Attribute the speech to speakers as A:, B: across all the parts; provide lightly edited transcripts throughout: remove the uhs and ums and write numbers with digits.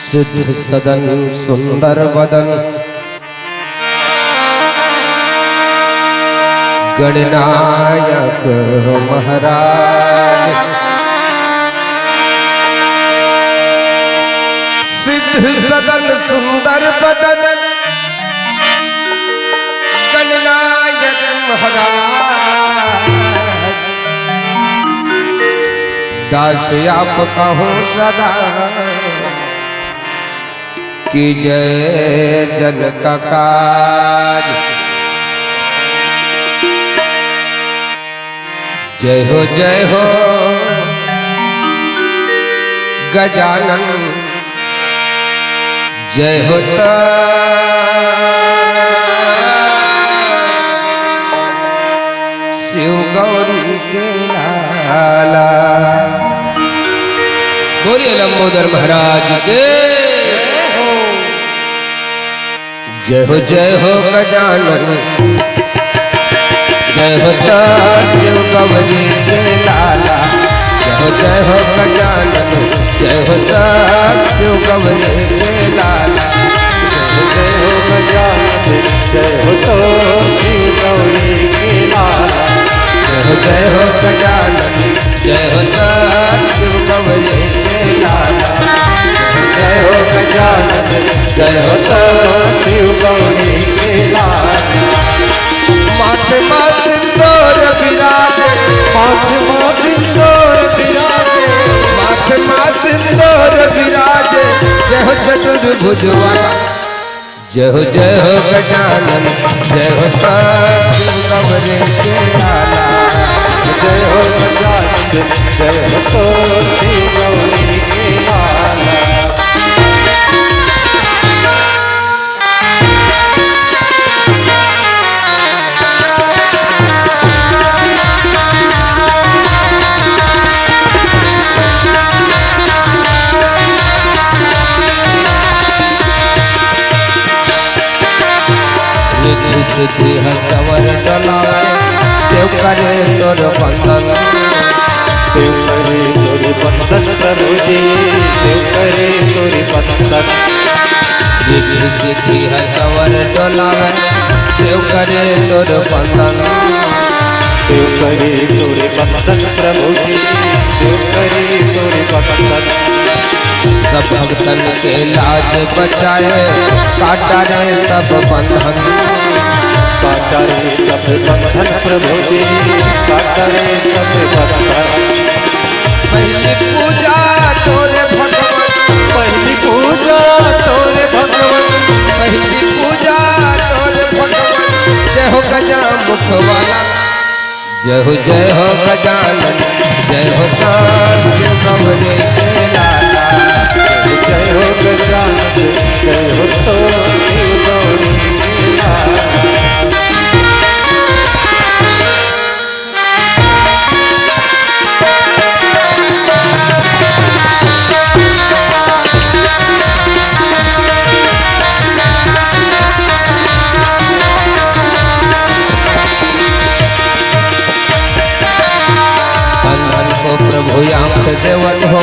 A: सिद्ध सदन सुंदर वदन गणनायक महाराज। सिद्ध सदन सुंदर वदन गणनायक महाराज। दास आप कहूँ सदा कि जय जन का काज। जय हो गजानन जय हो शिव गौरी के लाला। बोलिए लंबोदर महाराज के जय हो गजानन जय हो शिव गौरी के लाला। जय हो गजानन जय हो शिव गौरी के लाला।
B: जय हो गजानन जय हो शिव गौरी के लाला।
A: जय हो गजानन जय हो शिव गौरी के लाला।
B: जय हो गजानन जय हो शिव गौरी के लाला।
A: माथे सिंदूर विराजे
B: माथे सिंदूर विराजे
A: माथे सिंदूर विराजे। जय हो चतुर्भुज वाला जय हो गजानन जय हो शिव गौरी के लाला।
B: जय हो गजानन जय हो शिव गौरी के लाला।
A: सिद्धि है कंवर डलावे देव करे तोर बंधन।
B: देव करे तोर बंधन प्रभु जी देव करे तोर बंधन।
A: सिद्धि है कंवर डलावे देव करे तोर बंधन।
B: देव करे तोर बंधन प्रभु जी देव करे तोर बंधन।
A: सब भक्तन के लाज बचाए काटा रे सब बंधन।
B: काटा रे सब बंधन प्रभु जी काटा रे सब बंधन।
A: पहली पूजा तोरे भगवान
B: पहली पूजा तोरे भगवान।
A: पहली पूजा तोरे भगवान। जय हो गजा मुख वाला जय हो गजानन जय हो शिव गौरी के लाला।
B: जय हो गजानन जय हो शिव गौरी के लाला।
A: बंधन को प्रभु आंख देवन हो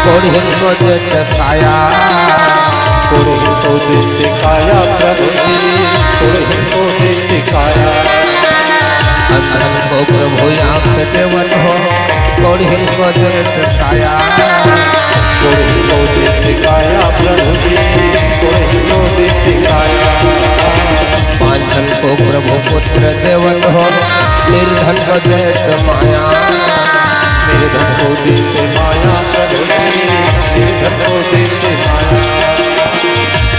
A: कोढ़िन को देते काया।
B: कोढ़िन को देते काया प्रभु जी कोढ़िन को देते काया।
A: बंधन को प्रभु आंख देवन हो कोढ़िन को देते काया।
B: कोढ़िन को देते काया प्रभु जी कोढ़िन को देते काया।
A: पांचन को प्रभु पुत्र देवन हो निर्धन को देते माया।
B: निर्धन को देते माया प्रभु जी निर्धन को देते माया।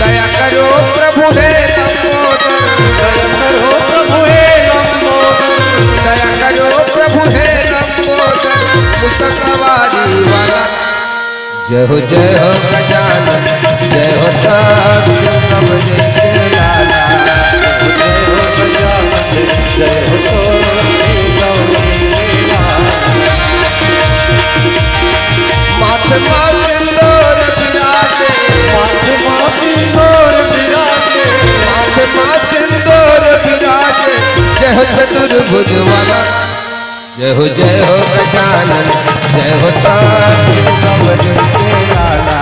A: दया करो प्रभु हे लंबोदर
B: दया करो प्रभु हे लंबोदर।
A: दया करो प्रभु हे लंबोदर पुस्तक सवारी वाला। जय हो गजानन जय हो शिव गौरी के लाला।
B: जय हो गजानन जय हो शिव गौरी के लाला।
A: माथे सिंदूर विराजे
B: माथे सिंदूर विराजे
A: माथे सिंदूर विराजे। जय हो चतुर्भुज वाला जय हो गजानन जय हो शिव गौरी के लाला।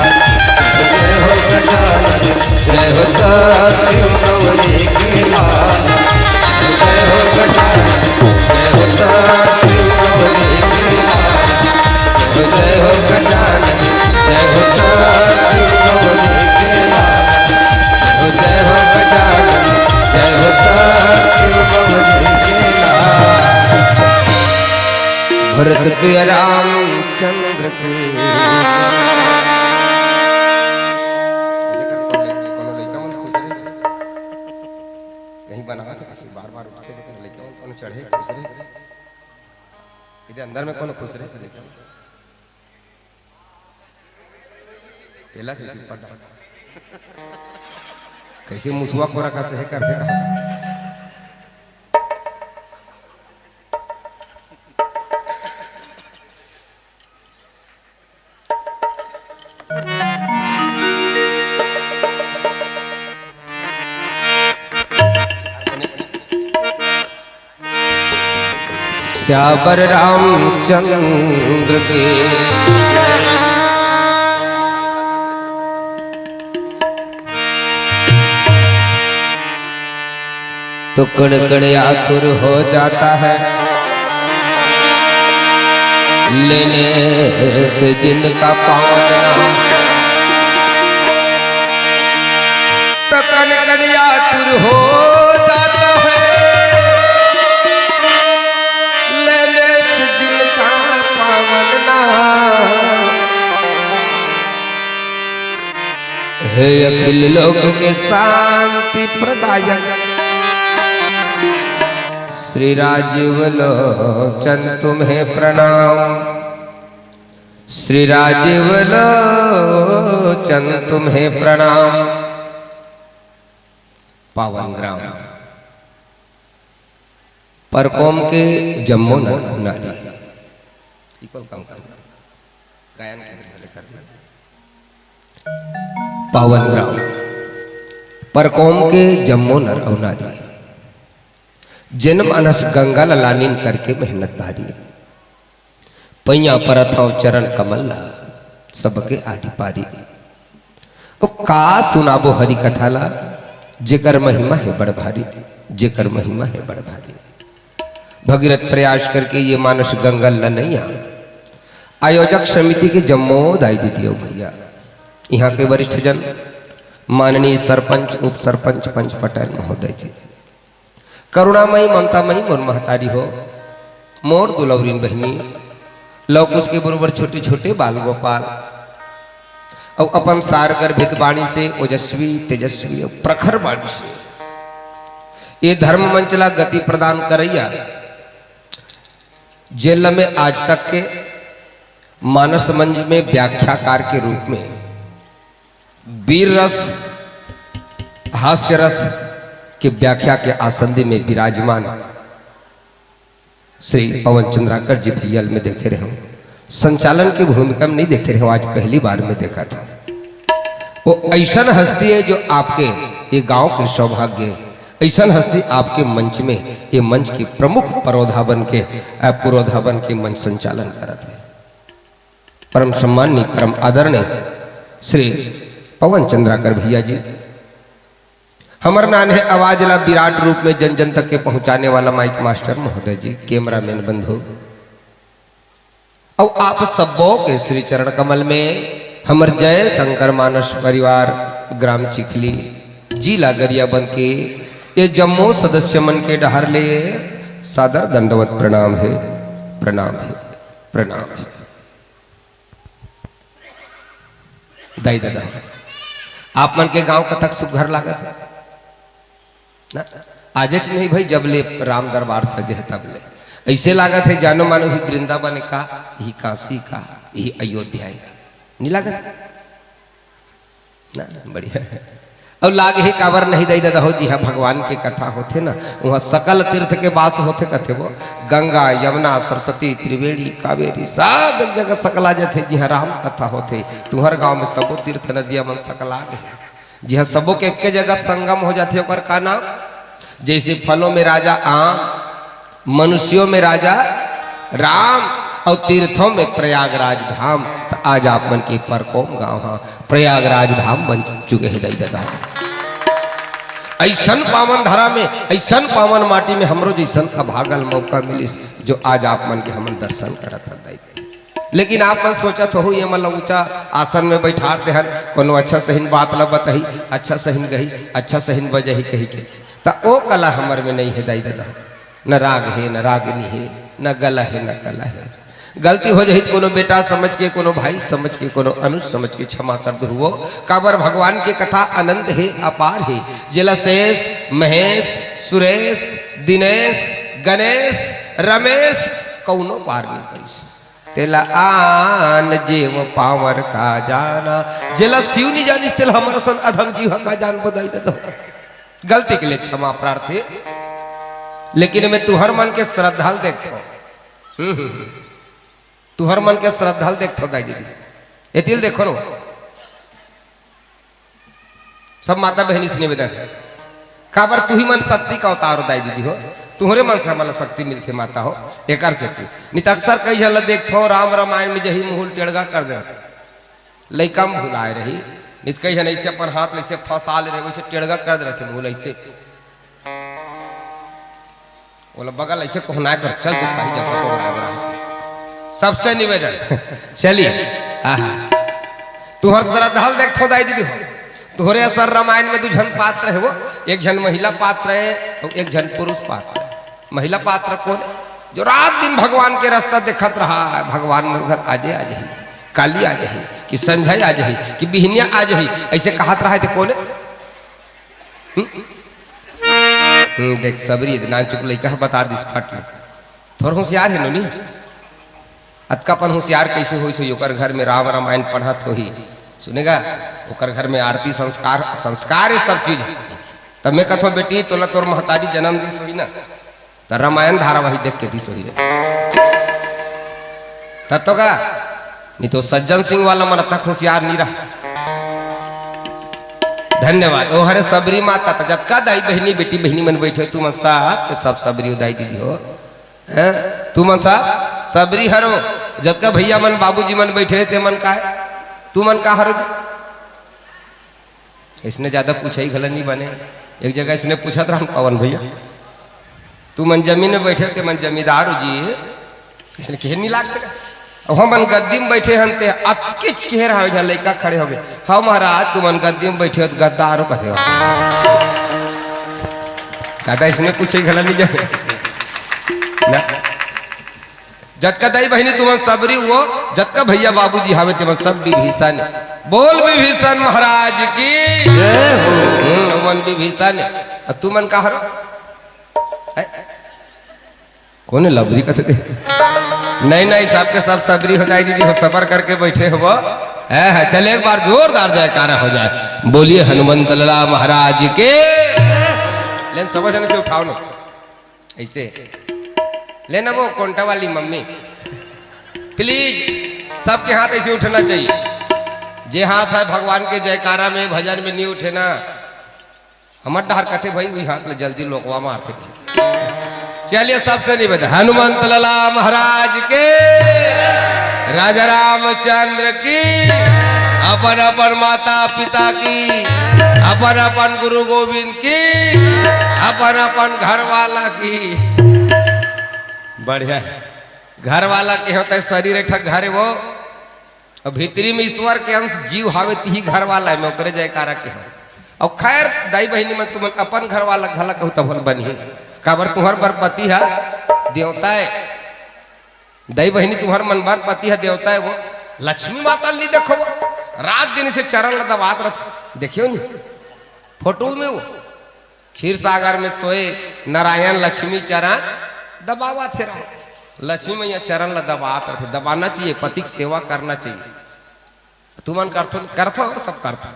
B: हो गजानन
A: जय हो सतगुरु
B: कवने के लाल
A: जय हो गजानन जय हो सतगुरु कवने के लाल जय हो गजानन जय हो सतगुरु कवने के लाल जय हो गजानन जय हो सतगुरु कवने के लाल। भरत प्रिय रामचंद्र के कहीं बना था किसी बार बार उठते लेकिन लेकिन कौन चढ़े खुश रहे इधर अंदर में कौन खुश रहे लेकिन पहला किसी पर कैसे मुसवा को रखा से कर दे रहा श्यावर रामचंद्र के तो कड़ आतुर हो जाता है लेने से जिनका पावन नाम तो कड़ आतुर हो जाता है लेने से जिनका पावन नाम। हे अखिल लोक के शांति प्रदायक श्री राजीव लोचन तुम्हें प्रणाम श्री राजीव लोचन तुम्हें प्रणाम। पावन ग्राम परकोम के जम्मू नारी पावन ग्राम परकोम के जम्मू नर नारी जन्म अनस गंगा ललानीन करके मेहनत भारी पैया परथाव चरण कमल सबके आदि पारी ओ का सुनाबो हरि कथाला जेकर महिमा है बड़ भारी जेकर महिमा है बड़ भारी। भगीरथ प्रयास करके ये मानस गंगा लनैया आयोजक समिति के जम्मो दाई दीदियो भैया यहाँ के वरिष्ठ जन माननीय सरपंच उप सरपंच पंच पटेल महोदय जी करुणामयी ममतामयी मोर महतारी हो मोर दुलौरीन बहनी लोग उसके बरोबर छोटे छोटे बाल गोपाल और अपन सार गर्भित वाणी से ओजस्वी तेजस्वी और प्रखर वाणी से ये धर्म मंचला गति प्रदान करैया जेल में आज तक के मानस मंच में व्याख्याकार के रूप में वीर रस हास्य रस की व्याख्या के आसंदी में विराजमान श्री पवन चंद्राकर जी भैया में देखे रहे हो संचालन की भूमिका में नहीं देखे रहे हो आज पहली बार में देखा था। वो ऐसा हस्ती है जो आपके ये गांव के सौभाग्य ऐसा हस्ती आपके मंच में ये मंच की प्रमुख पुरोधा बन के मंच संचालन करते हैं। परम सम्माननीय परम आदरणीय श्री पवन चंद्राकर भैया जी हमारा नाम है आवाज ला विराट रूप में जन जन तक के पहुंचाने वाला माइक मास्टर महोदय जी कैमरामैन बंधु और आप सबों के श्री चरण कमल में हमर जय शंकर मानस परिवार ग्राम चिखली जिला गरियाबंद के ये जम्मू सदस्य मन के डहर ले सादर दंडवत प्रणाम है प्रणाम है प्रणाम है। दाई दादा आप मन के गांव कतक सुघर लागत है ना आजच नहीं भाई जब ले राम दरबार सजे है तब ले ऐसे लागत है जानो मानो भी वृंदावन का यही काशी का यही अयोध्या का नहीं लागत ना बढ़िया और लागे ही काबर नहीं दई दादा हो जी हाँ भगवान की कथा होते ना वहाँ सकल तीर्थ के बास होते कथे वो गंगा यमुना सरस्वती त्रिवेणी कावेरी सब एक जगह सकला जाते जी हाँ राम कथा होते तुम्हारे गांव में सबो तीर्थ नदिया मन सकला गए जी हाँ सबों के एक जगह संगम हो जाते ओकर का नाम जैसे फलों में राजा आम मनुष्यों में राजा राम और तीर्थों में प्रयागराज धाम। तो आज आप मन के परकोम गाँव हाँ प्रयागराज धाम बन चुके हैं दाई दादा। ऐसन पावन धरा में ऐसन पावन माटी में हमरो जैसन अभागल मौका मिली जो आज आप मन के हमन दर्शन करत दाई। लेकिन आप मन सोचत हो ये मतलब ऊंचा आसन में बैठा दे हन कोनो अच्छा सहीन बात ला बताही, अच्छा सहीन गही, अच्छा सहीन बजही कही के तो ओ कला हमर में नहीं है दाई दादा। न राग है न रागनी है न गला है न कला है। गलती हो जाही कोनो बेटा समझ के कोनो भाई समझ के कोनो अनुज समझ के क्षमा कर दो। काबर भगवान की कथा अनंत है अपार है। जिला शेष महेश सुरेश दिनेश गणेश रमेश कौनो पार नहीं पैस तेला आन जीव पावर का जाना। जिला शिव नहीं जानिस तेल हमारा सन अधम जीव का जान बधाई दे। गलती के लिए क्षमा प्रार्थी। लेकिन मैं तुहर मन के श्रद्धाल देखो तुहर मन के श्रद्धाल देखो दाई दीदी एतिल देखो नो सब माता बहनी से निवेदन है काबर तू ही मन शक्ति का अवतार दाई दीदी हो। तुम्हारे मन से मतलब शक्ति मिलती माता हो एकर से नहीं तो अक्सर कई जल देखो राम रामायण में जही मुहुल टेढ़गा कर दे लइका में भुलाए रही नहीं तो कई जन ऐसे अपन हाथ ऐसे फंसा ले रहे वैसे टेढ़गा कर दे रहे मुहुल ऐसे बोला बगल ऐसे कोहना कर चल तू कहीं जाता सबसे निवेदन चलिए तुहर श्रद्धाल देखो दाई दीदी हो। तुहरे असर रामायण में दो जन पात्र है वो एक जन महिला पात्र है और एक जन पुरुष पात्र है। महिला पात्र कौन जो रात दिन भगवान के रास्ता देखत रहा है भगवान मेरे घर आजे आ जाही काली आ जाही कि संजय आ जाही कि बिहनिया आ जाही ऐसे कहत रहा है तो कौन देख सबरी ना चुप लइका बता दिस फट ले थोड़ा होशियार है नी अतकापन होशियार कैसे हो ओकर घर में राम रामायण पढ़त हो ही सुनेगा ओकर घर में आरती संस्कार संस्कार है सब चीज। तब मैं कथो बेटी तोला तोर महतारी जन्म दिस हुई ना तो रामायण धारावाही देख के दिस हुई तब तो का नहीं तो सज्जन सिंह वाला मन तक होशियार नहीं रहा। धन्यवाद ओ हरे सबरी माता तो जतका दाई बहनी बेटी बहनी मन बैठे तू मन साहब सब सबरी दाई दीदी हो हैं तू मन साहब सबरी हरो जतका भैया मन बाबूजी मन बैठे ते मन का है तू मन का हरो। इसने ज्यादा पूछा ही गलत नहीं बने। एक जगह इसने पूछा था हम पवन भैया तू मन जमीन में बैठे ते मन जमींदार हो जी इसने कहे नहीं लागते हम मन गद्दी में बैठे हन ते अतकिच कह रहा है लड़का खड़े हो गए हाँ महाराज तू मन गद्दी में बैठे हो तो गद्दार कथे ज्यादा इसने पूछे ही गलत नहीं जाए जतका दाई बहनी तुम सबरी वो जतका भैया बाबूजी हावे ते सब विभीषण बोल विभीषण महाराज की जय हो। मन विभीषण तू मन का हरो कौन है लबरी कहते थे नहीं नहीं सबके सब सबरी हो जाए दीदी हो सफर करके बैठे हो चले एक बार जोरदार जयकारा हो जाए बोलिए हनुमंत लला महाराज के। लेकिन समझ से उठाओ ना ऐसे लेना वो कोंटा वाली मम्मी प्लीज सबके हाथ ऐसे उठना चाहिए। जे हाथ है भगवान के जयकारा में भजन में नहीं उठे ना हमर डहर कथे भाई वही हाथ ले जल्दी लोकवा मारते। चलिए सबसे निवेदन हनुमंत लला महाराज के राजा रामचंद्र की अपन अपन माता पिता की अपन अपन गुरु गोविंद की अपन अपन घर वाला की बढ़िया घर वाला के होता है शरीर ठक घर वो और भीतरी में ईश्वर के अंश जीव हावे ती घर वाला है मैं ओकरे जयकारा के हो। और खैर दाई बहनी में तुम अपन घर वाला घला कहू तब बनी काबर तुम्हार बर पति है देवता है दाई बहनी तुम्हार मन बर पति है देवता है वो लक्ष्मी माता नहीं देखो वो रात दिन से चरण दबात रख देखियो नहीं फोटो में वो क्षीर सागर में सोए नारायण लक्ष्मी चरण दबावा थे रहा लक्ष्मी मैया चरण ला दबात रहे दबाना चाहिए पति की सेवा करना चाहिए तू मन करथो सब करथो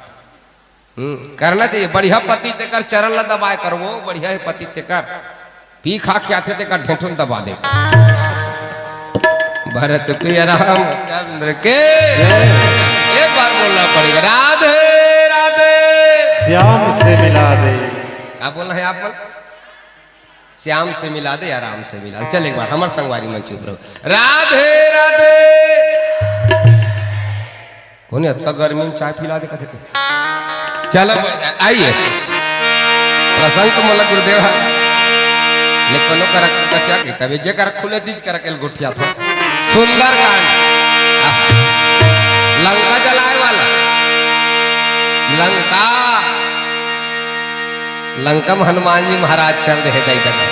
A: करना चाहिए बढ़िया पति तेकर चरण ला दबाए कर वो बढ़िया है पति तेकर पी खा के आते तेकर ढेठुन दबा दे भरत प्रिय रामचंद्र के एक बार बोलना पड़ेगा राधे राधे
B: श्याम से मिला दे।
A: क्या बोलना है आप श्याम से मिला दे, आराम से मिला दे। चल एक बार हमार संगवारी मन चुप रहो। राधे राधे। कौन है गर्मी में चाय पिला दे कथे। चलो आइए प्रसंग तो मोला गुरुदेव है लेकिन कर क्या कहता है जे कर खुले दीज कर के गोठिया थो सुंदर कांड लंका जलाए वाला लंका में हनुमान जी महाराज चल रहे दई दगा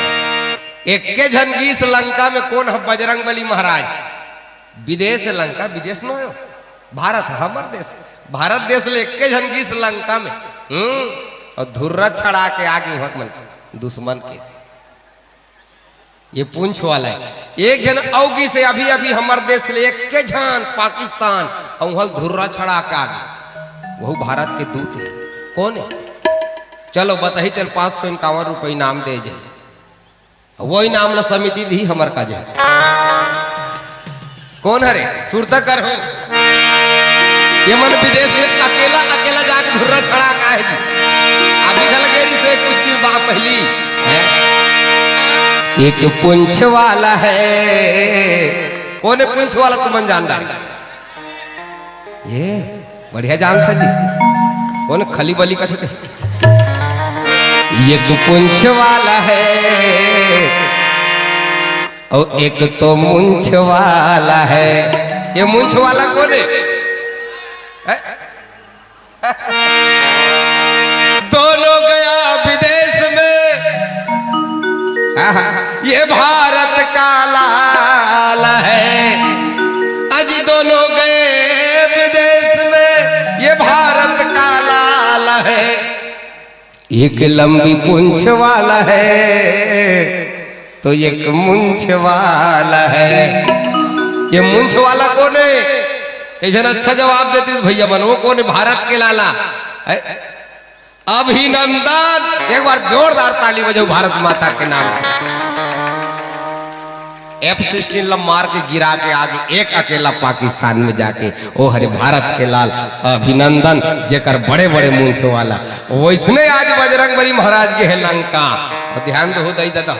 A: एक के झनगीस लंका में कौन है बजरंग बली महाराज विदेश लंका विदेश में हो भारत हमार देश भारत देश ले एक के झनगीस लंका में और धुर्रा छड़ा के आगे हकमन दुश्मन के ये पूंछ वाला है एक जन औगी से अभी अभी हमारे देश ले एक के झन पाकिस्तान और धुर्रा छड़ा के आगे वो भारत के दूत है कौन है चलो बताही तेल 551 रुपये इनाम दे जाए वो इनाम ला समिति दी हमार का जाए कौन है रे सुरता कर हो ये मन विदेश में अकेला अकेला जाके धुर्रा छड़ा का है जी अभी गल गेरी से कुछ दिन बाद पहली है एक पुंछ वाला है कौन है पुंछ वाला तुम जानदार ये बढ़िया जानता जी कौन खली बली का थे एक पुंछ वाला है और एक तो मुंछ वाला है ये मुंछ वाला कौन है दोनों गया विदेश में ये भारत का लाल है अजी दोनों गए विदेश में ये भारत का लाल है एक लंबी पूंछ वाला है तो एक मुंछ वाला है ये मुंछ वाला कौन है इधर अच्छा जवाब देती भैया मन वो कौन है भारत के लाला अभिनंदन एक बार जोरदार ताली बजाओ भारत माता के नाम से F-16 ला मार के गिरा के आगे एक अकेला पाकिस्तान में जाके ओ हरे भारत के लाल अभिनंदन जेकर बड़े बड़े मूंछ वाला वैसने आज बजरंग बली महाराज के है लंका और ध्यान दो दई दादा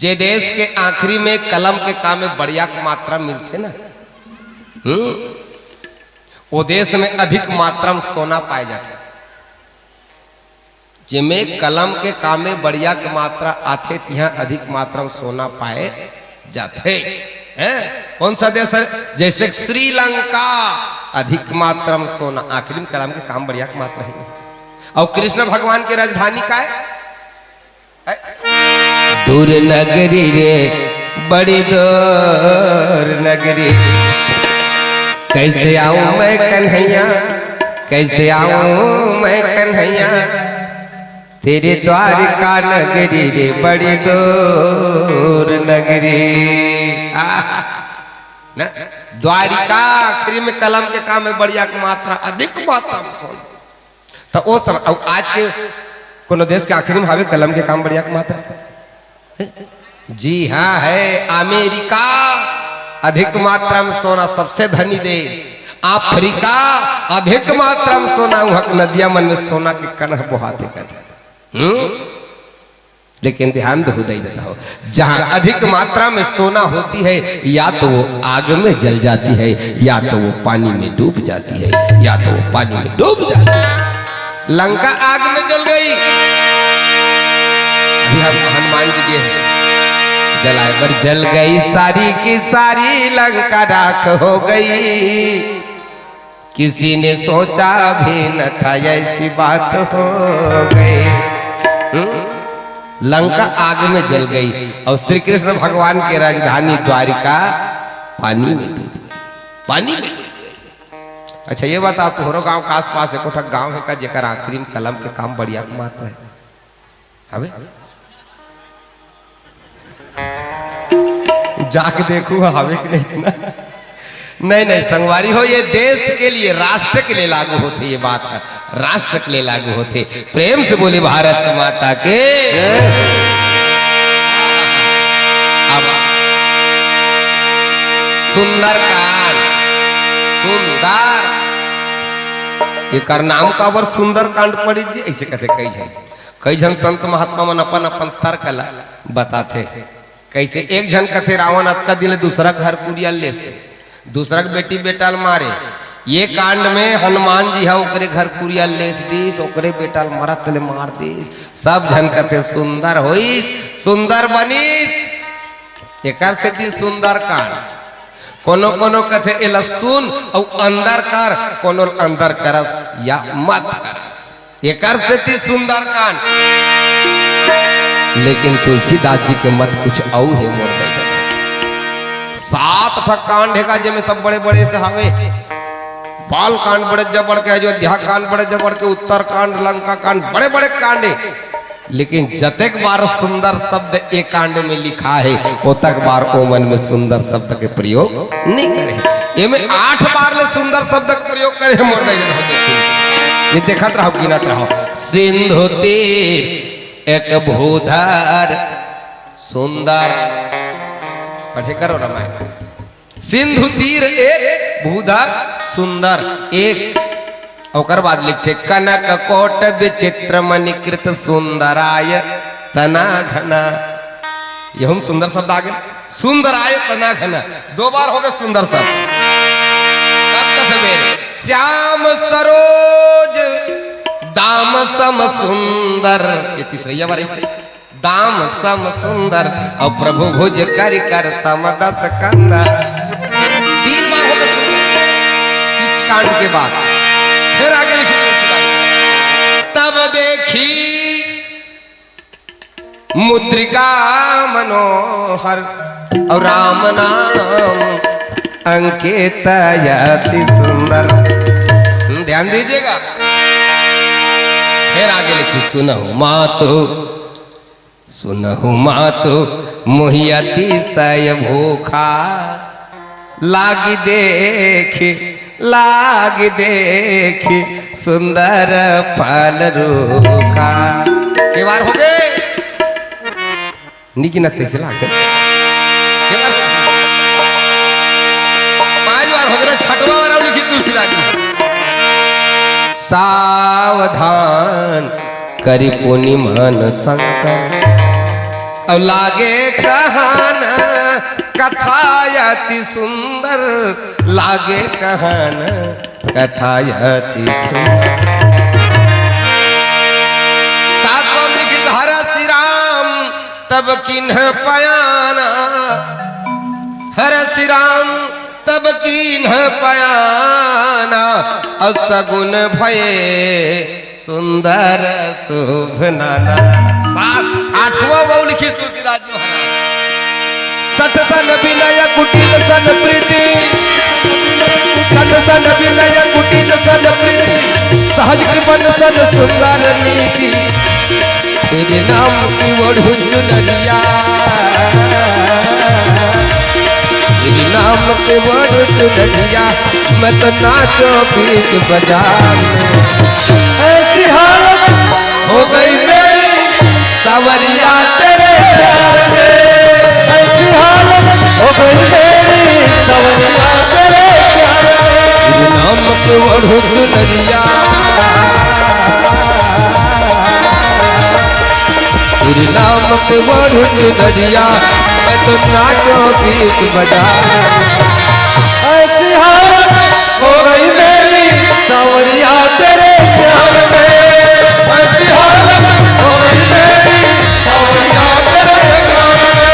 A: जे देश के आखिरी में कलम के काम में बढ़िया मात्रा मिलते ना वो देश में अधिक मात्रा में सोना पाए जाते जिसमें कलम के काम में बढ़िया की मात्रा आते यहाँ अधिक मात्रा में सोना पाए जाते हैं कौन सा देश है जैसे श्रीलंका अधिक मात्रा में सोना आखिरी में कलम के काम बढ़िया की मात्रा है और कृष्ण भगवान की राजधानी का है दूर नगरी रे बड़ी दूर नगरी कैसे आऊं मैं कन्हैया कैसे आऊं मैं कन्हैया तेरे द्वारका नगरी रे बड़ी दूर नगरी द्वारिका आखिरी में कलम के काम में बढ़िया की मात्रा अधिक मात्रा में सोना तो वो समय आज के कोनो देश के आखिरी में हावे कलम के काम बढ़िया की मात्रा जी हाँ है अमेरिका अधिक मात्रा में सोना सबसे धनी देश अफ्रीका अधिक मात्रा में सोना वहां नदिया मन में सोना के कण बहाते कर लेकिन ध्यान दो दई देता हो जहां अधिक मात्रा में सोना होती है या तो वो आग में जल जाती है या तो वो पानी में डूब जाती है या तो वो पानी में डूब जाती है लंका आग में जल गई अभी हम हनुमान जी के जलाए पर जल गई सारी की सारी लंका राख हो गई किसी ने सोचा भी न था ऐसी बात हो गई लंका आग में जल गई और श्री कृष्ण भगवान की राजधानी द्वारिका पानी में डूब गई पानी में डूब गई अच्छा ये बता तोहरो गांव के आसपास एक गांव है का जेकर आखिरी में कलम के काम बढ़िया मात्र है हवे जाके देखू हवे कि नहीं ना नहीं नहीं संगवारी हो ये देश के लिए राष्ट्र के लिए लागू होते ये बात है राष्ट्र के लिए लागू होते प्रेम से बोले भारत माता के अब सुंदर कांड सुंदर एक नाम का सुंदर कांड पड़ी ऐसे कहते कई जन संत महात्मा मन अपन अपन तर्क ला बताते कैसे एक जन कथे रावण अतका दिले दूसरा घर कुरिया ले से दूसरा के बेटी बेटाल मारे। ये कांड में हनुमान जी है ओकरे घर कुरिया लेस दीस ओकरे बेटाल मरत ले मार दीस। सब जन कथे सुंदर होई सुंदर बनी एकर से दी सुंदर कांड। कोनो कोनो कथे एला सुन और अंदर कर कोनो अंदर करस या मत करस एकर से दी सुंदर कांड। लेकिन तुलसीदास जी के मत कुछ औ है मोर दे 7 ठक कांड है जिसमें सब बड़े बड़े से हवे। बाल कांड बड़े जबड़ के अयोध्या कांड बड़े जबड़ के उत्तर कांड लंका कांड बड़े बड़े कांड है। लेकिन जतेक बार सुंदर शब्द एक कांड में लिखा है उतक बार ओमन में सुंदर शब्द के प्रयोग नहीं करे। ये में 8 बार ले सुंदर शब्द का प्रयोग करे मोर दे ये देखत रहो गिनत रहो। सिंधु तीर एक भूधर सुंदर पढ़े करो रामायण। सिंधु तीर एक भूधर सुंदर एक और बाद लिखे कनक कोट विचित्र मणिकृत सुंदराय तना घना। ये हम सुंदर शब्द आ गए सुंदराय तना घना 2 बार हो गए सुंदर शब्द। श्याम सरोज दाम सम सुंदर ये तीसरा बार दाम सम सुंदर और प्रभु भुज कर कर समदस कंदर 3 बार हो गए इस कांड के बाद। फिर आगे लिखे तब देखी मुद्रिका मनोहर और राम नाम अंकित यति सुंदर। ध्यान दीजिएगा। फिर आगे लिखी सुनहु मातो मोहियति सय भूखा लागी देखे सुंदर फल रूखा। के बार हो गए निकी नत्ते से लागे 5 बार हो गए। 6वां बार लिखी तुलसीदास जी सावधान करी पुनि मन शंकर और लागे कहाना कथायति सुंदर लागे कहाना कथायति सुंदर। 7वां लिखित हर श्री राम तब किन्ह पयाना हर श्री राम तब किन्ह पयाना असगुन भये सुंदर शुभ नाना। 8वां बार लिखी तुलसीदास जी महाराज सठ सन विनय कुटिल सन प्रीति सठ सन विनय कुटिल सन प्रीति सहज कृपन सन सुंदर नीति तेरे नाम की ओढ़ चुनरिया तेरे नाम के ओढ़ चुनरिया मैं तो नाचो बीच बाजार में। ऐसी हालत हो गई मेरी सावरिया तेरे प्यार में। ऐसी हालत हो गई मेरी सावरिया तेरे प्यार में। तेरे नाम के ओढ़ चुनरिया तेरे नाम के ओढ़ चुनरिया मैं तो नाचो बीच बाजार। ऐसी हालत हो गई मेरी सावरिया तेरे प्यार में। ऐसी हालत हो गई मेरी सावरिया तेरे प्यार में।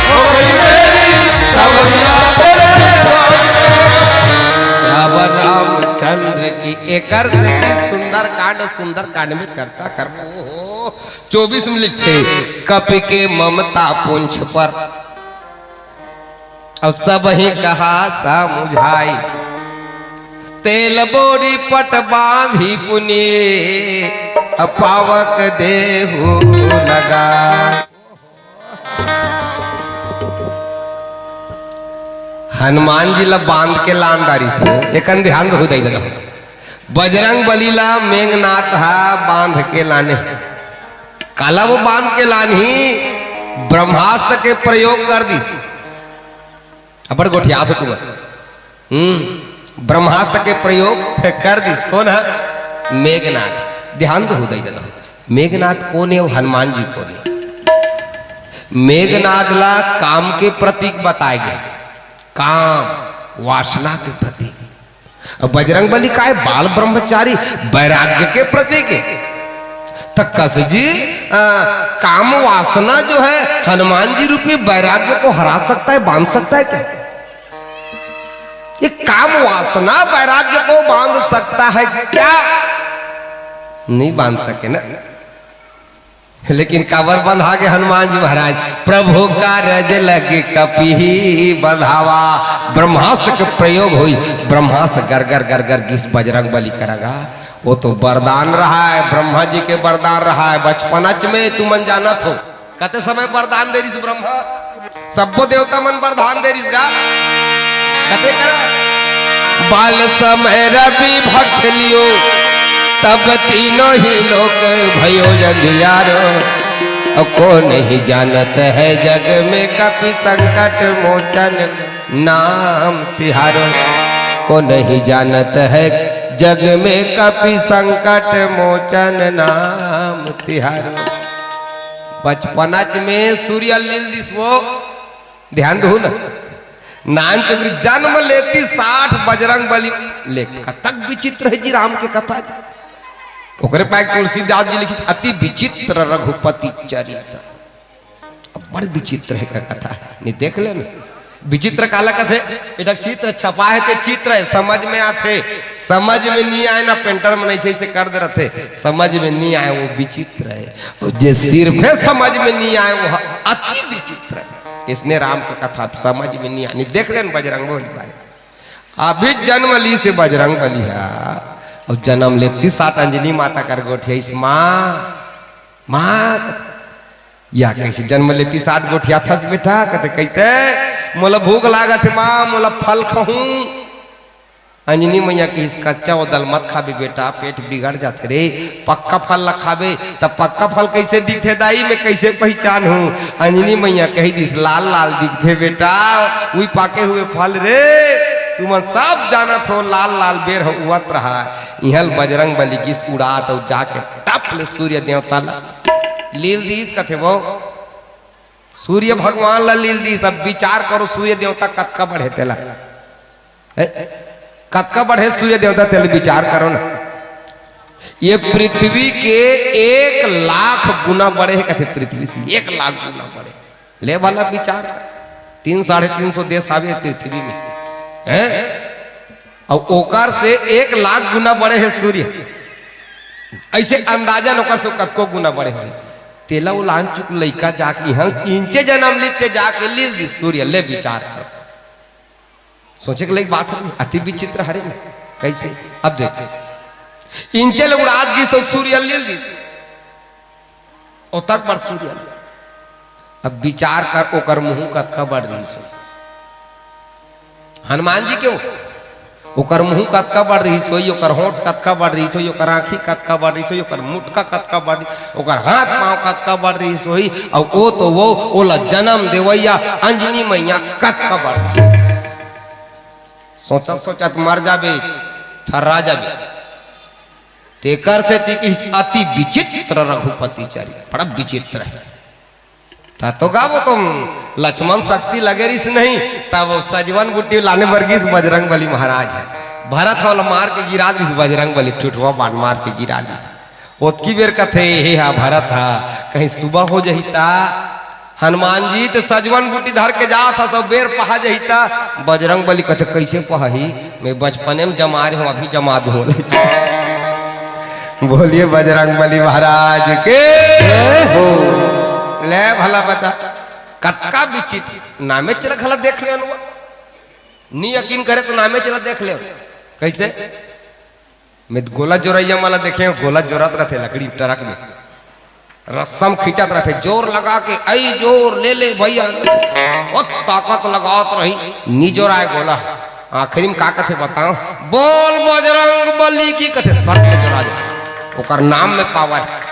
A: हो गई मेरी सावरिया तेरे प्यार में। रामचंद्र की एकर से सुंदर कांड में करता कर्म 24 में लिखे कपि के ममता पुंछ पर और सब ही कहा समुझाई तेल बोरी पट बांधी पुनिये पावक देहु लगा। हनुमान जी ला बांध के लानदारी से एक ध्यान हो दे बजरंग बली ला मेघनाथ हा बांध के लाने काला वो बांध के लानी ब्रह्मास्त्र के प्रयोग कर दी अपर गोठिया तुम ब्रह्मास्त्र के प्रयोग कर दी कौन है मेघनाथ। ध्यान तो हो दे मेघनाद कौन है? हनुमान जी कौन है? मेघनाद ला काम के प्रतीक बताए गए, काम वासना के प्रतीक। अब बजरंग बली का है बाल ब्रह्मचारी वैराग्य के प्रतीक है। तो कस जी काम वासना जो है हनुमान जी रूपी वैराग्य को हरा सकता है, बांध सकता है क्या? ये काम वासना वैराग्य को बांध सकता है क्या? नहीं बांध सके ना। लेकिन काबर बंधा के हनुमान जी महाराज, प्रभु का रज लगे कपि बंधावा। ब्रह्मास्त्र के प्रयोग हुई, ब्रह्मास्त्र गरगर गरगर किस बजरंग बली करेगा। वो तो वरदान रहा है, ब्रह्मा जी के वरदान रहा है। बचपनच में तुम जानत हो कते समय वरदान दे रिस ब्रह्मा, सबको देवता मन वरदान दे रिस गा कते करा। बाल समय रवि भक्ष लियो, तब तीनों ही लोग भयो जगियारो। को नहीं जानत है जग में कपि संकट मोचन नाम तिहारो। को नहीं जानत है जग में कपि संकट मोचन नाम तिहारो। बचपनच में सूर्य लील दिस वो ध्यान दो ना, नान चुगरी जन्म लेती 60 बजरंग बली ले। कतक विचित्र है जी राम के कथा। ओकरे पाक तुलसीदास जी लिखी अति विचित्र रघुपति चरित्र। बड़ विचित्र है का कथा नहीं देख ले ना। विचित्र काला कथे बेटा चित्र छपा है ते चित्र है, समझ में आते, समझ में नहीं आए ना पेंटर में नहीं से कर दे रहे, समझ में नहीं आए वो विचित्र है। और जे सिर्फ समझ में नहीं आए वो अति विचित्र है। इसने राम की कथा समझ में नहीं आनी। देख लेन बजरंग बली बारे अभी जन्म ली से बजरंग बली है और जन्म लेती 60 अंजनी माता कर गोठिया इस माँ या कैसे जन्म लेती 60 गोठिया था बेटा। कहते कैसे? मोला भूख लागा थे माँ, मोला फल खाऊं। अंजनी मैया की कच्चा वो दल मत खाबे बेटा, पेट बिगड़ जाते रे। पक्का फल ला खाबे तब पक्का फल कैसे दिखते दाई, मैं कैसे पहचान हूँ? अंजनी मैया कही दिस लाल लाल दिखते बेटा, वही पाके हुए फल रे। तुम सब जानत हो लाल लाल बेर हुआत रहा। इहल बजरंग बली किस उड़ात और जाके टप ले सूर्य देवता ला लील दीस कथे वो सूर्य भगवान ला लील दीस। अब विचार करो सूर्य देवता कतका बढ़े तेला, कतका बढ़े सूर्य देवता तेल विचार करो ना। ये पृथ्वी के 1 लाख गुना बड़े है कहते, पृथ्वी से 1 लाख गुना बड़े। ले वाला विचार 300-350 देश आवे पृथ्वी में है और ओकर से 1 लाख गुना बड़े है सूर्य। ऐसे अंदाजा नौकर से कतको गुना बड़े हो तेला उलान चुक लइका जाके यहाँ इंचे जन्म लेते जाके लील दी सूर्य। ले विचार करो, सोचे के लिए बात है अति विचित्र हरे में कैसे। अब देखे इंचे ले उड़ा दी सो सूर्य लील दी ओ तक बढ़ सूर्य। अब विचार कर ओकर मुंह कतका बढ़ रही सो हनुमान जी क्यों ओकर मुंह कतका बढ़ रही सोई, ओकर होंठ कतका बढ़ रही सोई, ओकर आंखी कतका बढ़ रही सोई, ओकर मुटका कतका बढ़ रही, ओकर हाथ पांव कतका बढ़ रही सोई। और ओ तो वो ओला जन्म देवैया अंजनी मैया कतका बढ़ रही। सोचा सोचा तो मर जाबे, थर्रा जाबे। तेकर से अति विचित्र रघुपति चरित्र, बड़ा विचित्र है। तो गावो तुम लक्ष्मण शक्ति लगे रिस नहीं, तब सजवन बुट्टी लाने वर्गीस बजरंग बली महाराज है। भरत वाला मार के गिरा दिस बजरंग बली, ठुठवा बाण मार के गिरा दिस। ओतकी बेर कथे हे हा भरत हा कहीं सुबह हो जहिता हनुमान जी तो सजवन बुट्टी धर के जा था सब बेर पहा जहिता। बजरंग बली कथे कैसे पही, मैं बचपने में जमा रही हूँ अभी जमा दूँ। बोलिए बजरंग बली महाराज के हो। ले भला बता कतका विचित्र नामे चला खला देख ले अनुवा नी यकीन करे तो नामे चला देख ले कैसे। मैं गोला जोरैया माला देखे गोला जोरत रहते लकड़ी ट्रक में रस्सम खींचत रहते जोर लगा के आई जोर ले ले भैया बहुत ताकत लगात रही नी जोर आए गोला। आखिरी में का कथे बताओ बोल बजरंग बली की कथे सट में जोरा जा ओकर नाम में पावर।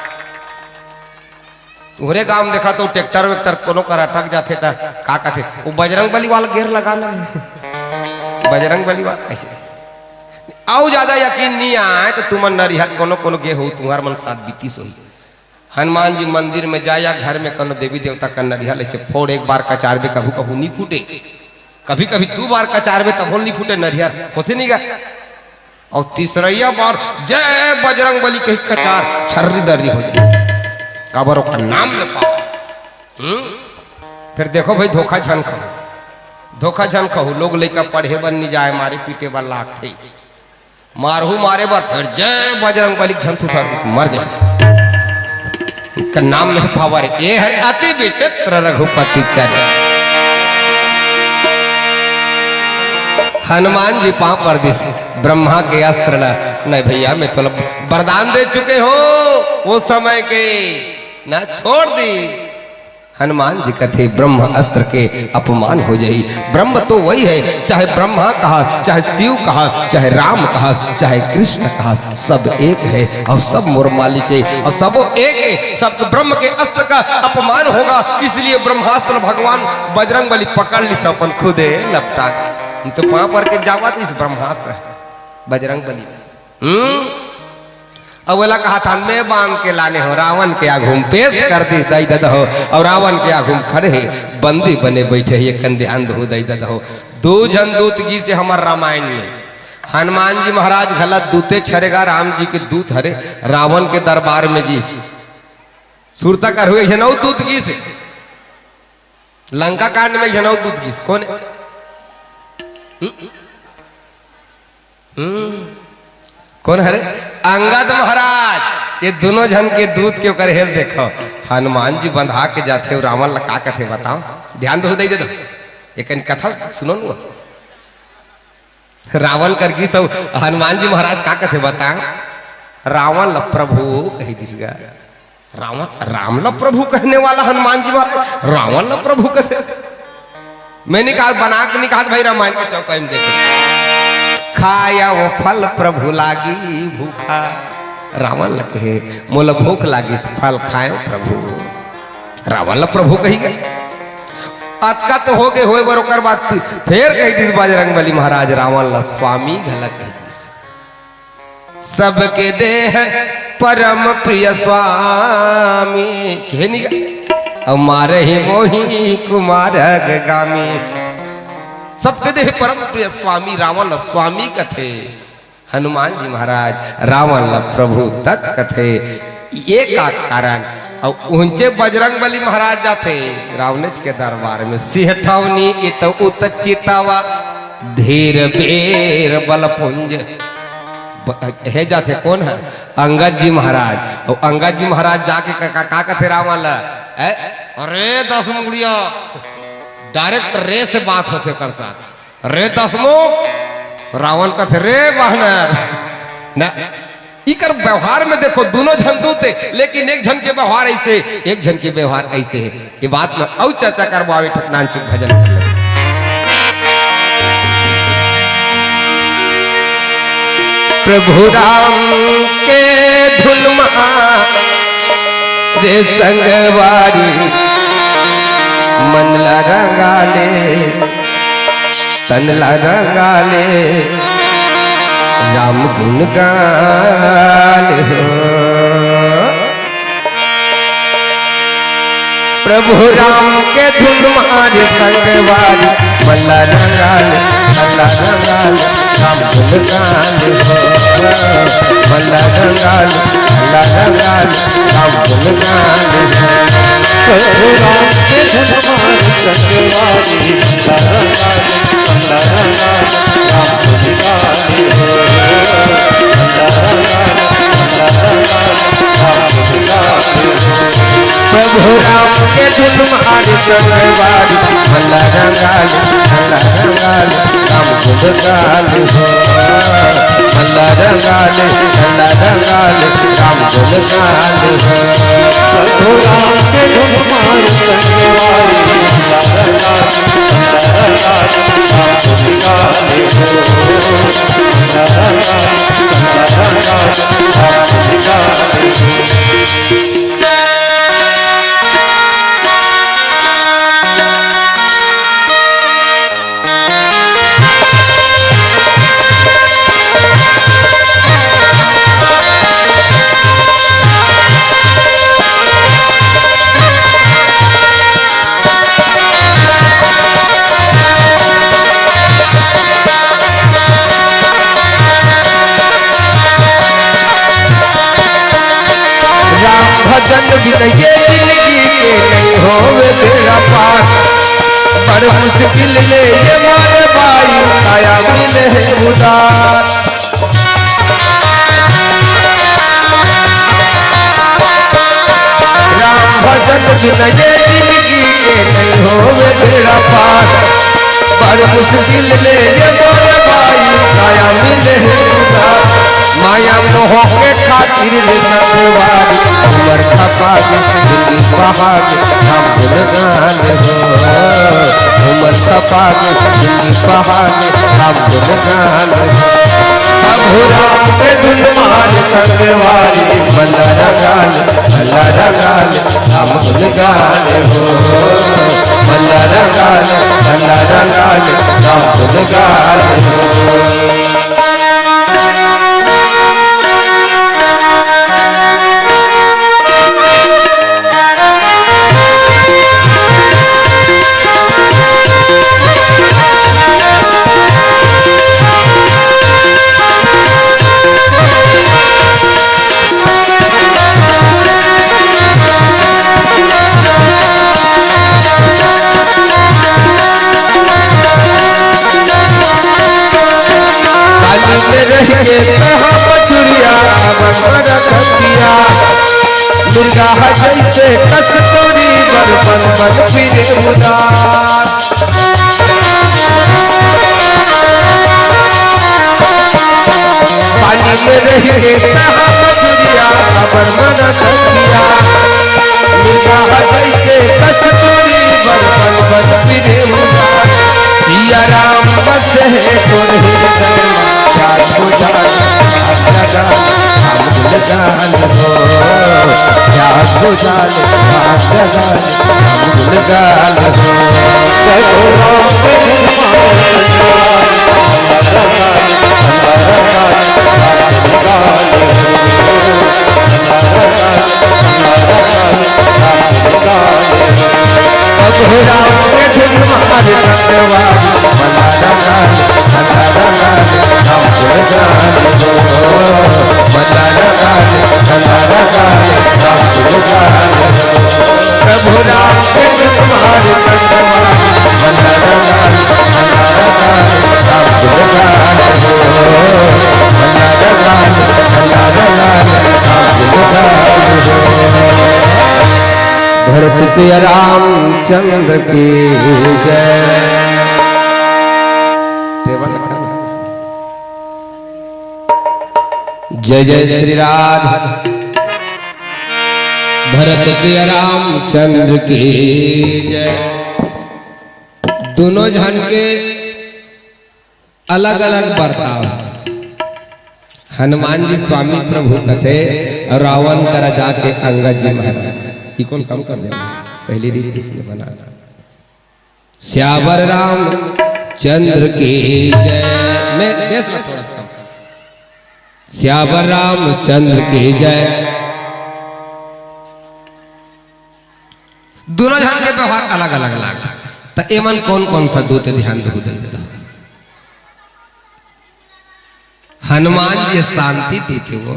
A: तुहरे गांव देखा तो ट्रैक्टर वेक्टर कोनो कर अटक जाते था का कहते वो बजरंग बली वाला घेर लगाना बजरंग बली वाला ऐसे आओ ज्यादा यकीन नहीं आए तो तुम नरिहत कोनो कोनो गे हो तुम्हार मन साथ बीती सोई हनुमान जी मंदिर में जाया घर में कोनो देवी देवता का नरियल ऐसे फोड़ एक बार कचारबे कभू कभू नहीं फूटे, कभी कभी 2 बार कचारबे तब नहीं फूटे नरियल होते नहीं गया। और तीसरा बार जय बजरंग बली कही कचार छर्री दर्री हो जाए काबर का नाम में पाओ। फिर देखो भाई धोखा झन खाओ, धोखा झन खाओ लोग लेकर पढ़े बन नहीं जाए मारे पीटे बन लाख थे मारहू मारे बार फिर जय बजरंग बली झन तू मर जाए का नाम में पावर। ये है अति विचित्र रघुपति चरण। हनुमान जी पांव पर दिस ब्रह्मा के अस्त्र नहीं भैया मैं तो वरदान दे चुके हो वो समय के ना छोड़ दी। हनुमान जी कहते ब्रह्म अस्त्र के अपमान हो जाई। ब्रह्म तो वही है, चाहे ब्रह्मा कहा, चाहे शिव कहा, चाहे राम कहा, चाहे कृष्ण कहा, सब एक है और सब मोर मालिक है और सब एक है। सब ब्रह्म के अस्त्र का अपमान होगा इसलिए ब्रह्मास्त्र भगवान बजरंग बली पकड़ ली सपन खुदे लपटा तो वहां पर के जावा तो इस ब्रह्मास्त्र बजरंग बली अब बोला कहा था मैं बांध के लाने हो रावण के आगूम पेश कर दी दई दद हो और रावण के आगूम खड़े है बंदी बने बैठे ये कन ध्यान दो दई दद हो। 2 जन दूत गी से हमार रामायण में हनुमान जी महाराज गलत दूते छरेगा राम जी के दूत हरे रावण के दरबार में जी सुरता कर हुए जनौ दूत गी से लंका कांड में जनौ दूत गी से कौन कौन हरे अंगद महाराज। ये दोनों जन के दूत के ऊपर हेल देखो हनुमान जी बंधा के जाते रावण लगा कथे बताओ ध्यान दो दे दो एक कथा सुनो न रावण कर की सब हनुमान जी महाराज का कथे बताओ। रावण ल प्रभु कही दिसगा रावण राम ल प्रभु कहने वाला हनुमान जी महाराज रावण ल प्रभु कथे मैंने कहा बना के नहीं कहा भाई रामायण के चौपाई में देखो खाया वो फल प्रभु लागी भूखा रावण लगे मोल भूख लागी फल खाए प्रभु रावण ल प्रभु कही गए अतका तो हो गए होए बरोकर बात फिर कही दिस बजरंग बली महाराज रावण ल स्वामी गलत कही दिस सबके देह परम प्रिय स्वामी कहे नहीं और मारे ही मोही कुमार गामी सबके देह परम प्रिय स्वामी रावण स्वामी कथे हनुमान जी महाराज रावण प्रभु तक कथे ये का कारण और ऊंचे बजरंग बली महाराज जाते रावणेज के दरबार में सिहठौनी इत उत चितावा धीर बेर बलपुंज हे जाते कौन है अंगद जी महाराज और अंगद जी महाराज जाके का कथे रावण अरे 10 मुड़िया डायरेक्ट रे से बात होते कर साथ रे 10 मुख रावण कथे रे बहनर न इकर व्यवहार में देखो दोनों जन दूते लेकिन एक जन के व्यवहार ऐसे एक जन के व्यवहार ऐसे है। ये बात में और चर्चा करवावे ठकनान चुप भजन कर ले। प्रभु राम के धुन रे संगवारी मनला रंगाले तनला रंगाले राम गुण गाले हो। प्रभु राम के धुन मारे संगवारी मनला रंगाले तनला रंगाले राम गुण गाले हो। मनला रंगाले तनला रंगाले राम गुण गाले हो।
B: प्रभु राम के धुन मारे संगवारी मनला रंगाले राम गुण गाले हो।
A: प्रभु राम के धुन मारे संगवारी मनला रंगाले राम गुण गाले हो। मनला रंगाले राम गुण गाले हो।
B: प्रभु राम के धुन मारे संगवारी
A: बिन ये जिंदगी के नहीं होवे बेड़ा पार। बड़ मुश्किल ले ये मारे भाई काया मिले है उदार। राम भजन बिन ये जिंदगी के नहीं होवे बेड़ा पार। बड़ मुश्किल ले ये मारे भाई काया मिले है उदार। माया मोह के खातिर नखवार उमर खपाग दिल्ली पहाग हम गुनगान हो। उमर खपाग दिल्ली पहाग हम गुनगान हो। प्रभु राम के धुन मार करवारी भला रगाल हम गुनगान हो। भला रगाल हम गुनगान हो। मिर्गा जैसे कस्तूरी बन बन फिरे उदार। पानी में रह के कहा मछलिया बन बन कतिया। मिर्गा जैसे कस्तूरी बन बन फिरे उदार। सिया राम बस है तोरे जान को जान लगा हम गुनगान हो। जान को जान लगा हम गुनगान हो। जय हो राम के प्रभु राम के तुम्हारे धरती पे रामचंद्र की जय। जय जय श्री राधा भरत प्रिय रामचंद्र की जय। दोनों जन के अलग अलग बर्ताव। हनुमान जी स्वामी प्रभु कथे और रावण का राजा के अंगद जी महाराज इको कम कर देना पहली रीति से बनाना। श्यावर राम चंद्र की जय। मैं थोड़ा सा श्यावर रामचंद्र की जय। दोनों जन के व्यवहार अलग अलग लग तो एमन कौन कौन सा दूत ध्यान दे दे। हनुमान जी शांति देते वो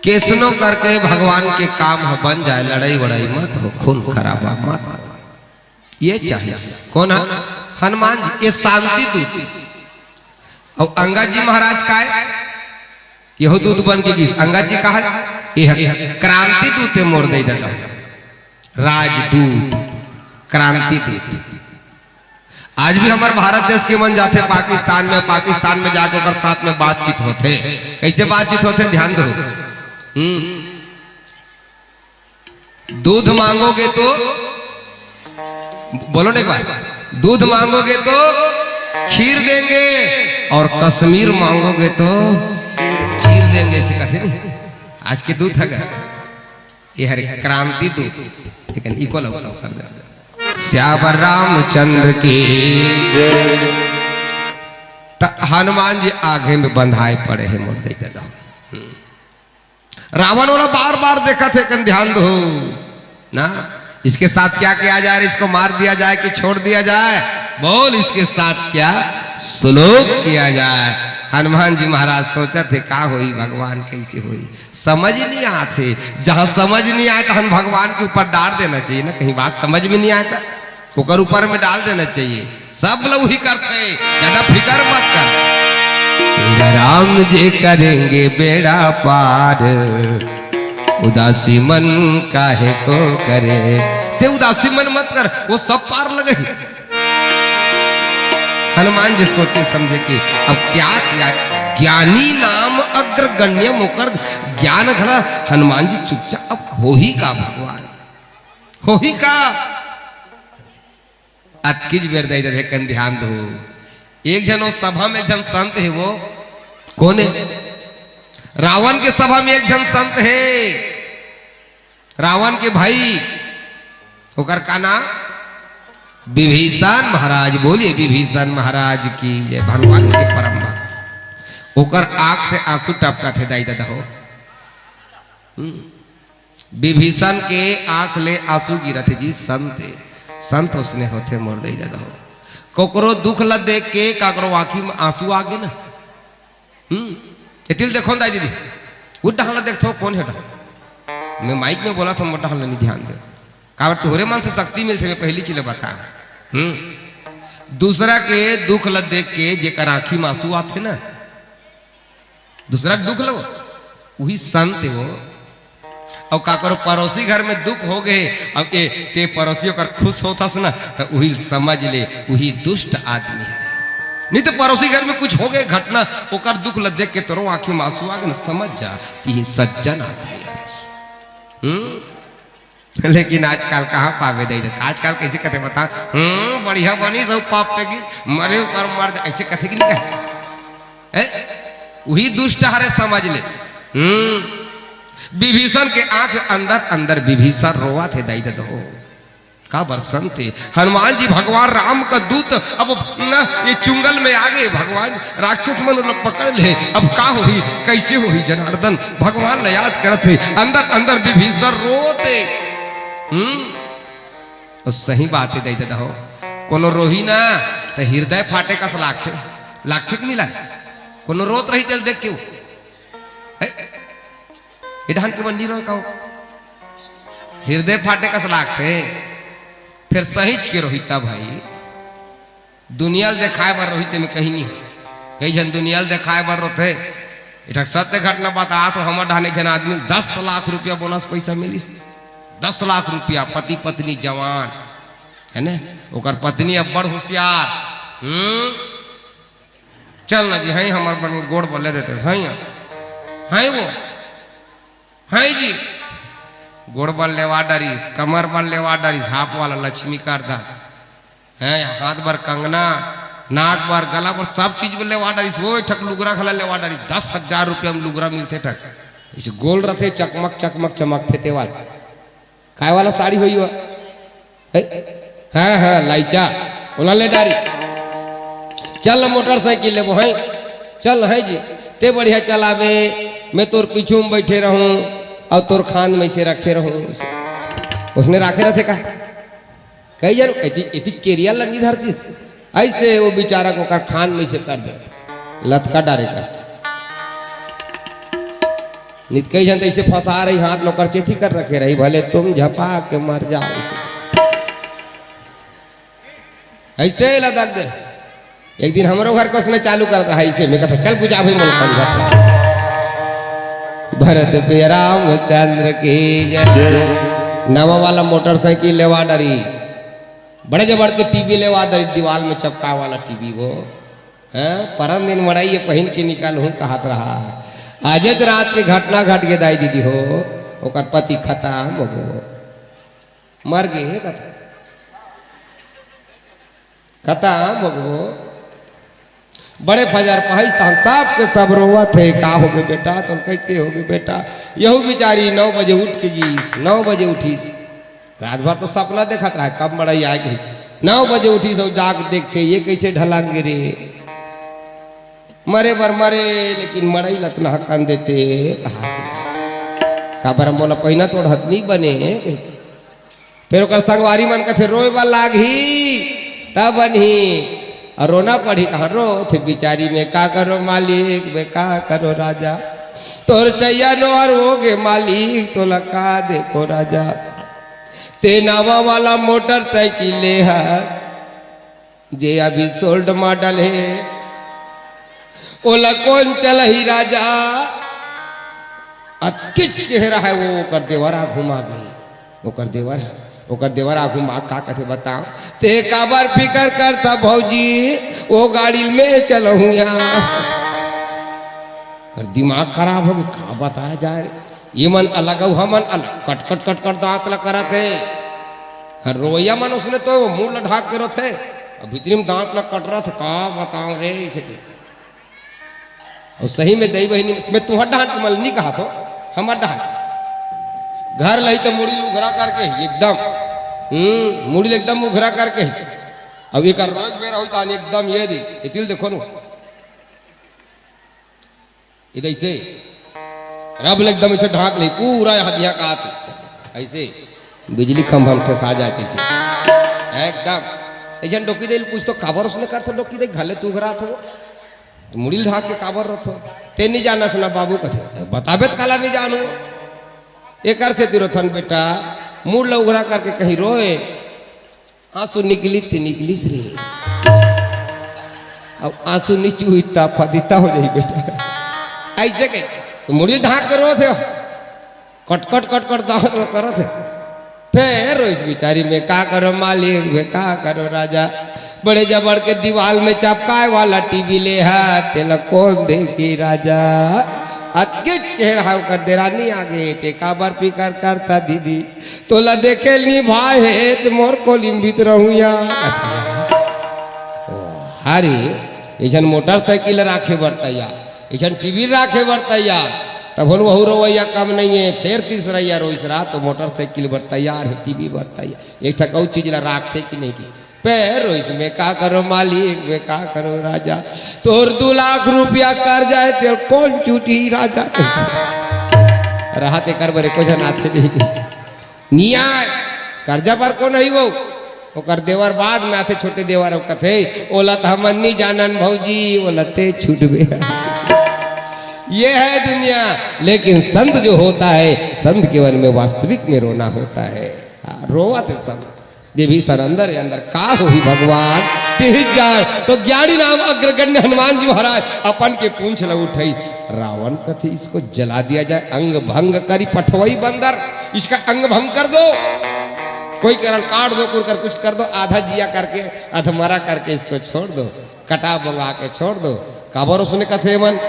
A: केसनो करके भगवान के काम हो बन जाए। लड़ाई वड़ाई मत हो खून खराबा मत हो ये चाहिए। कौन है हनुमान जी ये शांति दूत। और अंगद जी महाराज का है यह दूत बन के अंगद जी कहा यह क्रांति दूत मोड़ दे देता राजदूत क्रांति दूत। आज भी हमारे भारत देश के मन जाते पाकिस्तान में जाकर साथ में बातचीत होते। कैसे बातचीत होते ध्यान दो। दूध मांगोगे तो बोलो ना एक बार। दूध मांगोगे तो खीर देंगे और कश्मीर मांगोगे तो चीर देंगे। ऐसे कहते नहीं आज के दूध है ये हरे क्रांति दूध लेकिन इक्वल कर दे। श्यावर रामचंद्र की हनुमान जी आगे में बंधाए पड़े हैं मोड़ दे दो। रावण वाला बार बार देखा थे कन ध्यान दो ना। इसके साथ क्या किया जाए इसको मार दिया जाए कि छोड़ दिया जाए। बोल इसके साथ क्या सुलूक किया जाए। हनुमान जी महाराज सोचा थे का होई भगवान कैसे होई, समझ नहीं आते। जहां समझ नहीं आए तो हम भगवान के ऊपर डाल देना चाहिए ना, कहीं बात समझ में नहीं आया था ऊपर ऊपर में डाल देना चाहिए। सब लोग ही करते, ज्यादा फिक्र मत कर। तेरा राम जी करेंगे बेड़ा पार, उदासी मन काहे को करे। ते उदासी मन मत कर, वो सब पार लगे। हनुमान जी सोचे समझे कि अब क्या किया, ज्ञानी नाम अग्रगण्य मुकर ज्ञान घला। हनुमान जी चुपचाप, अब हो ही का भगवान, हो ही का। अतकीज बेर दे दे कन ध्यान दो। एक जन सभा में एक जन संत है, वो कौन है? रावण के सभा में एक जन संत है, रावण के भाई, ओकर का नाम विभीषण महाराज। बोलिए विभीषण महाराज की जय। भगवान के परम भक्त, ओकर आंख से आंसू टपका थे दाई दादा हो। विभीषण के आंख ले आंसू गिरा थे जी। संत उसने होते मोर दाई दादा हो। कोकरो दुख ल देख के काकरो आंखी में आंसू आ गए ना। तिल देखो दाई दीदी, उठा हला देखो कौन है। मैं माइक में बोला था मोटा हला नहीं ध्यान दे, काबर तोहरे मन से शक्ति मिलते। मैं पहली चीज बता, दूसरा के दुख ल देख के जेकर आंखी में आंसू आते ना, दूसरा के दुख लो, वही संत है वो। और का करो पड़ोसी घर में दुख हो गए, अब ते पड़ोसी कर खुश होता ना, तो वही समझ ले वही दुष्ट आदमी है। नहीं तो पड़ोसी घर में कुछ हो गए घटना, ओकर दुख ल देख के तोरो आंखी में आंसू आ गए ना, समझ जा कि सज्जन आदमी है। लेकिन आजकल कहाँ पावे दे, आजकल कैसे कहते बता, बढ़िया बनी सब पाप पे की मरे ऊपर मर जा, ऐसे कहते कि नहीं कहे? वही दुष्ट हारे समझ ले। विभीषण के आंख अंदर अंदर विभीषण रोवा थे दाई दो का बरसन थे। हनुमान जी भगवान राम का दूत अब ना ये चुंगल में आ गए। भगवान राक्षस मन पकड़ ले, अब का होही कैसे होही जनार्दन। भगवान ने याद करते अंदर अंदर विभीषण रोते। तो सही बात है दाई दादा हो, कोनो रोही ना तो हृदय फाटे का लागते, लागते कि नहीं लाग। कोनो रोत रही तेल देख क्यों इधान के बंदी रो का हृदय फाटे का लागते। फिर सहीच के रोहिता भाई, दुनिया देखाए बार रोहित में कहीं नहीं है। कई जन दुनिया देखाए बार रोते। इधर सत्य घटना बता तो हमारे ढाने जन आदमी 10 लाख रुपया बोनस पैसा मिली। 10 लाख रुपया, पति पत्नी जवान है ना, ओकर पत्नी अब बड़ होशियार। चल ना जी, है हमारे गोड़ पर ले देते हैं वो, है जी गोड़ बल लेवा डरीस, कमर बल लेवा डरीस, हाथ वाला लक्ष्मी कर दा है, हाथ भर कंगना, नाक भर गला पर सब चीज में लेवा डरीस। वो ठक लुगरा खला लेवा डरीस। 10,000 रुपया में लुगरा मिलते ठक, इसे गोल रथे चकमक चकमक चमकते तेवाल। काय वाला साड़ी हुई हो, हाँ लाइचा बोला ले डारी। चल मोटरसाइकिल ले वो है, चल है जी ते बढ़िया चलावे, मैं तोर पीछू में बैठे रहूं और तोर खान में से रखे रहूं। उसने रखे रहते का कई जन इतनी केरिया लंडी धरती, ऐसे वो बेचारा को कर खान में से कर दे लतका डारेगा। नित कई जन ऐसे फंसा रही, हाथ नौकर चेथी कर रखे रही, भले तुम झपा के मर जाओ। ऐसे लदक दे। एक दिन हमारो घर को उसने चालू कर रहा है ऐसे, मैं कहता चल पूजा भाई मन भरत पे रामचंद्र की जय। नवा वाला मोटरसाइकिल लेवा डरी, बड़े जबर के टीवी लेवा डरी, दीवार में चपका वाला टीवी वो है। परम दिन मराइए पहन के निकाल हूँ कहत रहा। आज रात की घटना घट के दाई दीदी हो, ओकर पति खत्म हो गो, मर गए खत्म हो गो। बड़े फजर पहचान सब के सब रोवत है, का हो गए बेटा, तो कैसे हो गए बेटा। यहू बेचारी 9 बजे उठ के गईस, 9 बजे उठी, रात भर तो सपना देखत रहा कब मड़ई आ गई। 9 बजे उठी सब जाग देखते ये कैसे ढलांगे रे, मरे बर मरे, लेकिन मड़ई लतना हकन देते का बर बोला पहिना तो हथनी बने। फिर ओकर संगवारी मन कथे रोए वाला लागी तब बनी और रोना पड़ी कहाँ रो थे बिचारी में का करो मालिक में का करो राजा तोर चैया नो और हो गे मालिक तो लगा देखो राजा ते नावा वाला मोटरसाइकिल ले है जे अभी सोल्ड मॉडल है ओला कौन चल ही राजा किच कह रहा है वो कर देवरा घुमा गई वो कर देवर है ओकर देवरा घुमा का कथे बताओ ते काबर फिकर करता भौजी वो गाड़ी में चलहूँ यहाँ कर दिमाग खराब हो गया का बताया जाए ये मन अलग हमन अलग कट कट कट कट दांत लग करा थे रोया मन उसने तो मुंह ढाक के रखे भीतरी में दांत लग कट रहा था का बताओ रे और सही में दई बहनी मैं तुहर डांट मल नहीं कहा तो हमार डांट घर लाई तो मुड़ी उघरा करके एकदम मुड़ी एकदम उघरा करके अब एक रोज बेरा हो एकदम ये दी तिल देखो नु इधर से रब एकदम इसे ढाक ली पूरा हदिया का ऐसे बिजली खंभा के सा जाती से एकदम ऐसा डोकी दे कुछ तो काबर उसने कर था डोकी दे घाले तू उघरा थो तो मुड़ी ढाक के काबर रथो ते नहीं जाना सुना बाबू कथे बताबे काला नहीं जानू एक से तिरोथन बेटा मुड़ उघरा करके कहीं रोए आंसू निकली ते निकली रे अब आंसू नीचू इतना फदिता हो जाई बेटा ऐसे कहीं तो मुड़ी ढाक के रो थे कट कट कट कट दांत करो थे फिर इस बिचारी में का करो मालिक में का करो राजा बड़े जबर के दीवार में चपकाए वाला टीवी ले है तेला कौन देखी राजा अतकिच कह रहा कर दे रानी आगे ते काबर फिकर करता दीदी तोला देखे नी भाई है तो मोर को लिम्बित रहूं हारी ऐसन मोटरसाइकिल राखे बरतैया ऐसन टीवी राखे बरतैया तब बोलो वह रोवैया कम नहीं है फिर तीसरा या रोइस रहा तो मोटरसाइकिल बर तैयार है टीवी बर तैयार एक ठक चीज ला राखते कि नहीं की पैर इसमें का करो मालिक में का करो राजा तोर 2 लाख रुपया कर जाए तेल कौन चूटी राजा रहते कर बरे को जनाते नहीं नियाय कर्जा पर को नहीं वो कर देवर बाद में आते छोटे देवर कथे ओला तो हम नहीं जानन भौजी ओला ते छूटबे ये है दुनिया लेकिन संत जो होता है संत केवल में वास्तविक में रोना होता है रोवा थे संत विभीषण अंदर का हो ही भगवान जान तो ज्ञानी नाम अग्रगण्य हनुमान जी महाराज अपन के पूंछ ल उठाई रावण कथे इसको जला दिया जाए अंग भंग करी पठवई बंदर इसका अंग भंग कर दो कोई करण काट दो कर कुछ कर दो आधा जिया करके आधा मरा करके इसको छोड़ दो कटा मंगा के छोड़ दो काबर उसने कथे मन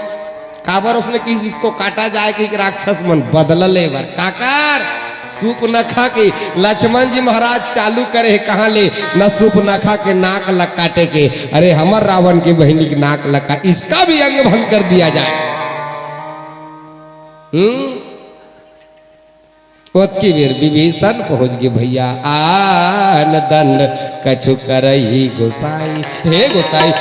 A: काबर उसने किस इसको काटा जाए कि राक्षस मन बदल ले बर काकर सूप न खा के लक्ष्मण जी महाराज चालू करे कहाँ ले न सूप न खा के नाक लग काटे के अरे हमर रावण की बहनी की नाक लग काट इसका भी अंग भंग कर दिया जाए ओतकी बेर विभीषण पहुंच गए भैया आन दंड कछु करई गोसाई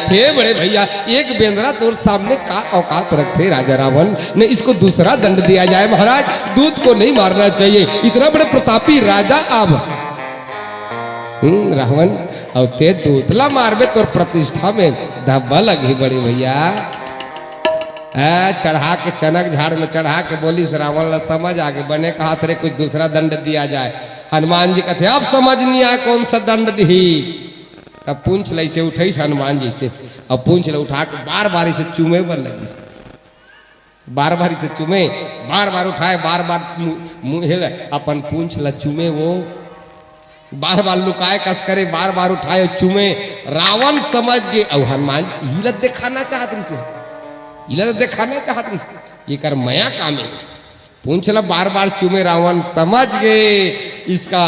A: हे बड़े भैया एक बेंद्रा तोर सामने का औकात रखते राजा रावण ने इसको दूसरा दंड दिया जाए महाराज दूध को नहीं मारना चाहिए इतना बड़े प्रतापी राजा अब रावण और ते दूतला मारबे तोर प्रतिष्ठा में धब्बा लगी बड़े भैया चढ़ा के चनक झाड़ में चढ़ा के बोली से रावण ला समझ आगे बने कहा थे कुछ दूसरा दंड दिया जाए हनुमान जी कहते अब समझ नहीं आए कौन सा दंड दी तब पूंछ लाई से उठाई हनुमान जी से अब पूंछ ले उठा के बार बार इसे चूमे बर लगी बार बार इसे चूमे बार बार उठाए बार बार मुँह अपन पूंछ ला चूमे वो बार बार लुकाए कस करे बार बार उठाए चूमे रावण समझ गए और हनुमान हिलत दिखाना चाहते से इला दिखाना चाहती ये कर मया काम है पूंछला बार बार चूमे रावण समझ गए इसका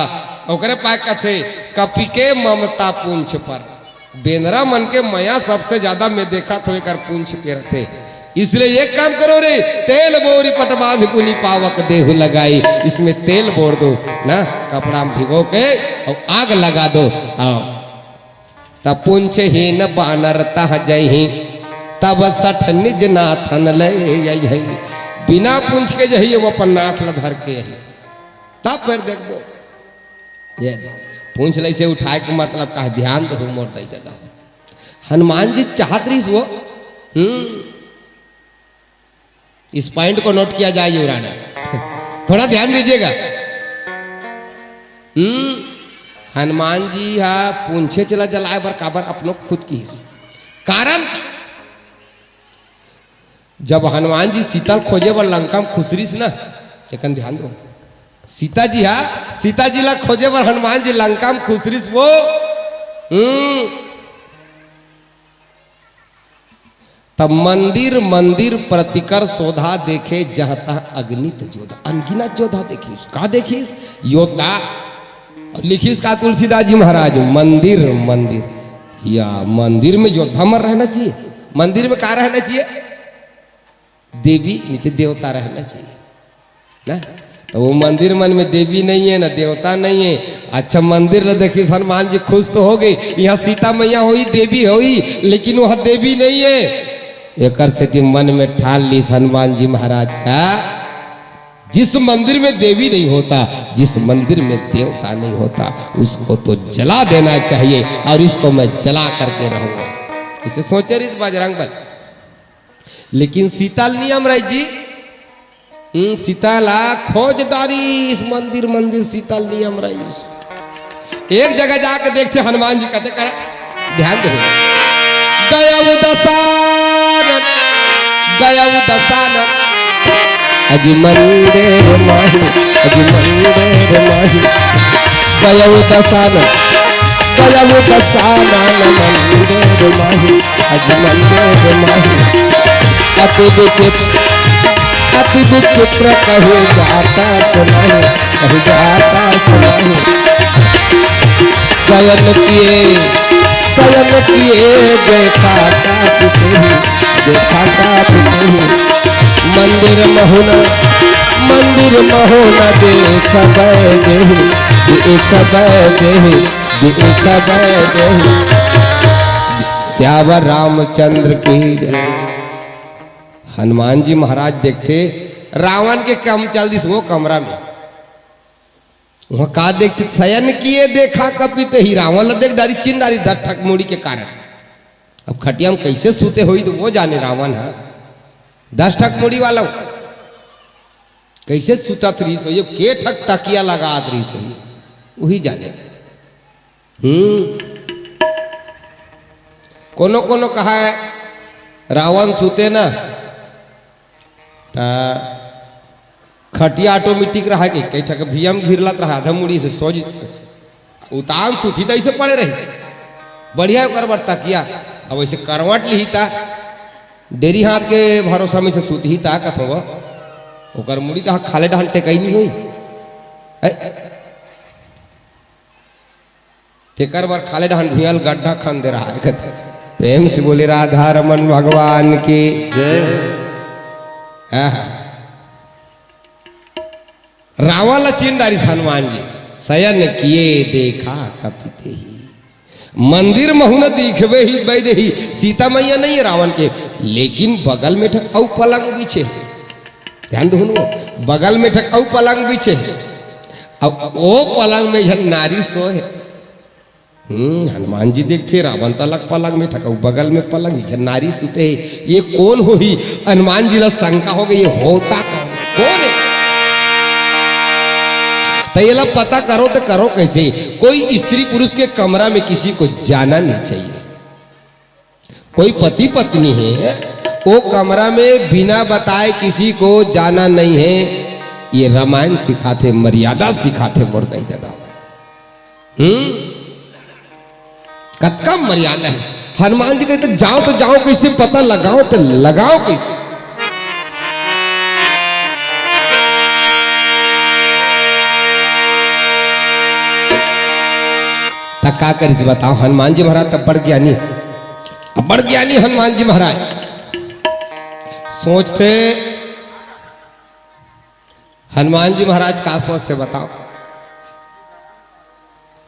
A: ओकरे पाए कथे कपी के ममता पूंछ पर बेनरा मन के मया सबसे ज्यादा मैं देखा तो एक पूंछ पे रहते इसलिए एक काम करो रे तेल बोरी पट बांध पुनी पावक देहु लगाई इसमें तेल बोर दो ना कपड़ा में भिगो के और आग लगा दो तब पूंछ ही न बानर तह जही तब सठ निज नाथन ले बिना पूंछ के जही वो अपन नाथ ला धर के तब फिर देख दो ये पूंछ ले से उठाए के मतलब का ध्यान दो मोर दे दो हनुमान जी चाहत रही वो। इस पॉइंट को नोट किया जाए युवराना, थोड़ा ध्यान दीजिएगा। हनुमान जी हा पूछे चला जलाए बर काबर अपनो खुद की कारण का? जब हनुमान जी सीता खोजे बर लंका में खुसरीस ना, लेकिन ध्यान दो, सीता जी हा सीता जी ला खोजे बर हनुमान जी लंका में खुसरीस वो। तब मंदिर मंदिर प्रतिकर शोधा देखे जहता अग्नित जोधा। अनगिनत जोधा देखिस, का देखिस? योद्धा लिखिस का तुलसीदास जी महाराज, मंदिर मंदिर या मंदिर में योद्धा मर रहना चाहिए। मंदिर में क्या रहना चाहिए? देवी नित्य देवता रहना चाहिए ना। तो वो मंदिर मन में देवी नहीं है ना देवता नहीं है। अच्छा मंदिर ल देखिस हनुमान जी खुश तो हो गई, यहाँ सीता मैया हुई देवी हुई, लेकिन वह देवी नहीं है। एक से मन में ठान ली हनुमान जी महाराज का, जिस मंदिर में देवी नहीं होता, जिस मंदिर में देवता नहीं होता, उसको तो जला देना चाहिए और इसको मैं जला करके रहूंगा। इसे सोचे रही बजरंग बल। लेकिन सीताल नियम रही जी, सीताला खोज डारी इस मंदिर मंदिर सीताल नियम रही। एक जगह जाके देखते हनुमान जी कहते कर ध्यान दे, गया दसानन अजी मंदिर माही, अजी मंदिर माही, गया दसानन मंदिर माही, अजी मंदिर माही। अति विचित्र कहे जाता सुनाही, कहे जाता सुनाही। शयन किए देखा का पिते, देखा का पिते। मंदिर महोना देख बैदेही, देख बैदेही, देख बैदेही। श्यावर रामचंद्र की जय। हनुमान जी महाराज देखते रावण के कम चल दिस वो कमरा में, वहां का देखते शयन किए देखा कपित ही। रावण देख डारी चिन डारी दर ठक मुड़ी के कारण। अब खटिया में कैसे सूते हुई तो वो जाने रावण है 10 ठक मुड़ी वाला कैसे सूता रही सो, के ठक तकिया लगा रही सो वही जाने। कोनो कोनो कहा है रावण सूते ना खटिया ऑटोमेटिक रहा कि कई ठक भीम घिरलत रहा आधा मुड़ी से सोच उतान सुथी तो ऐसे पड़े रही बढ़िया कर बर तकिया। अब वैसे करवट ली था डेरी हाथ के भरोसा में से सूत ही था कथो ओकर मुड़ी तो खाले डहान टेकई नहीं हुई तेकर बार खाले डहान भियल गड्ढा खान दे रहा है कहते। प्रेम से बोले राधा रमन भगवान की जय। रावण चिंडारी हनुमान जी शयन किए देखा कपिते ही। मंदिर महुन दिखबे ही बैदे ही। सीता मैया नहीं है रावण के, लेकिन बगल में ठक औ पलंग बिछे। ध्यान दो बगल में ठक औ पलंग बिछे। अब ओ पलंग में यह नारी सोए। हनुमान जी देखते रावण तलक पलंग में ठका बगल में पलंग यह नारी सुते है। ये कौन हो ही? हनुमान जी ला शंका हो गई ये होता कौन है? तो ये ला पता करो तो करो कैसे? कोई स्त्री पुरुष के कमरा में किसी को जाना नहीं चाहिए। कोई पति पत्नी है वो कमरा में बिना बताए किसी को जाना नहीं है। ये रामायण सिखाते, मर्यादा सिखाते मोर नहीं दादा। कतका मर्यादा है। हनुमान जी कहते जाओ तो जाओ कैसे, पता लगाओ तो लगाओ कैसे। का करी से बताओ। हनुमान जी महाराज तब बड़ ज्ञानी है, अब बड़ ज्ञानी हनुमान जी महाराज। सोचते हनुमान जी महाराज का सोचते बताओ।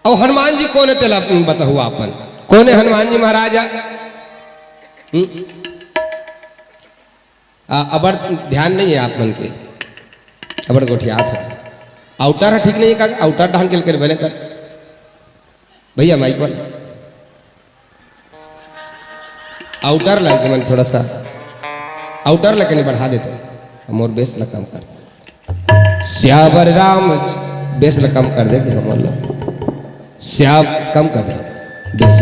A: और हनुमान जी कौन है तेला बता हुआ अपन कौन है हनुमान जी महाराज? अबर ध्यान नहीं है आप मन के, अबर गोठियात है। आउटर है ठीक नहीं है का आउटर ढान के बने कर भैया माइक वाले आउटर लाइक मन थोड़ा सा आउटर लेकिन बढ़ा देते हम और बेस कम कर श्यावर राम बेस कम कर दे कि हम लोग श्याम कम कर दे बेस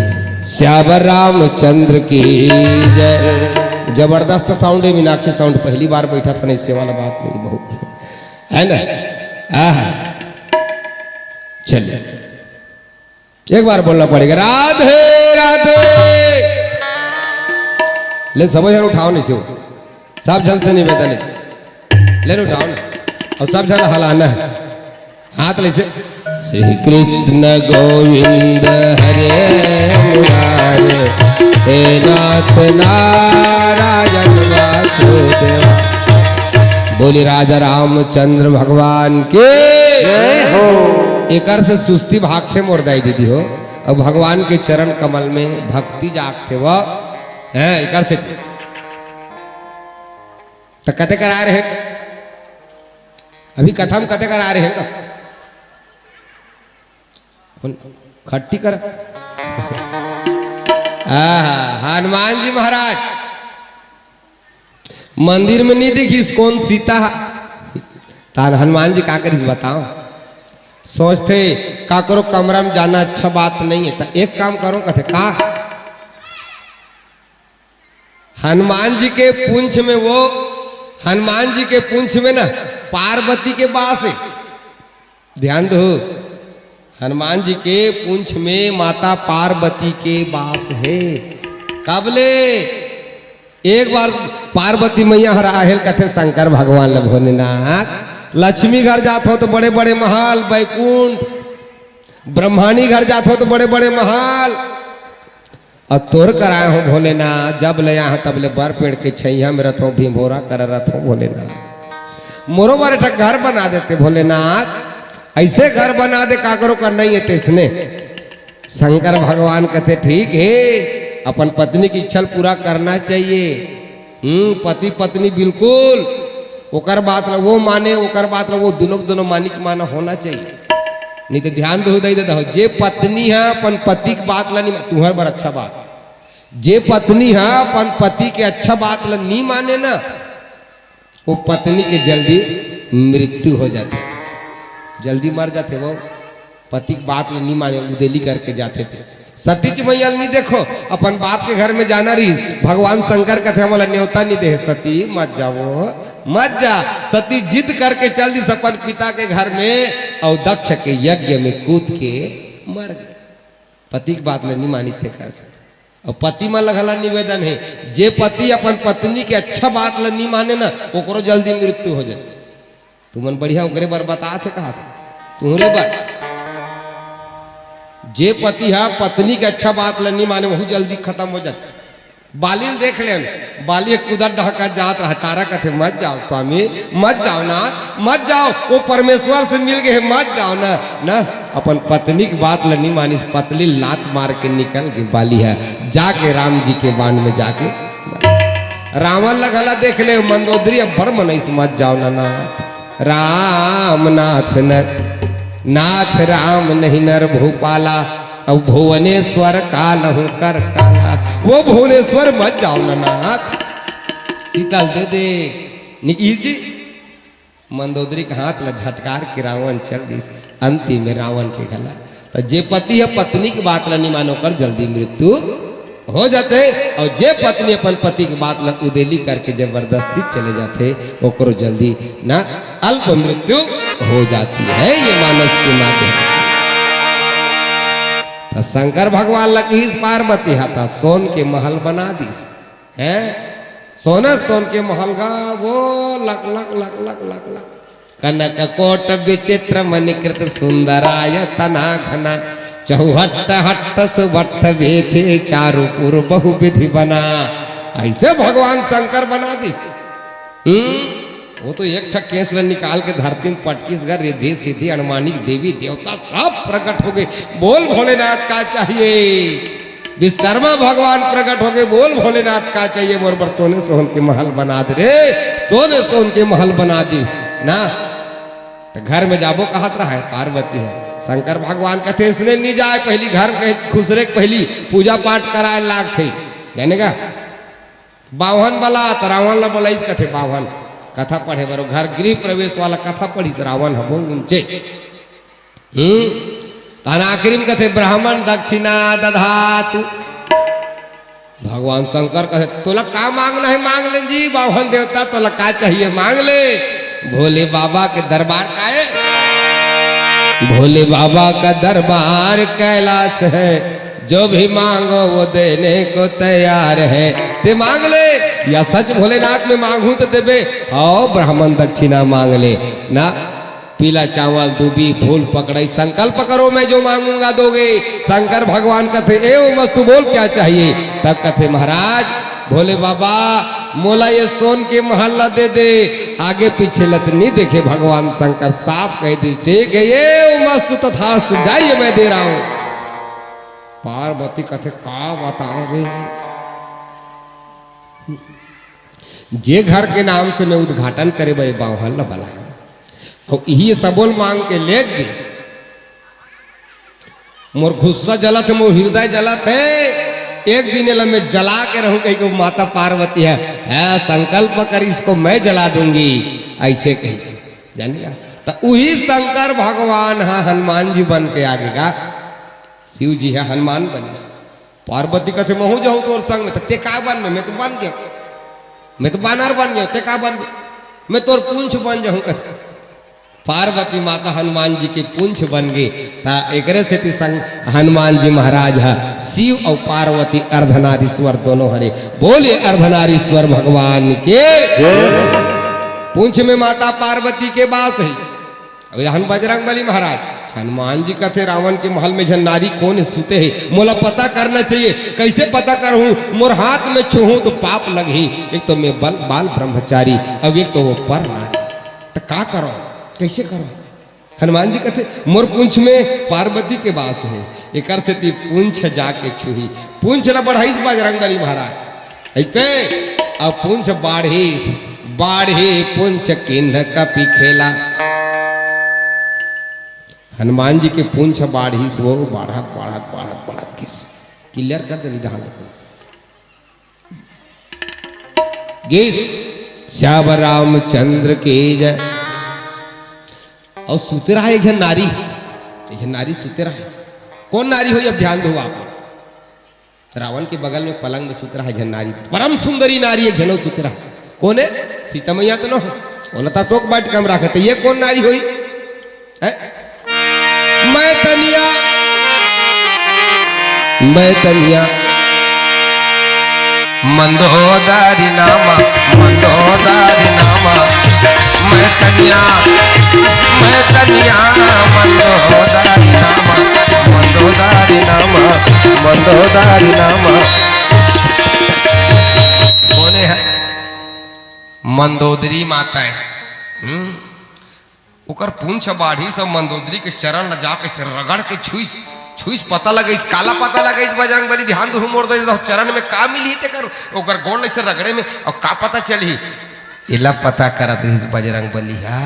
A: श्यावर रामचंद्र की जय। जबरदस्त साउंड है मीनाक्षी साउंड पहली बार बैठा था नहीं, इससे वाला बात नहीं बहुत है ना। चलिए एक बार बोलना पड़ेगा राधे राधे। ले सब जन उठाओ नहीं से सब जन से निवेदन है ले उठाओ ना और सब जन हलाना है हाथ ले से। श्री कृष्ण गोविंद हरे मुरारे हे नाथ नारायण वासुदेव। बोली राजा रामचंद्र भगवान के
B: जय हो।
A: एकर से सुस्ती भागते मोरदाई दीदी हो और भगवान के चरण कमल में भक्ति जागते वह है एकर से तो कते करा रहे अभी कथा में कते करा रहे हैं खट्टी कर हनुमान जी महाराज मंदिर में नहीं देखी कौन सीता तान हनुमान जी का करिस बताओ। सोचते का करो कमरा में जाना अच्छा बात नहीं है तो एक काम करो कहते का हनुमान जी के पूंछ में वो हनुमान जी के पूंछ में ना पार्वती के बास है। ध्यान दो हनुमान जी के पूंछ में माता पार्वती के बास है। कबले एक बार पार्वती मैया हराहेल कथे शंकर भगवान ल भोलेनाथ लक्ष्मी घर जात हो तो बड़े बड़े महल बैकुंठ ब्रह्माणी घर जात हो तो बड़े बड़े महल और तोर कराए हो भोलेनाथ जब ले यहाँ तब ले बर पेड़ के छैया में रथ हो भीमभोरा कर रथ हो भोलेनाथ मोरो बार एक घर बना देते भोलेनाथ ऐसे घर बना दे का करो कर नहीं है तेसने। शंकर भगवान कहते ठीक है अपन पत्नी की इच्छा पूरा करना चाहिए। पति पत्नी बिल्कुल ओकर बात ला वो माने ओकर बात ला वो दोनों मानिक माना होना चाहिए। नहीं तो ध्यान दो दे दे जे पत्नी है अपन पति की बात ला नहीं तुम्हारे बार अच्छा बात जे पत्नी है अपन पति के अच्छा बात ला नहीं माने ना वो पत्नी के जल्दी मृत्यु हो जाती है जल्दी मर जाते वो पति की बात ला नहीं माने उदेली करके जाते थे। सतीच मैया नहीं देखो अपन बाप के घर में जाना रही भगवान शंकर कहते हमारा न्योता नहीं दे सती मत जाओ मत जा। सती जिद करके चल दी अपन पिता के घर में और दक्ष के यज्ञ में कूद के मर गए। पति की बात नहीं मानी थे कैसे और पति में लगला निवेदन है जे पति अपन पत्नी के अच्छा बात नहीं माने ना ओकरो जल्दी मृत्यु हो जाए। तुमन बढ़िया ओकरे बार बता थे कहा था तुम्हारे बार जे पति है पत्नी के अच्छा बात नहीं माने वही जल्दी खत्म हो जाते। बाली देख ले बाली कुदर ढका जात रहा तारा कहते मत जाओ स्वामी मत जाओ ना मत जाओ वो परमेश्वर से मिल गए मत जाओ ना ना अपन पत्नी की बात नहीं मानी पतली लात मार के निकल गई बाली है जाके राम जी के बाण में जाके रावण लगला देख ले मंदोदरी अब बड़ मनईस मत जाओ ना नाथ राम नाथ नर नाथ राम नहीं नर भूपाला अब भुवनेश्वर कालहू कर काला वो भुवनेश्वर मत जाओ ना नाथ शीतल दे दे निकीज जी मंदोदरी के हाथ ला झटकार के रावण चल दी अंतिम में रावण के गला। तो जे पति है पत्नी की बात ला नहीं मानो कर जल्दी मृत्यु हो जाते और जे पत्नी अपन पति की बात ला उदेली करके जबरदस्ती चले जाते वो करो जल्दी ना अल्प मृत्यु हो जाती है। ये मानस के माध्यम से तो शंकर भगवान लगी पार्वती हाथा सोन के महल बना दी है सोना सोन के महल का वो लक लक लक लक लक लक कनक कोट विचित्र मणिकृत सुंदराय तना घना चौहट्ट हट्ट सुभट्ट वेथे चारुपुर बहु विधि बना। ऐसे भगवान शंकर बना दी। वो तो एक ठक केस निकाल के धरती में पटकिस घर रिद्धि सिद्धि अनुमानिक देवी देवता सब प्रकट हो गए। बोल भोलेनाथ का चाहिए विश्वकर्मा भगवान प्रकट हो गए। बोल भोलेनाथ का चाहिए बरबर सोने सोन के महल बना दे रे सोने सोन के महल बना दी ना। तो घर में जाबो कहत रहा है पार्वती है शंकर भगवान कहते इसने नहीं जाए पहली घर खुसरे पहली पूजा पाठ कराए लाग थे जाने का बावन वाला तो रावण ला बोला कथे बावन कथा पढ़े बरो घर गृह प्रवेश वाला कथा पढ़ी रावण हम उनचे तहन आखिरी में कथे ब्राह्मण दक्षिणा दधातु। भगवान शंकर कहे तोला का मांगना है मांग ले जी, बावन देवता तोला का चाहिए मांग ले। भोले बाबा के दरबार का है, भोले बाबा का दरबार कैलाश है, जो भी मांगो वो देने को तैयार है, ते मांग ले। या सच भोलेनाथ में मांगू तो देवे, आओ ब्राह्मण दक्षिणा मांग ले ना। पीला चावल दूबी फूल पकड़ई संकल्प करो मैं जो मांगूंगा दोगे। शंकर भगवान कथे एवं वस्तु बोल क्या चाहिए। तब कथे महाराज भोले बाबा मोला ये सोन के महल्ला दे दे, आगे पीछे लत नहीं देखे। भगवान शंकर साफ कह दी ठीक है ये मस्तु तथास्तु, जाइए मैं दे रहा हूं। पार्वती कथे का बताओ रे, जे घर के नाम से मैं उद्घाटन करे भाई बाहल बला और यही सबोल मांग के ले गए। मोर गुस्सा जलत है, मोर हृदय जलत है। एक दिन ला मैं जला के रहूं कहीं को माता पार्वती है संकल्प कर इसको मैं जला दूंगी ऐसे कही जानेगा। तो वही शंकर भगवान है हनुमान जी बन के आगेगा। शिव जी है हनुमान बने। पार्वती कहते महू जाऊं तोर संग में, ते का बन में, मैं तो बन गया, मैं तो बानर बन गया, ते का बन, मैं तोर पूंछ बन जाऊं। पार्वती माता हनुमान जी के पूंछ बन गए। एक से संग हनुमान जी महाराज है शिव और पार्वती अर्धनारीश्वर दोनों हरे। बोलिए अर्धनारीश्वर भगवान के। पूंछ में माता पार्वती के वास है। बजरंग बली महाराज हनुमान जी कहते रावण के महल में जन नारी कौन सूते है, मोला पता करना चाहिए। कैसे पता करूं, मोर हाथ में छूहूं तो पाप लगे। एक तो मैं बाल ब्रह्मचारी, अब एक तो वो पर नारी, तो का करो कैसे करो। हनुमान जी कहते मोर पूंछ में पार्वती के वास है, एक से ती पूंछ जाके छुही। पूंछ न बढ़ाई बजरंग बली महाराज ऐसे। अब पूंछ बाढ़ी पूंछ किन्ह कपि खेला। हनुमान जी के पूंछ बाढ़ी वो बढ़त किस क्लियर कर दे निधान गेस श्याम रामचंद्र के जय। और सूते रहा एक जन नारी, एक जन नारी सूते रहा। कौन नारी हो अब ध्यान दो आप। रावण के बगल में पलंग में सूते रहा जन नारी, परम सुंदरी नारी एक जनो सूते रहा। कौन है? सीता मैया तो न हो, बोलता शोक बाट कम रखा। तो ये कौन नारी हुई? मैं तनिया मंदोदारी नामा, मंदोदारी नामा। मैं तनिया मंदोदारी नामा, मंदोदारी नामा, मंदोदारी नामा। कौन है? मंदोदरी माता है। उकर पूंछ बाढ़ी सब मंदोदरी के चरण ल जाके से रगड़ के छुईस पता लगे इस काला पता लगे इस बजरंग बली ध्यान दो मोर दे चरण में का मिली ते कर ओकर गोड़ से रगड़े में और का पता चली इला पता करत इस बजरंग बली हा।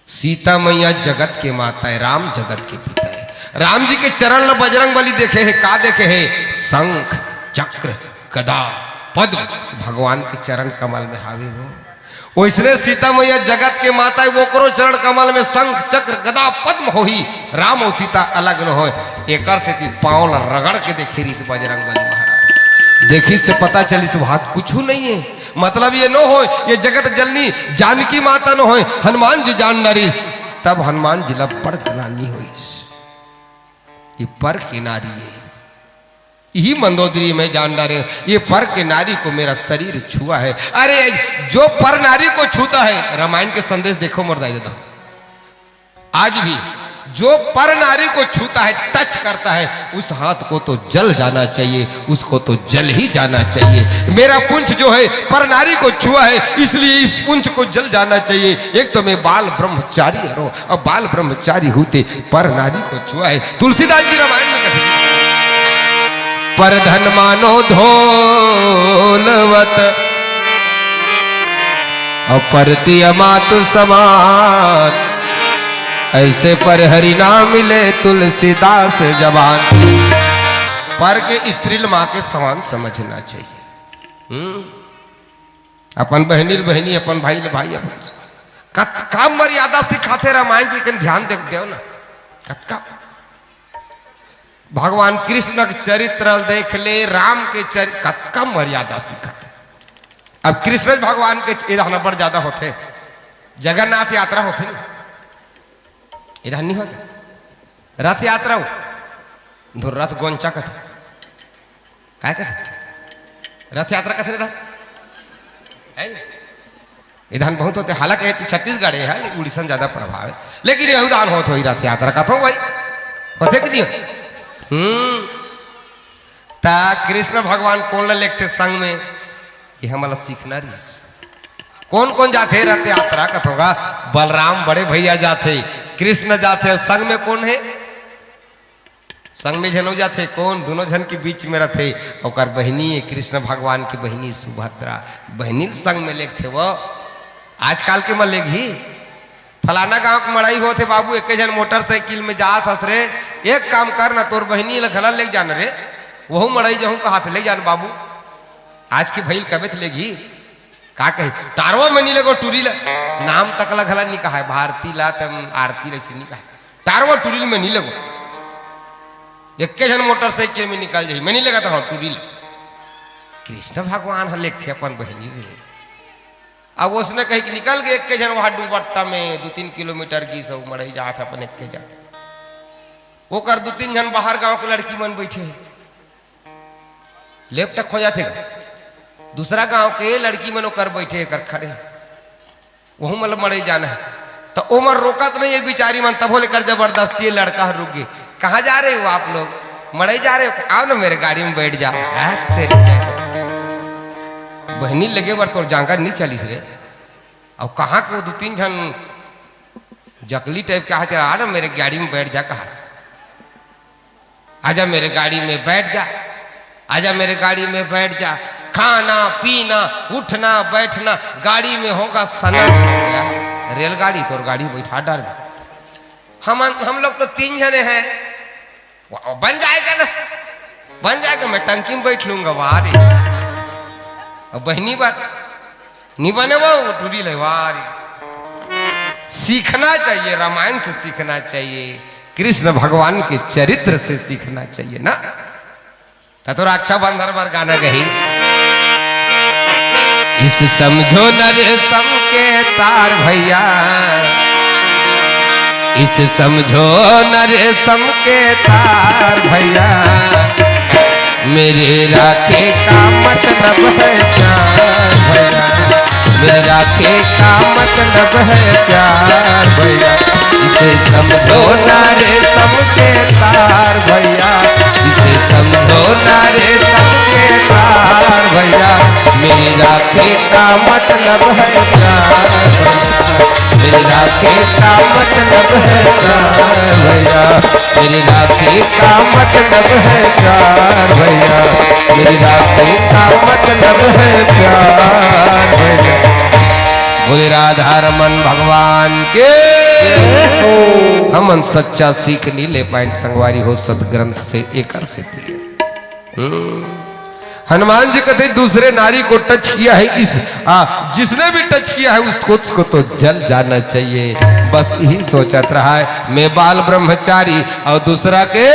A: सीता मैया जगत के माता है, राम जगत के पिता है। राम जी के चरण ल बजरंग बली देखे है, का देखे है? शंख चक्र गदा पद्म भगवान के चरण कमल में हावे हो। वैसने सीता मैया जगत के माता है, वो करो चरण कमल में शंख चक्र गदा पद्म हो ही। राम और सीता अलग न हो। एक से ती पाँव रगड़ के देखी इस बजरंग बली महाराज देखिस तो पता चलिस बात कुछ नहीं है। मतलब ये न हो ये जगत जननी जानकी माता न हो, हनुमान जी जान नारी। तब हनुमान जी बड़ जनानी हुई, ये पर की नारी है। यही मंदोदरी में जान डाले ये पर के नारी को मेरा शरीर छुआ है। अरे जो पर नारी को छूता है, रामायण के संदेश देखो मुर्दाई देता हूं। आज भी जो पर नारी को छूता है, टच करता है, उस हाथ को तो जल जाना चाहिए, उसको तो जल ही जाना चाहिए। मेरा पुंछ जो है पर नारी को छुआ है, इसलिए इस पुंछ को जल जाना चाहिए। एक तो मैं बाल ब्रह्मचारी हूं और बाल ब्रह्मचारी होते पर नारी को छुआ है। तुलसीदास जी रामायण में कहते पर धन मानो धोलवत और परती अमातु समान, ऐसे पर हरि ना मिले तुलसीदास जवान। पर के स्त्री माँ के समान समझना चाहिए। अपन बहनील बहनी, अपन भाई ले भाई, अपन कतका मर्यादा सिखाते रामायण जी के ध्यान देख देव ना। कतका भगवान कृष्ण के चरित्र देख ले, राम के चरित्र, कतका मर्यादा सिखाते। अब कृष्ण भगवान के इधर नंबर ज्यादा होते, जगन्नाथ यात्रा होती ना, इधर नहीं होगा रथ यात्रा हो, धुर रथ गोंचा कथे काय कथे रथ यात्रा कथे इधर बहुत होते। हालांकि छत्तीसगढ़ है, उड़ीसा ज्यादा प्रभाव है, लेकिन यही दान होते हो रथ यात्रा कथो भाई होते कि नहीं। ता कृष्ण भगवान कौन लिखते संग में, ये हमारा सीखना रही। कौन कौन जाते रथ यात्रा कथोगा, बलराम बड़े भैया जाते, कृष्ण जाते, और संग में कौन है, संग में जनो जाते कौन, दोनों जन के बीच में रहते और बहनी है, कृष्ण भगवान की बहनी सुभद्रा, बहनी संग में लेते वो। आजकल के मन लेगी फलाना गांव की मड़ाई होते बाबू, एक जन मोटरसाइकिल में जात हंस रे, एक काम कर ना तोर बहनी घला ले जाना रे, वह मड़ाई जहूँ कहा थे ले जान बाबू। आज की भैल कबे लेगी का कही, टारवा में नहीं लगो टूरी ला, नाम तक घला नहीं कहा है, भारती ला तम आरती ऐसी नहीं कहा, टारवा टूरी में नहीं लगो, एक जन मोटरसाइकिल में निकल जाए, मैं नहीं लगा था टूरी ला। कृष्ण भगवान लेखे अपन बहनी रे, अब उसने कही कि निकल गए एक जन वहां डूबट्टा में 2-3 किलोमीटर की सब मड़ई जात अपन एक जन, वो कर 2-3 जन बाहर गांव के लड़की मन बैठे लेपटक हो जाते, दूसरा गांव के लड़की मन कर बैठे कर खड़े, वह मतलब मड़ई जाना है तो उमर रोकत नहीं है बेचारी मन, तब लेकर जबरदस्ती लड़का रुक गए। कहाँ जा रहे हो आप लोग, मड़ई जा रहे हो, आओ ना मेरे गाड़ी में बैठ जाओ। बहनी लगे बर तोर जांगा नहीं चलिस रे, अब कहाँ के 2-3 जन जकली टाइप के हाथ, आ ना मेरे गाड़ी में बैठ जा, कहा आजा मेरे गाड़ी में बैठ जा, आजा मेरे गाड़ी में बैठ जा, खाना पीना उठना बैठना गाड़ी में होगा सनक। रेलगाड़ी तोर गाड़ी बैठा डाल, हम लोग तो 3 जने हैं, बन जाएगा ना, बन जाएगा, मैं टंकी में बैठ लूंगा वारी। अब बहनी बात नहीं बने वो टूरी ले वारी। सीखना चाहिए, रामायण से सीखना चाहिए, कृष्ण भगवान के चरित्र से सीखना चाहिए ना। तो रक्षाबंधन पर गाना गही, इस समझो न रेशम के तार भैया, इस समझो न रेशम के तार भैया, मेरे राखे का मतलब है प्यार भैया, मेरे राखे का मतलब है प्यार भैया, इसे समझो न रेशम के तार भैया, इसे समझो न रेशम के तार भैया, मेरे राखे का मतलब है प्यार भैया, मेरे राखे का मतलब है प्यार भैया, मेरे राखे का मतलब है प्यार भैया, मेरे राखे का मतलब है प्यार भैया। बोले राधा रमन भगवान के, हमन सच्चा सीख नहीं ले पाए संगवारी हो सदग्रंथ से एक से हनुमान जी कहते दूसरे नारी को टच किया है, इस जिसने भी टच किया है उसको तो जल जाना चाहिए। बस यही सोचत रहा है, मैं बाल ब्रह्मचारी और दूसरा के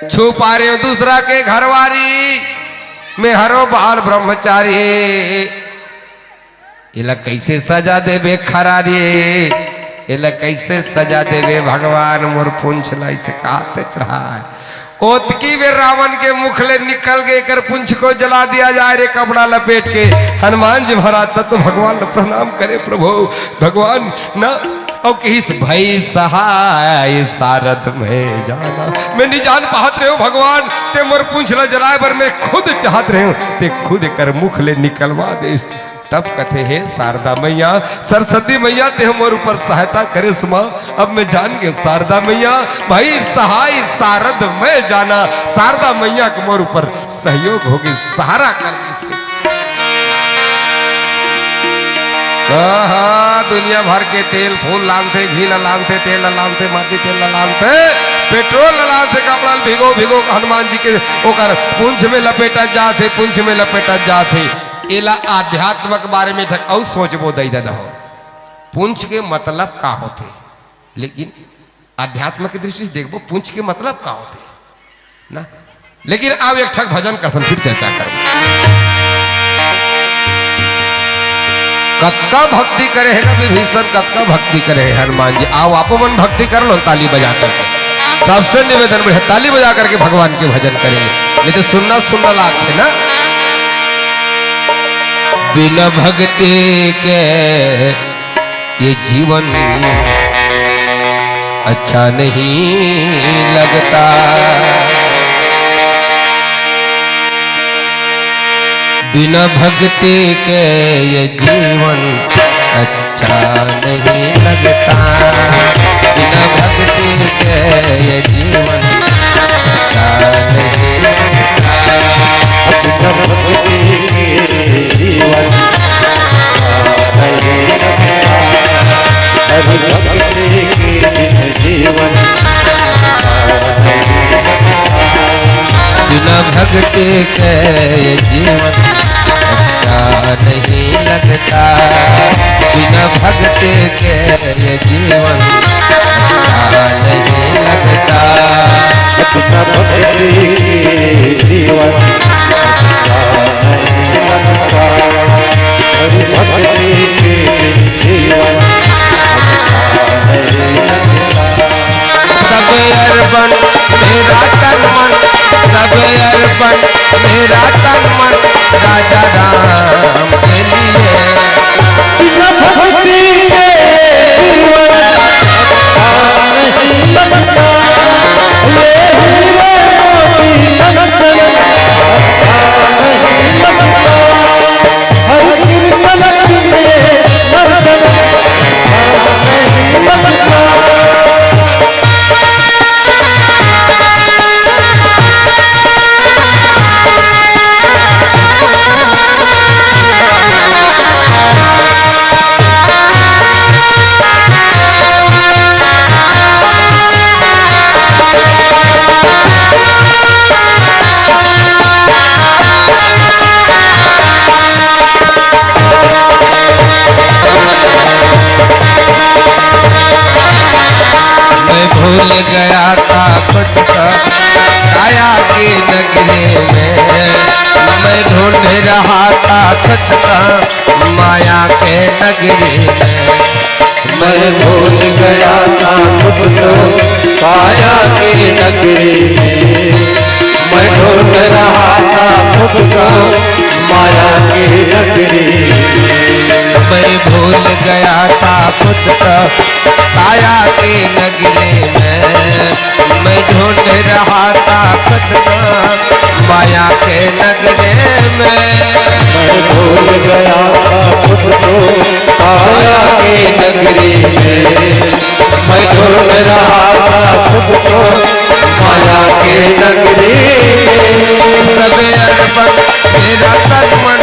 A: छू पा रहे हो, दूसरा के घरवारी में हरो बाल ब्रह्मचारी, इला कैसे सजा देवे खरारी, इला कैसे सजा देवे भगवान मोर पुंछ लाई से कहते रहा है। ओतकी वे रावण के मुखले निकल गए, कर पुंछ को जला दिया जाए रे कपड़ा लपेट के। हनुमान जी महाराज तब तो भगवान ने प्रणाम करे, प्रभु भगवान न और किस भई सहाय सारद में जाना, मैं नहीं जान पात रहे हो भगवान, ते मोर पुंछ ल जलाए पर मैं खुद चाहत रहे हूं, ते खुद कर मुख ले निकलवा दे। तब कथे है शारदा मैया सरस्वती मैया ते मोर ऊपर सहायता करे सुमा। अब मैं जान गया शारदा मैया भाई सहाय सारद में जाना, शारदा मैया के मोर ऊपर सहयोग होगी, सहारा कर दी इसके। दुनिया भर के तेल फूल लामते, घी न लामते, तेल न लामते, माटी तेल न लामते, पेट्रोल डला थे कपड़ा भिगो भिगो हनुमान जी के ओकर पुंछ में लपेटा जाते, पुंछ में लपेटा जाते। एला आध्यात्म के बारे में और सोचबो दई दादा हो पुंछ के मतलब का होते, लेकिन आध्यात्म की दृष्टि से देखबो पुंछ के मतलब का होते ना। लेकिन अब एक ठक भजन करथन फिर चर्चा करब। कतका भक्ति करे है विभीषण, कतका भक्ति करे है हनुमान जी। आओ आपो मन भक्ति कर लो ताली बजा करके। सबसे निवेदन है ताली बजा करके भगवान के भजन करेंगे, नहीं तो सुनना सुनना लागते ना। बिना भक्ति के ये जीवन अच्छा नहीं लगता, बिना भक्ति के ये जीवन अच्छा नहीं लगता, बिना भक्ति के ये जीवन अच्छा नहीं लगता,
B: बिना भक्ति के जीवन नहीं लगता, बिना भक्ति के जीवन
A: बिना भक्ति के ये जीवन अच्छा नहीं लगता, बिना भक्ति के ये जीवन अच्छा नहीं लगता,
B: बिना भक्ति के जीवन नहीं लगता, बिना भक्ति के जीवन नहीं लगता।
A: सब अर्पण मेरा तन मन, सब अर्पण मेरा तन मन राजा राम के लिए,
B: बिना भक्ति के जीवन अच्छा नहीं लगता, ये हीरे मोती कंचन अच्छा नहीं लगता, हर कीर्तन में मर्दन अच्छा नहीं लगता।
A: भूल गया था खुद का काया की नगरी में, मैं ढूंढ रहा था खुद का माया के नगरी में,
B: मैं भूल गया था खुद को काया की नगरी में, मैं ढूंढ रहा था खुद को माया की नगरी में,
A: मैं भूल गया था खुद का काया की नगरी में, मैं ढूंढ रहा था खुद का माया के नगरी में,
B: मैं भूल गया था खुद को काया की नगरी में, मैं ढूंढ रहा था खुद को माया की नगरी में।
A: सब अर्पण मेरा तन मन,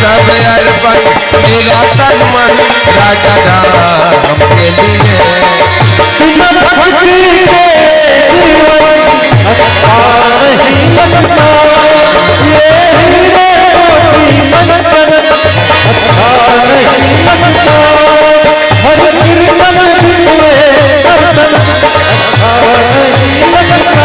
A: सब अर्पण मेरा तन मन राजा राम के लिए,
B: बिना भक्ति के जीवन अच्छा नहीं लगता, ये हीरे मोती कंचन अच्छा नहीं लगता, हर कीर्तन में मर्दन अच्छा नहीं लगता।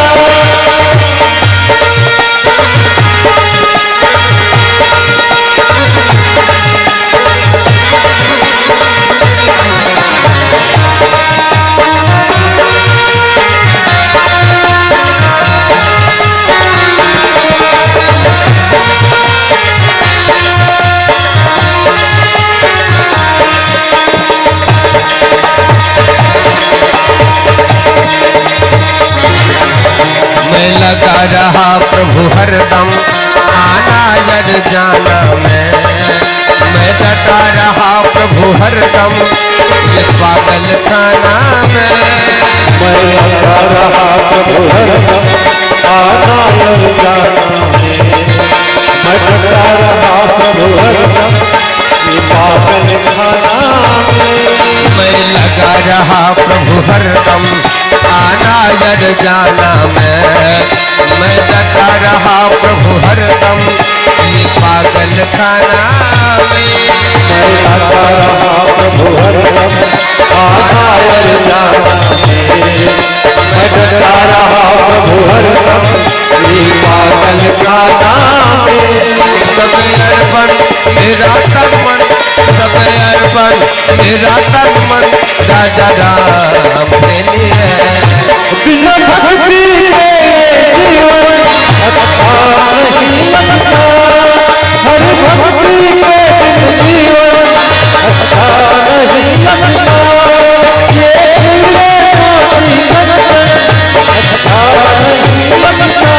A: मैं लगा रहा प्रभु हरदम आना यद जाना मैं डटा रहा प्रभु हरदम ये पागल खाना
B: मैं लगा रहा प्रभु हरदम आना यद जाना मैं डटा रहा प्रभु हरदम ये पागल खाना
A: मैं लगा रहा प्रभु हरदम आना यद जाना खाना में।
B: मैं गाता रहा प्रभु हरदम आधार जाना में। मैं डरता रहा प्रभु हरदम पागल खाना में।
A: सब अर्पण मेरा तन मन, सब अर्पण मेरा तन मन राजा राम के लिए।
B: बिना भक्ति के जीवन अच्छा नहीं लगता। हर भक्ति के जीवन अच्छा नहीं लगता। ये कोई लगता अच्छा नहीं लगता।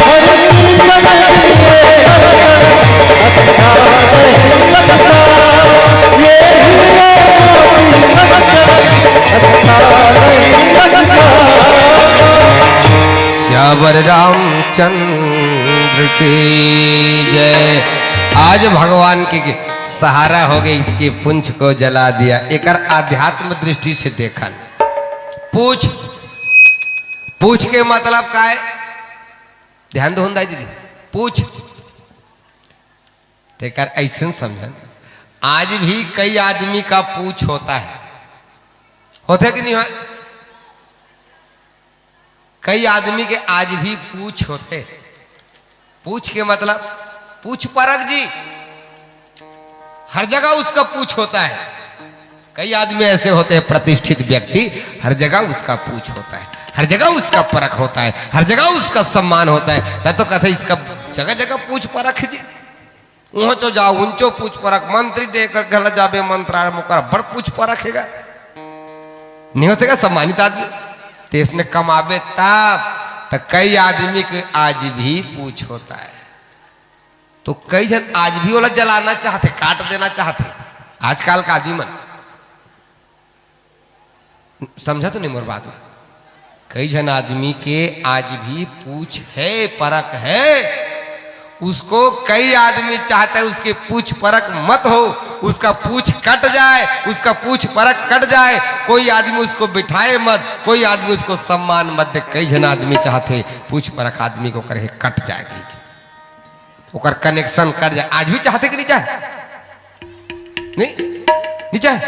B: हर कीर्तन अच्छा नहीं लगता। ये कोई लगता अच्छा नहीं लगता।
A: श्यावर रामचंद्र की जय। आज भगवान के सहारा हो गई, इसके पुंछ को जला दिया। एक आध्यात्म दृष्टि से देखा। पूछ पूछ के मतलब का है? ध्यान दो दीदी, पूछ तेकर ऐसे समझन। आज भी कई आदमी का पूछ होता है, होते कि नहीं है? कई आदमी के आज भी पूछ होते। पूछ के मतलब पूछ परख जी, हर जगह उसका पूछ होता है। कई आदमी ऐसे होते हैं प्रतिष्ठित व्यक्ति, हर जगह उसका पूछ होता है, हर जगह उसका परख होता है, हर जगह उसका सम्मान होता है। तो कहते इसका जगह जगह पूछ परख जी। वहां तो जाओ उनचो पूछ परख, मंत्री देकर गल जाबे मंत्रालय मुकर बड़ पूछ परखेगा। नहीं होतेगा सम्मानित आदमी देश ने कमाबे तब। तो कई आदमी के आज भी पूछ होता है। तो कई जन आज भी ओला जलाना चाहते, काट देना चाहते। आजकल का आदमी मन समझा तो नहीं मोर बात में? कई जन आदमी के आज भी पूछ है, परख है। उसको कई आदमी चाहते हैं उसके पूछ परख मत हो, उसका पूछ कट जाए, उसका पूछ परख कट जाए। कोई आदमी उसको बिठाए मत, कोई आदमी उसको सम्मान मत दे। कई जन आदमी चाहते पूछ परख आदमी को करे कट जाएगी, ओकर कनेक्शन कट जाए। आज भी चाहते कि नहीं चाहे? नहीं चाहे?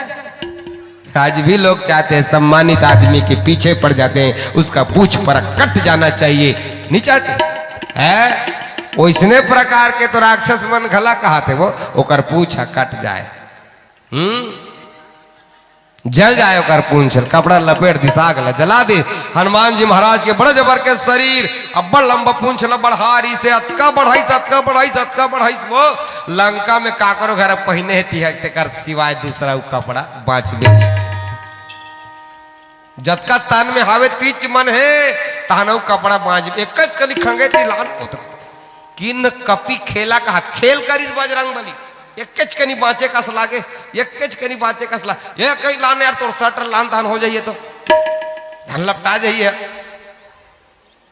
A: आज भी लोग चाहते हैं सम्मानित आदमी के पीछे पड़ जाते हैं, उसका पूछ परख कट जाना चाहिए। नहीं चाहते है? वैसने प्रकार के तो राक्षस मन घला कहा थे वो, ओकर पूछ कट जाए, जल जाए ओकर पूंछ, कपड़ा लपेट दिशा गला जला दे। हनुमान जी महाराज के बड़े जबर के शरीर, अब्बड़ लंबा पूंछ ल बढ़ारी से अतका बढ़ाई अतका बढ़ाई अतका बढ़ाई। वो लंका में काकरो घर पहने तेकर सिवाय दूसरा उ कपड़ा बाँचबे। जतका तन में हावे तीच मन है तहनऊ कपड़ा बाँच एक कनी खंगे लान किन कपी खेला का हाथ खेल करी बजरंग बली। एक कनी बाँचे कस लागे, एक कनी बाँचे कस ला ये कई लान यार तो सटर लान तान हो जाइए तो धन लपटा जाइए।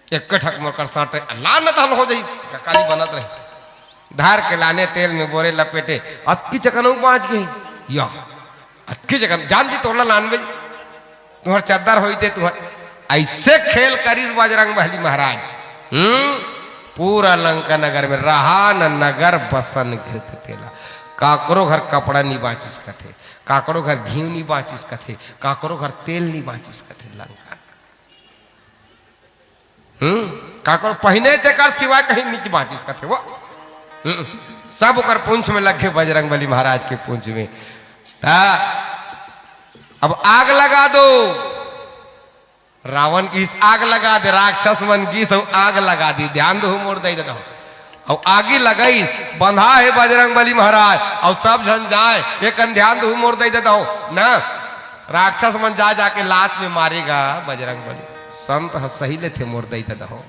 A: एक ठक मोर सट लान तान हो जाइए, काली बनत रही। धार के लाने तेल में बोरे लपेटे अतकी चकन बाँच गई या अतकी चकन जान जी तोड़ना लान में तुम्हार चद्दर हो तुम्हार। ऐसे खेल करीस बजरंग बली महाराज। पूरा लंका नगर में रहा न नगर बसन घृत तेला। काकरो घर कपड़ा नहीं बाँचिस कथे, काकरो घर घी नहीं बाँचिस कथे, काकरो घर तेल नहीं बाँचिस कथे। लंका काकरो पहने देकर सिवाय कहीं नीचे बाँचिस कथे। वो सब ओकर पूंछ में लगे बजरंग बली महाराज के पूंछ में। अब आग लगा दो, रावण की आग लगा दे, राक्षस मन की सब आग लगा दी। ध्यान दो मोड़ दे दो और आगे लगाई बंधा है बजरंग बली महाराज और सब जन जाए एक ध्यान दो मोड़ दे दो ना। राक्षस मन जा जाके लात में मारेगा बजरंग बली। संत सही ले थे मोड़ दे दो,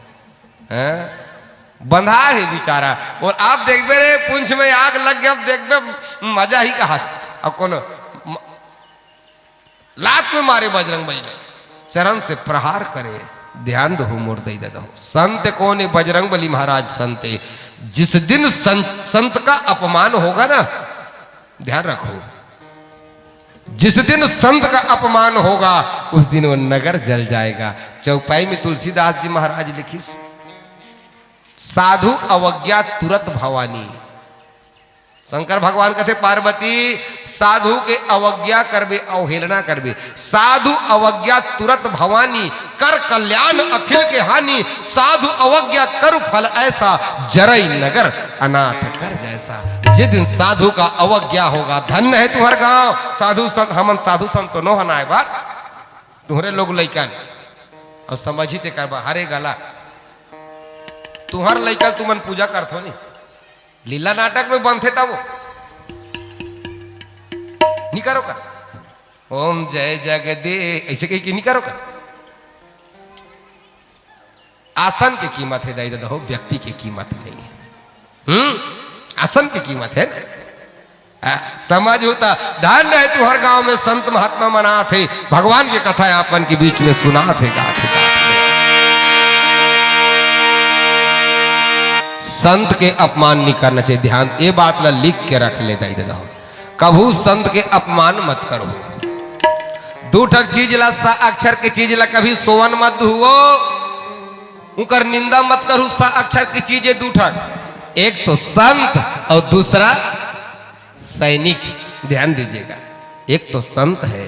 A: बंधा है बेचारा। और आप देखबे रे पुंछ में आग लग गया, अब देखबे मजा ही कहा। अब कौन लात में मारे बजरंग बली ने, चरण से प्रहार करे। ध्यान दो मोर दई दो। संत कौन है? बजरंग बली महाराज संत। जिस दिन संत का अपमान होगा ना, ध्यान रखो, जिस दिन संत का अपमान होगा उस दिन वो नगर जल जाएगा। चौपाई में तुलसीदास जी महाराज लिखी, साधु अवज्ञा तुरत भवानी। शंकर भगवान कहते पार्वती साधु के अवज्ञा करबे अवहेलना करबे, साधु अवज्ञा तुरंत भवानी, कर कल्याण अखिल के हानि, साधु अवज्ञा कर फल ऐसा, जरई नगर अनाथ कर जैसा। जिस दिन साधु का अवज्ञा होगा, धन्य है तुम्हार गांव। साधु संत हमन साधु संत तो नो हनाए बात, तुम्हारे लोग लइकन और समझी ते करबा हरे गला तुम्हार लइकन तुमन पूजा करथो नहीं, लीला नाटक में बनते था वो नहीं करो कर, ओम जय जगदे ऐसे कहीं नहीं करो कर। आसन की कीमत है दाई दादा हो, व्यक्ति की कीमत नहीं है। आसन की कीमत है ना। समझ होता धन्य है तू हर गांव में संत महात्मा मना थे, भगवान की कथा आपन के बीच में सुना थे गाथे। संत के अपमान नहीं करना चाहिए, ध्यान ये बात ला लिख के रख ले दाई दादा हो, कभू संत के अपमान मत करो। दूठक चीज ला सा अक्षर के चीज ला कभी सोवन मत हुओ, उनकर निंदा मत करू। सा अक्षर की चीज है दूठक, एक तो संत और दूसरा सैनिक। ध्यान दीजिएगा, एक तो संत है,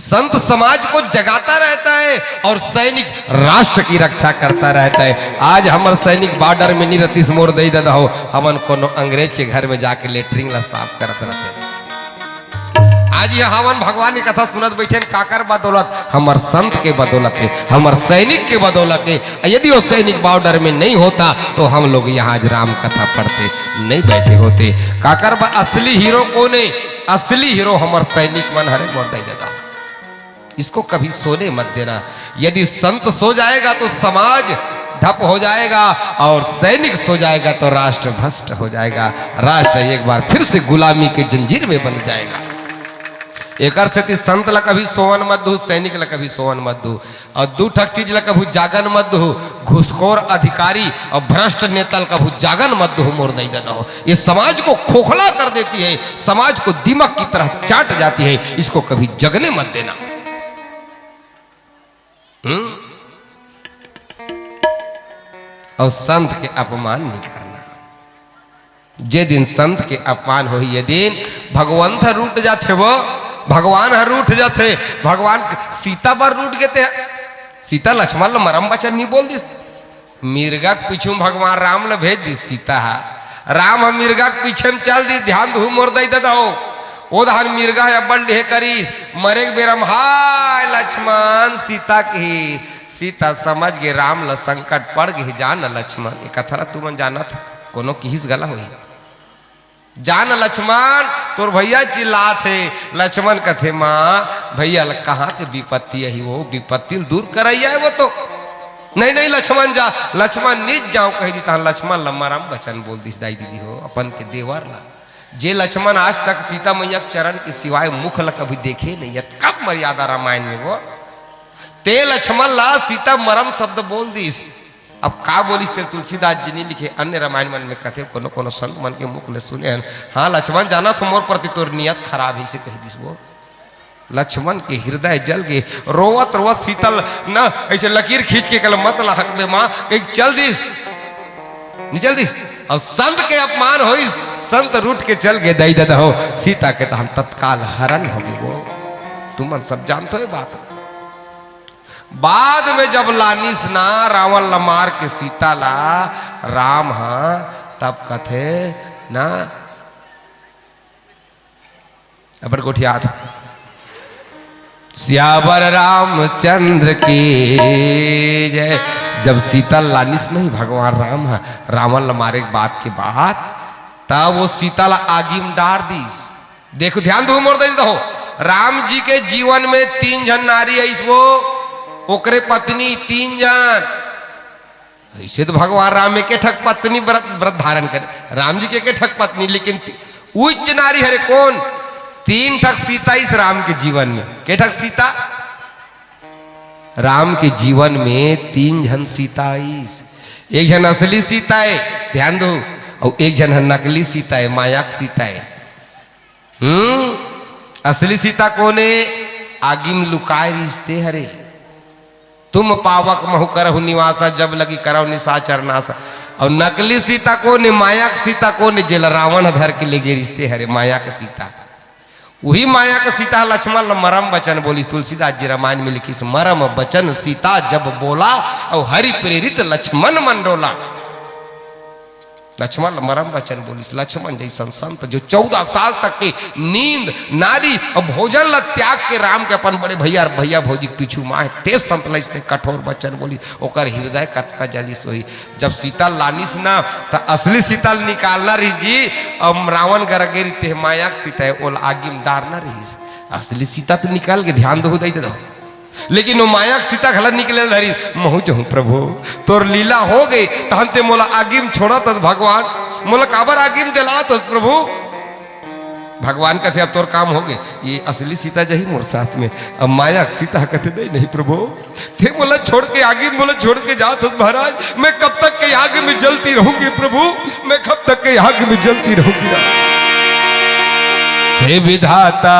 A: संत समाज को जगाता रहता है और सैनिक राष्ट्र की रक्षा करता रहता है। आज हमारे सैनिक बॉर्डर में नहीं रहती मोर दई दादा हो, हमन कोनो अंग्रेज के घर में जाके लेटरिंग ला साफ करते रहते। आज ये हवन भगवान की कथा सुनत बैठे काकर बदौलत, हमार संत के बदौलत है, हमार सैनिक के बदौलत है। यदि वो सैनिक बॉर्डर में नहीं होता तो हम लोग यहाँ आज राम कथा पढ़ते नहीं बैठे होते। काकर बा असली हीरो कौन है? असली हीरो हमार सैनिक मन हरे मोर दई दादा। इसको कभी सोने मत देना। यदि संत सो जाएगा तो समाज ढप हो जाएगा और सैनिक सो जाएगा तो राष्ट्र भ्रष्ट हो जाएगा। राष्ट्र एक बार फिर से गुलामी के जंजीर में बंध जाएगा। एकर से संत ला कभी सोवन मत दू, सैनिक ला कभी सोवन मत दू, और दू ठक चीज ला कभी जागन मत दू। घुसखोर अधिकारी और भ्रष्ट नेता ला कभी जागन मत दू मोर नहीं देना हो। ये समाज को खोखला कर देती है, समाज को दीमक की तरह चाट जाती है। इसको कभी जगने मत देना। और संत के अपमान नहीं करना। जे दिन संत के अपमान हो, ये दिन भगवंत रूठ जाते, वो भगवान हर रूठ जाते। भगवान सीता पर रूठ गए थे। सीता लक्ष्मण मरम बचन नहीं बोल दी, मिर्गा के पीछे भगवान राम ला भेज दी सीता है। राम हम मिर्गा के पीछे में चल दी, ध्यान धू मोर दई दादा हो। ओ धान मिर्गा है अब्बन ढेर करीस, मरे बेरम हाय लक्ष्मण सीता की। सीता समझ गए राम ला संकट पड़ गई। जान लक्ष्मण ये कथा तुमन जाना था, कोनो किस गला हुई। जान लक्ष्मण तोर भैया चिल्ला थे। लक्ष्मण कथे माँ भैया कहाँ के विपत्ति है, वो विपत्ति दूर करैया है वो तो। नहीं नहीं लक्ष्मण जा, लक्ष्मण निज जाओ कह दी। लक्ष्मण लम्मा राम बचन बोल दी दाई दीदी हो अपन के देवर ला। जे लक्ष्मण आज तक सीता मैया चरण के सिवाय मुख ला कभी देखे नहीं है, कब मर्यादा रामायण में वो ते लक्ष्मण ला सीता मरम शब्द बोल दीस। अब का बोलिस ते तुलसीदास जी ने लिखे, अन्य रामायण मन में कथे कोनो कोनो संत मन के मुख ले सुने हैं। हाँ लक्ष्मण जाना तो मोर प्रति तोर नियत खराब ही से कह दिस। वो लक्ष्मण के हृदय जल गए, रोवत रोवत सीतल न ऐसे लकीर खींच के कल मत लहक में माँ कहीं चल दिस नहीं चल दिस। और संत के अपमान हो, संत रूठ के चल गए दई दादा हो। सीता के तो हम तत्काल हरण हो गए। वो तुम सब जानते हो बात। बाद में जब लानिस ना रावण ला मार के सीता ला राम हाँ, तब कथे ना अबर गोठिया था सियावर रामचंद्र की जय। जब सीता लानिस नहीं भगवान राम है रावण ला मारे बात के बाद, तब वो सीता ला आगी में डार दी। देखो ध्यान दो मोर दे हो, राम जी के जीवन में 3 जन नारी है, वो ओकरे पत्नी 3 जन। ऐसे तो भगवान राम में के ठक पत्नी व्रत धारण करे, राम जी के ठक पत्नी, लेकिन उच्च नारी हरे कौन? 3 ठक सीता इस राम के जीवन में। के ठक सीता? राम के जीवन में 3 जन सीता इस। एक जन असली सीता है, ध्यान दो, और एक जन नकली सीता है, माया की सीता है। असली सीता कौन है? आगिम लुकाए रिश्ते हरे। तुम पावक महु करहु निवासा, जब लगी करहु निशाचर नासा। और नकली सीता कौन है? माया की सीता कौन है? जेल रावण धर के ले गए रिश्ते हरे माया के सीता। वही माया का सीता लक्ष्मण मरम बचन बोली। तुलसीदास जी रामायण में लिखी मरम बचन सीता जब बोला और हरि प्रेरित लक्ष्मण मन डोला। लक्ष्मण मरम वचन बोली। लक्ष्मण जैसा संत जो 14 साल तक की नींद नारी और भोजन ल त्याग के राम के अपन बड़े भैया भौजी के पीछू माँ तेज संत ने कठोर वचन बोली। ओकर हृदय कतका जली सोई। जब सीता लानिस ना तो असली सीता निकालना रही जी और रावण गरगे रीते माया की सीता है ओल आगे में डारना रही। असली सीता तो निकाल के ध्यान दो दो, लेकिन वो माया की सीता खला निकले धरी। महू चहूँ प्रभु तोर लीला हो गई तहन ते मोला आगिम छोड़ा तस भगवान, मोला काबर आगिम जला तस प्रभु। भगवान कहते अब तोर काम हो गए। ये असली सीता जही मोर साथ में, अब माया की सीता कहते नहीं प्रभु थे मोला छोड़ के आगिम मोला छोड़ के जा तस महाराज। मैं कब तक के आग में जलती रहूंगी प्रभु, मैं कब तक के आग में जलती रहूंगी ना। हे विधाता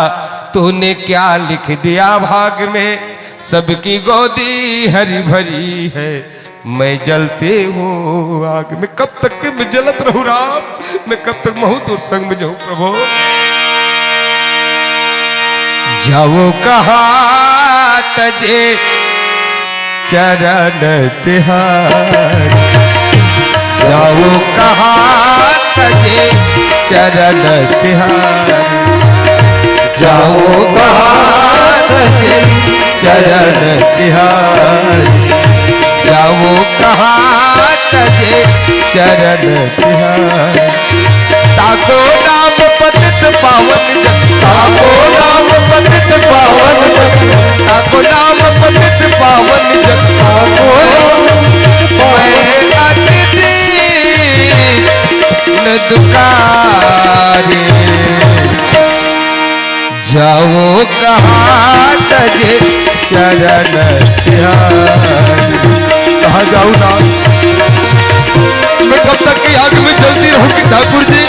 A: तूने क्या लिख दिया भाग में, सबकी गोदी हरी भरी है, मैं जलते हूँ आग में। कब तक के मैं जलत रहूं राम, मैं कब तक महू दूर संग में जाऊं प्रभु। जाओ कहा तजे चरण तिहारी, जाओ कहा तजे चरण तिहारी, जाओ कहा तजे चरण तिहारी, जाओ कहाँ तजे चरण तिहारी। ताको नाम पतित पावन जग, ताको नाम पतित पावन जग, ताको नाम पतित पावन जग, ताको मैं अतिथि न दुकारे, जाओ कहाँ तजे चरण तिहारी। कहाँ जाऊँ ना, मैं कब तक की आग में जलती रहूंगी ठाकुर जी,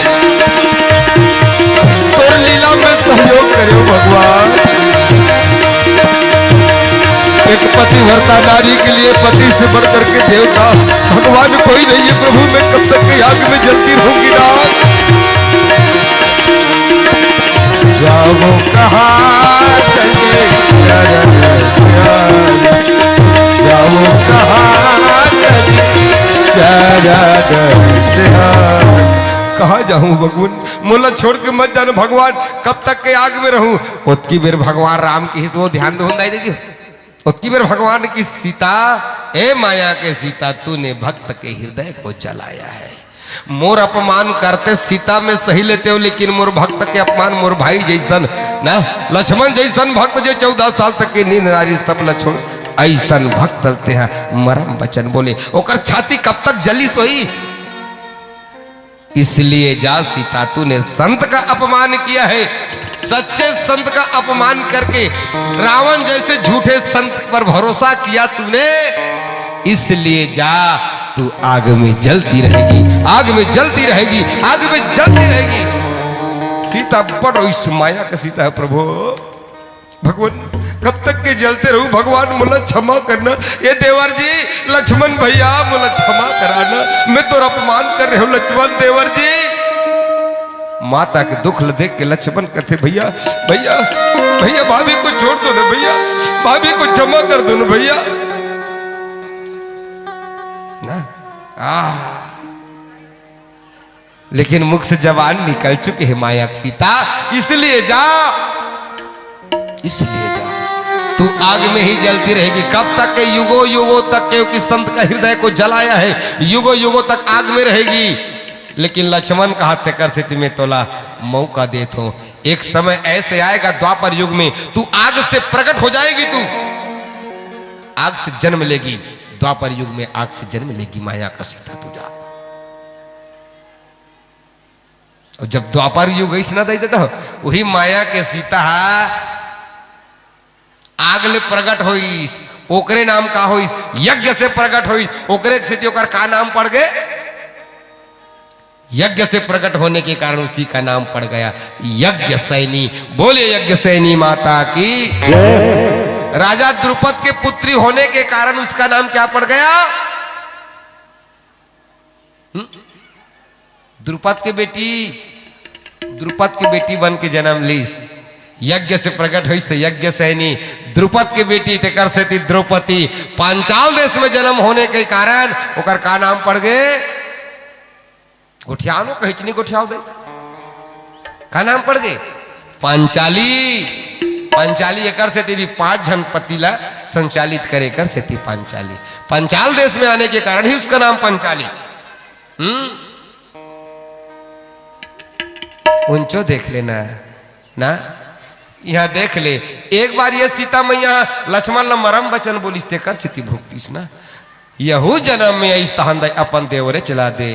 A: तोर लीला में सहयोग करो भगवान। एक पतिव्रता नारी के लिए पति से बढ़ करके देवता भगवान कोई नहीं है प्रभु। मैं कब तक की आग में जलती रहूंगी ना। जाओ कहाँ तजे चरण तिहारी, जाओ कहाँ तजे चरण तिहारी। कहाँ जाऊं भगवान, मोला छोड़ के मत जाना भगवान, कब तक के आग में रहूं। उतकी बेर भगवान राम की वो ध्यान दो दे दी। उतकी बेर भगवान की सीता ए माया के सीता तूने भक्त के हृदय को जलाया है। मोर अपमान करते सीता में सही लेते हो, लेकिन मोर भक्त के अपमान मोर भाई जैसन ना लक्ष्मण जैसन भक्त जो 14 साल तक के नींद नारी सब लक्ष्मण ऐसन भक्त चलते हैं। मरम वचन बोले ओकर छाती कब तक जली सोई। इसलिए जा सीता तूने संत का अपमान किया है, सच्चे संत का अपमान करके रावण जैसे झूठे संत पर भरोसा किया तूने, इसलिए जा तू आग में जलती रहेगी, आग में जलती रहेगी, आग में जलती रहेगी। सीता बड़ो इस माया का सीता है प्रभु। भगवान कब तक के जलते रहूं भगवान, मोला क्षमा करना। ये देवर जी लक्ष्मण भैया मोला क्षमा कराना, मैं तो अपमान कर रहे हो लक्ष्मण देवर जी। माता के दुख देख के लक्ष्मण कहते भैया भैया भैया भाभी को छोड़ दो ना भैया, भाभी को क्षमा कर दो ना भैया ना। लेकिन मुख से जवान निकल चुके हैं माया की सीता। इसलिए जा, इसलिए जा, तू आग में ही जलती रहेगी। कब तक के? युगों युगों तक, क्योंकि संत का हृदय को जलाया है, युगों युगों तक आग में रहेगी। लेकिन लक्ष्मण का हाथ कर से तुम्हें तोला मौका दे तो एक समय ऐसे आएगा द्वापर युग में तू आग से प्रकट हो जाएगी, तू आग से जन्म लेगी। द्वापर युग में आग से जन्म लेगी माया का सीता तू जा। और जब द्वापर युग इस ना दे देता वही माया के सीता आग ले प्रकट होई, ओकरे नाम का होई, यज्ञ से प्रकट होई। ओकरे से ओकर का नाम पड़ गए? यज्ञ से प्रकट होने के कारण उसी का नाम पड़ गया यज्ञ सैनी। बोले यज्ञ सैनी माता की जय। राजा द्रुपद के पुत्री होने के कारण उसका नाम क्या पड़ गया? द्रुपद की बेटी बन के जन्म लीस, यज्ञ से प्रकट हुई थे यज्ञ सैनी। द्रुपद की बेटी ते कर से थी द्रौपदी। पांचाल देश में जन्म होने के कारण ओकर का नाम पड़ गए, गोठियानो कहिचनी गोठियाव दे, का नाम पड़ गए पांचाली। पांचाली एकर से भी 5 जन पति ला संचालित करे कर से थी पांचाली। पांचाल देश में आने के कारण ही उसका नाम पांचाली। उंचो देख लेना ना, यहाँ देख ले एक बार ये सीता मैया लक्ष्मण ल मरम बचन बोलिस ते कर सिद्धि भुगतिस ना। यहू जन्म में इस तहन अपन देवरे चला दे,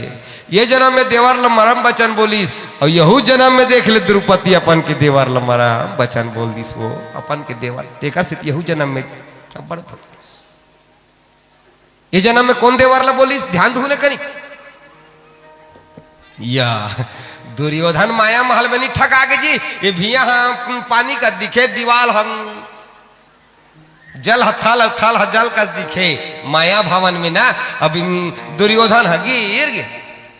A: ये जन्म में देवर ल मरम बचन बोलिस, और यहू जन्म में देख ले द्रुपदी अपन के देवर ल मरम बचन बोल दिस, वो अपन के देवर तेकर से यहू जन्म में बड़ भुगतिस। ये जन्म में कौन देवर ल बोलिस, ध्यान धुने करी या दुर्योधन माया महल में नहीं ठग आगे जी। ये भी यहाँ पानी का दिखे दीवाल, हम जल हथाल हथाल जल का दिखे माया भवन में ना। अब दुर्योधन गिर गे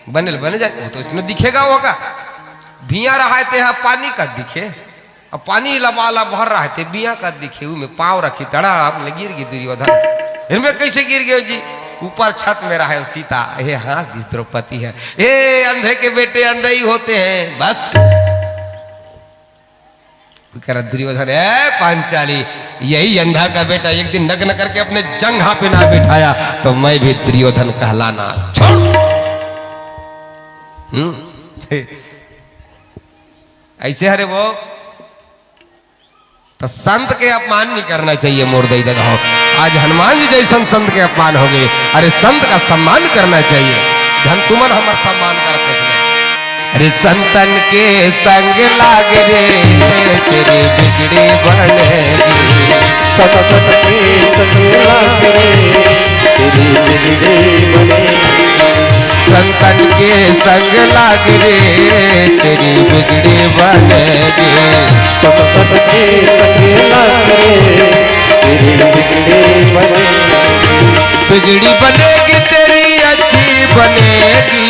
A: बने बने जाए, वो तो इसमें दिखेगा होगा। भिया रहा थे पानी का दिखे, अब पानी लबाला भर रहा थे बिया का दिखे, में पाँव रखी तड़ा आपने गिर गई दुर्योधन। इनमें कैसे गिर गए जी, ऊपर छत में रहा है सीता, हे हाँ दिस द्रौपदी है, ए अंधे के बेटे अंधे ही होते हैं बस। दुर्योधन है पांचाली, यही अंधा का बेटा एक दिन नग्न करके अपने जंघा पे ना बिठाया तो मैं भी दुर्योधन कहलाना छोड़। ऐसे हरे वो तो संत के अपमान नहीं करना चाहिए। मोरदई दगाओ आज हनुमान जी जैसन संत के अपमान हो गए, अरे संत का सम्मान करना चाहिए। धन तुमन हमार सम्मान करते हैं। अरे संतन के संग लाग रे तेरे बिगड़ी बनेगी,
B: संतन के संग लाग रे तेरी बिगड़ी बनेगी,
A: संतन के संग लाग रे तेरी बिगड़ी बनेगी,
B: संतन के संग लाग रे तेरी बिगड़ी बनेगी,
A: बिगड़ी बनेगी तेरी अच्छी बनेगी,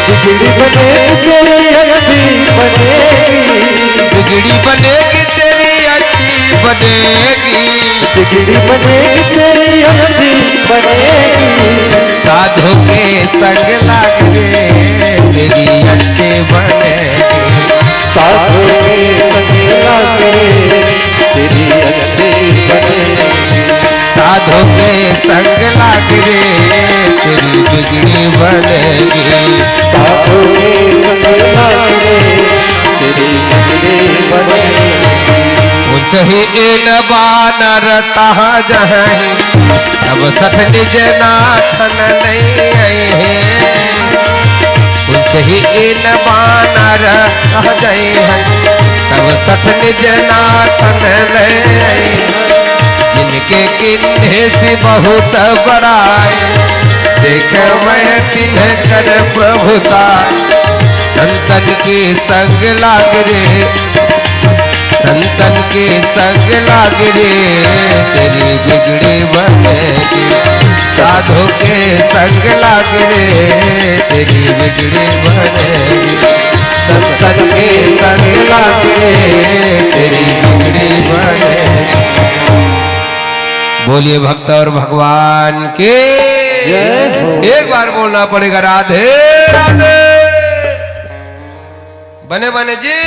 B: बिगड़ी बनेगी तेरी अच्छी बनेगी,
A: बिगड़ी बनेगी तेरी अच्छी बनेगी,
B: बिगड़ी बनेगी तेरी अच्छी बनेगी,
A: साधु के संग लाग रे तेरी अच्छी बनेगी,
B: साधु के संग लाग रे तेरी अच्छी बनेगी,
A: साधु के संग लाग रे तेरी बिगड़ी बनेगी,
B: साधु के संग लाग रे तेरी बिगड़ी बनेगी,
A: मुझे इन बानर तहा जहीं तब सठ निज नाथन नहीं आए हैं, मुझे इन बानर तहा जहीं तब सठ निज नाथन नहीं आए हैं, जिनके किन्हे से बहुत बड़ाई देख मैं तिन्ह कर प्रभुता, संतन के संग लाग रे संतन के संग लाग रे तेरी बिगड़ी बनेगी, साधु के संग लाग रे तेरी बिगड़ी बनेगी, संतन के संग लाग रे तेरी बिगड़ी बनेगी। बोलिए भक्त और भगवान के एक बार बोलना पड़ेगा राधे राधे। बने बने जी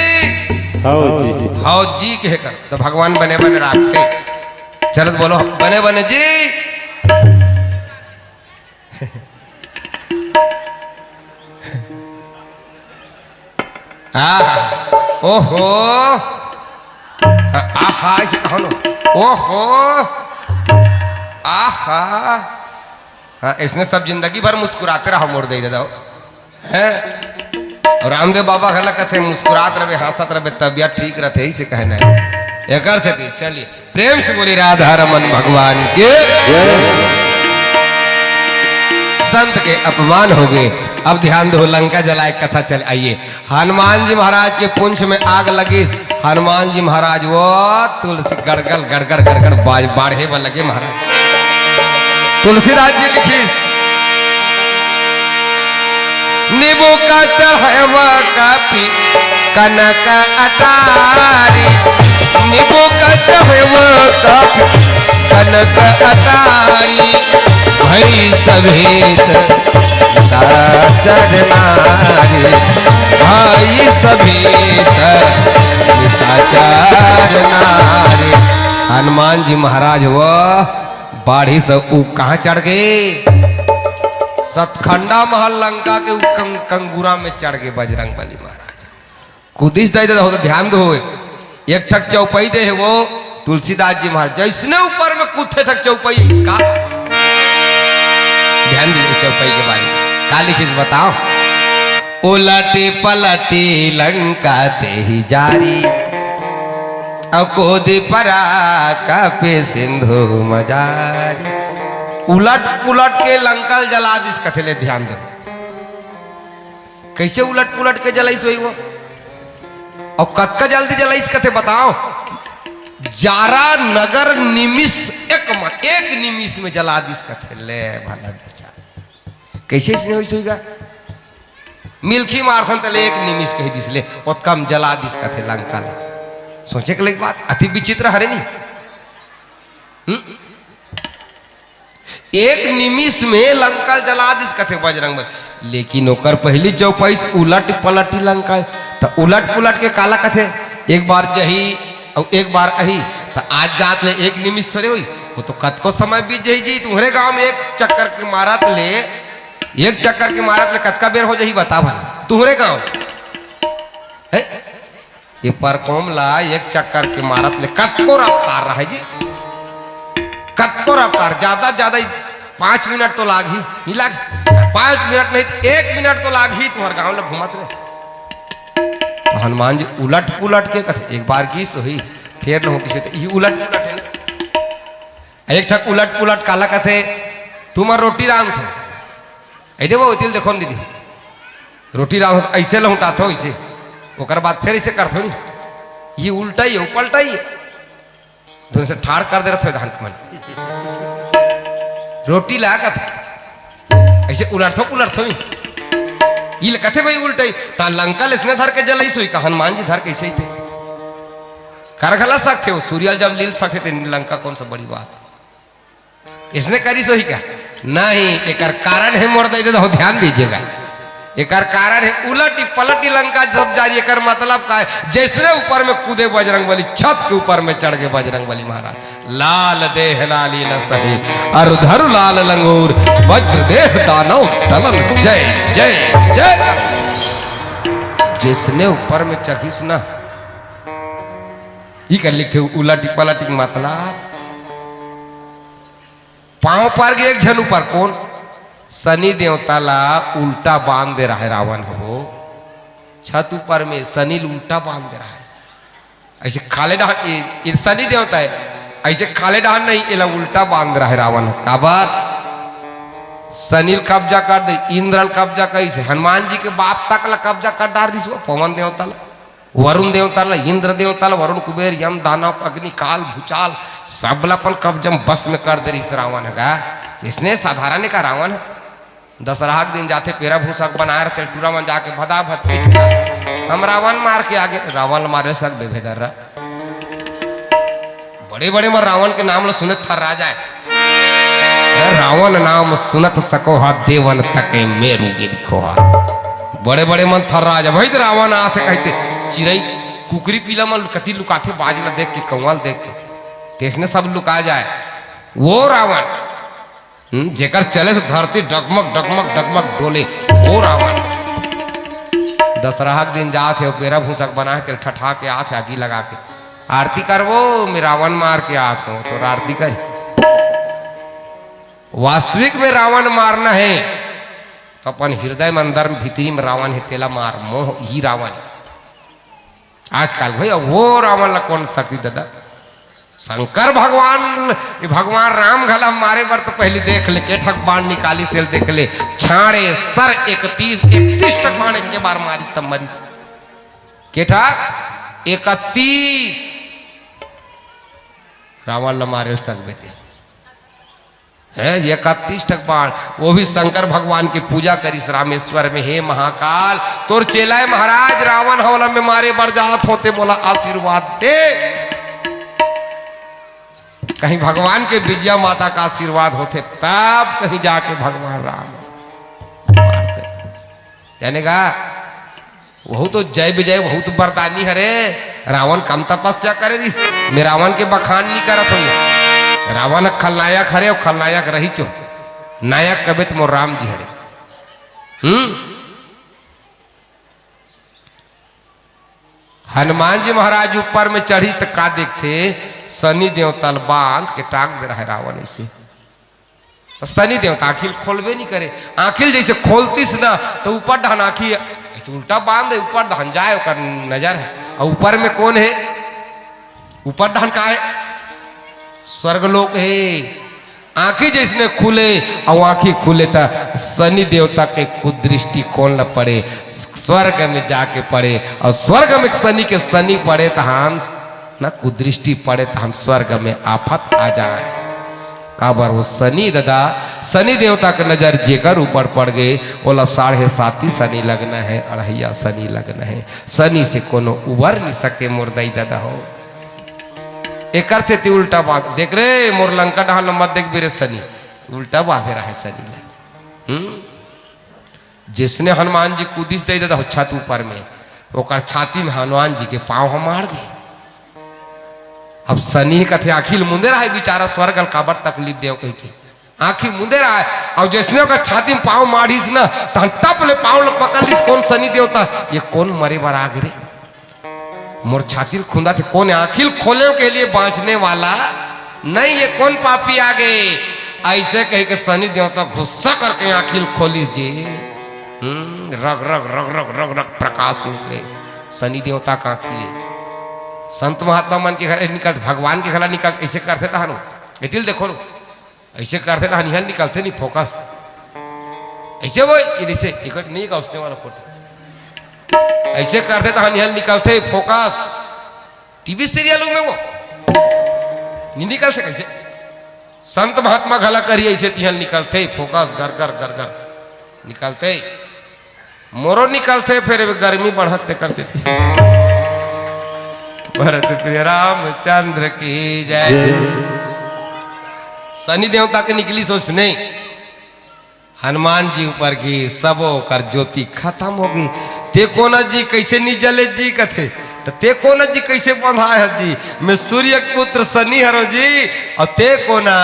A: हाउ जी कह कर तो भगवान बने बने राखते, चलो तो बोलो बने बने जी। ओहो आहा ऐसे कहो ना, ओहो आहा। हाँ इसने सब जिंदगी भर मुस्कुराते रहा मोड़ दे दो है, और रामदेव बाबा गला कहते मुस्कुरात रहे हंसत रहे तबियत ठीक रहते ही से कहना है एक से थी। चलिए प्रेम से बोली राधा रमन भगवान के। संत के अपमान हो गए, अब ध्यान दो लंका जलाए कथा चल। आइए हनुमान जी महाराज के पुंछ में आग लगी, हनुमान जी महाराज वो तुलसी गड़गड़ गड़गड़ गड़गड़ बाढ़े में लगे महाराज। तुलसीदास जी लिखी नींबू का चढ़ावा कापी कनक अटारी, नींबू का चढ़ावा कापी कनक अटारी, भई सभेत निशाचर नारी, भाई सभेत निशाचर नारी। हनुमान जी महाराज वह बाढ़ी से कहाँ चढ़ गए? सतखंडा महल लंका के कंगूरा में चढ़ गए बजरंग बली महाराज। कुदिश दे हो तो ध्यान दो, एक ठक चौपाई दे है वो तुलसीदास जी महाराज जैसने ऊपर में कुत्थे ठक चौपाई इसका ध्यान दीजिए। चौपाई के बारे में का लिखिस बताओ। उलटी पलटी लंका ते ही जारी, अकोदी परा कापे सिंधु मजारी। उलट पुलट के लंका जला दिस कथेले ध्यान दो। कैसे उलट पुलट के जलाई सोई वो और कतका जल्दी जलाइस कथे बताओ। जारा नगर निमिष एक निमिष में जला दिस कथेले भला बेचारा। कैसे इसने हुई सोईगा मिल्खी मारथन तले एक निमिष कही दिसले और कम जला दिस कथे लंका ला। सोचे के लगी बात अति विचित्र हरे नहीं। एक निमिष में लंका जला दिस कथे बजरंग बली। लेकिन ओकर पहली चौपाई उलट पलटी लंका तो उलट पुलट के काला कथे एक बार जही और एक बार अही तो आज जात ले एक निमिष थोड़े हुई वो तो कत को समय बीत जाई जी। तुम्हारे गांव में एक चक्कर के मारत ले कतका बेर हो जाही बता भला तुम्हारे गांव ये पर कोमला एक चक्कर के मारत ले कतको रफ्तार रहा जी। कतको रफ्तार ज्यादा 5 मिनट तो लाग ही लाग 5 मिनट नहीं तो 1 मिनट तो लाग ही तुम्हारे गांव में घूमत रहे। तो हनुमान जी उलट पुलट के कथे एक बार की सोही फिर न हो किसी तो ये उलट पुलट है ना। एक ठक उलट पुलट काला कथे तुम्हार रोटी राम थे ऐ देखो तिल देखो दीदी रोटी राम ऐसे लौटा थो ऐसे ओकर बाद फिर ऐसे करथो नहीं ये उल्टा ही पलटा ही दोनों से ठाड़ कर दे रहे धान मन रोटी ला का ऐसे उलटो पुलटो नहीं ये कथे भाई उल्टा ही ता लंका इसने धर के जल सोई का हनुमान जी धर कैसे ही थे करखला सकते हो सूर्य जब लील सकते थे लंका कौन सा बड़ी बात इसने करी सोई क्या नहीं एक कारण है मोड़ दे तो ध्यान दीजिएगा। एक कारण है उलटी पलटी लंका जब जारी एक मतलब का है जैसे ऊपर में कूदे बजरंग बली छत के ऊपर में चढ़ गए बजरंग बली महाराज। लाल देह लाली सही अरुधरु लाल लंगूर वज्र देह दानव तलन जय जय जय। जिसने ऊपर में चखिस ना ये कर लिखे उलटी पलटी मतलब पांव पर गए एक झन ऊपर कौन शनि देवता ला उल्टा बांध दे रहा है रावण हो छत ऊपर में शनि उल्टा बांध दे रहा है ऐसे खाले डाहन शनि देवता है ऐसे खाले डाहन नहीं ये उल्टा बांध रहा है रावण काबर शनि कब्जा कर दे इंद्र कब्जा कैसे हनुमान जी के बाप तक ला कब्जा कर डाल दिस पवन देवता ला वरुण देवता ला इंद्र देवता ला वरुण कुबेर यम दानव अग्नि काल भूचाल सब लपन कब्जम बस में कर दे रही रावण है इसने साधारण का रावण है दशहरा के दिन जाते पेरा भूसा बनाए रहते टूरा मन जाके भदा भद हम रावण मार के आगे रावण मारे सक बेभेदर बड़े बड़े मर रावण के नाम लो सुनत थर्रा जाए रावण नाम सुनत सको हा देवन तके मेरू गिर खोहा बड़े बड़े मन थर्रा जा भाई रावण आते कहते चिड़ई कुकरी पीला मन कति लुकाते बाजला देख के कौवाल देख के तेसने सब लुका जाए वो रावण जेकर चले से धरती डगमग डगमग डगमग डोले वो रावण दशहरा के दिन जाते हो पेरा भूसक बना के ठठा के आते आगी लगा के आरती करवो मैं रावण मार के आते हो तो आरती करी वास्तविक में रावण मारना है तो अपन हृदय में अंदर में भीतरी में रावण है तेला मार मोह ही रावण आजकल भैया वो रावण ला कौन शक्ति दादा शंकर भगवान राम घला मारे बर तो पहले देख ले के ठक बाण निकाली तेल देख ले छाड़े सर 31 ठक बाण एक बार मारिस तब मरिस के ठक 31 रावण न मारे सकबे ते है 31 टक बाण, वो भी शंकर भगवान की पूजा करिस रामेश्वर में। हे महाकाल तोर चेला है महाराज, रावण हवला में मारे बरजात होते, बोला आशीर्वाद दे। कहीं भगवान के विजया माता का आशीर्वाद होते तब कहीं जाके भगवान राम मारते। जानेगा वह तो जय विजय बहुत बरदानी हरे। रावण कम तपस्या करे रिस मैं रावण के बखान नहीं करत हो। रावण खलनायक हरे और खलनायक रही चो, नायक कबे तो मोर राम जी हरे। हनुमान जी महाराज ऊपर में चढ़ी तो का देखते, शनि देवता बांध के टांग दे रहा है रावण ऐसे। तो शनि देवता आखिल खोलबे नहीं करे, आखिल जैसे खोलतीस ना तो ऊपर ढहन आखी उल्टा बांध दे, ऊपर ढहन जाए ओकर नजर है। और ऊपर में कौन है, ऊपर ढहन का है, स्वर्गलोक है। आंखें जिसने खुले और आंखें खुले था शनि देवता के कुदृष्टि कौन न पड़े, स्वर्ग में जाके पड़े। और स्वर्ग में शनि के शनि पड़े तो हंस ना कुदृष्टि पड़े तो हम स्वर्ग में आफत आ जाए। काबर वो शनि दादा, शनि देवता का नजर जेकर ऊपर पड़ गए, बोला 7.5 शनि लगना है, 2.5 शनि लगना है। शनि से कोनो उबर नहीं सके मुर्दई दादा हो। एकर से ती उल्टा बात देख रे, मोर लंका डहाल मत देख बेरे, शनि उल्टा बांधे रहा है शनि ले। जिसने हनुमान जी कूदिस दे दादा छत ऊपर में, ओकर छाती में हनुमान जी के पांव हम मार दिए। अब शनि कथे आखिल मुंदे रहा है बेचारा, स्वर्ग काबर तकलीफ देव कही के आखिल मुंदे रहा है। और जिसने ओकर छाती में पांव मारिस ना तो टप ले पांव पकड़ लिस, कौन शनि देवता, ये कौन मरे बर आ गिरे, मोर छाती खुंदा थे, कौन आखिल खोले के लिए बांचने वाला नहीं, ये कौन पापी आ गए। ऐसे कह के शनि देवता गुस्सा करके आखिल खोलिस जी। रग रग रग रग रग रग प्रकाश निकले शनि देवता का आखिले। संत महात्मा मन के घर निकल, भगवान के घर निकल, ऐसे करते था दिल देखो नो, ऐसे करते था निहल निकलते नहीं फोकस ऐसे वो जैसे इकट नहीं का उसने वाला फोटो ऐसे करते तो निहल निकलते फोकस। टीवी सीरियलों में वो नहीं निकलते, कैसे संत महात्मा घला करिए ऐसे तिहल निकलते फोकस, घर घर घर घर निकलते, मोरो निकलते, फिर गर्मी बढ़ते कर से थी। भरत प्रिय रामचंद्र की जय। शनि देवता के निकली सोच नहीं, हनुमान जी ऊपर की सबो कर ज्योति खत्म हो गई। ते कोना जी कैसे नहीं जले जी कथे, तो ते कोना जी कैसे बंधा है जी, मैं सूर्य पुत्र शनि हरो जी, और ते कोना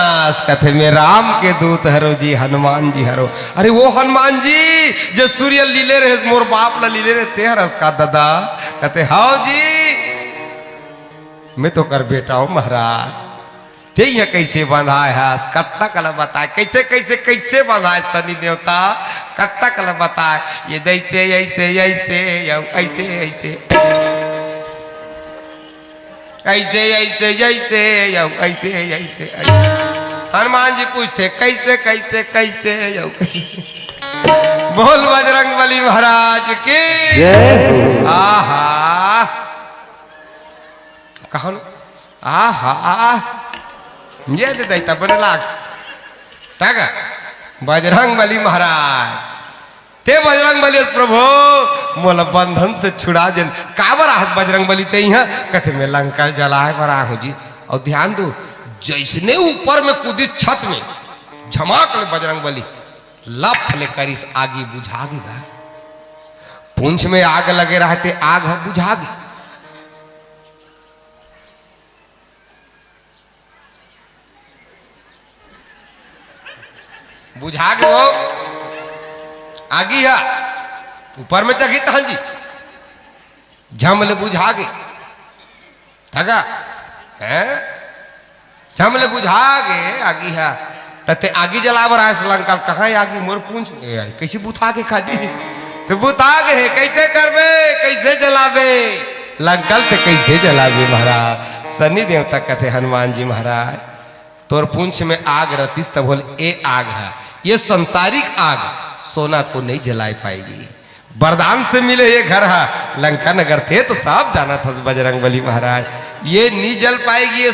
A: कथे मैं राम के दूत हरो जी, हनुमान जी हरो। अरे वो हनुमान जी जो सूर्य लीले रहे, मोर बाप ला लीले रहे, ते हरस का दादा, कहते हाओ जी मैं तो कर बेटा हूं महाराज। ते यह कैसे बंधा है, कत्ता कल बताए, कैसे कैसे कैसे बंधा है शनि देवता, कत्ता कल बताए, ये दैसे ऐसे ऐसे ऐसे ऐसे ऐसे ऐसे ऐसे ऐसे ऐसे। हनुमान जी पूछते कैसे कैसे कैसे बोल बजरंग बली महाराज की। आहा कहा आहा ये दे देता बने लाग तक बजरंग बली महाराज, ते बजरंग बली प्रभु मोला बंधन से छुड़ा देन। काबर आहत बजरंग बली ते यहाँ कहते मैं लंका जलाए बरा हूँ जी। और ध्यान दो, जैसने ऊपर में कूदी छत में झमाक ले बजरंग बली, लप ले कर इस आगे बुझा गया। पूंछ में आग लगे रहते, आग बुझा गई। बुझा गए वो आगी है ऊपर में चखी तहन जी झमले बुझा गए ठगा है, झमले बुझा गए आगी है। तते आगी जलावर आए लंका, कहाँ आगी मोर पूंछ कैसे बुझा के खाजी, तो बुता गए कैसे करबे कैसे जलावे लंकल ते कैसे जलावे महाराज। शनि देवता कहते हनुमान जी महाराज तोर पूंछ में आग रतीस तब बोले ए आग है, ये संसारिक आग सोना को नहीं जलाई पाएगी, वरदान से मिले ये घर है। लंका नगर थे तो साफ जाना था बजरंग बली महाराज, ये नहीं जल पाएगी ये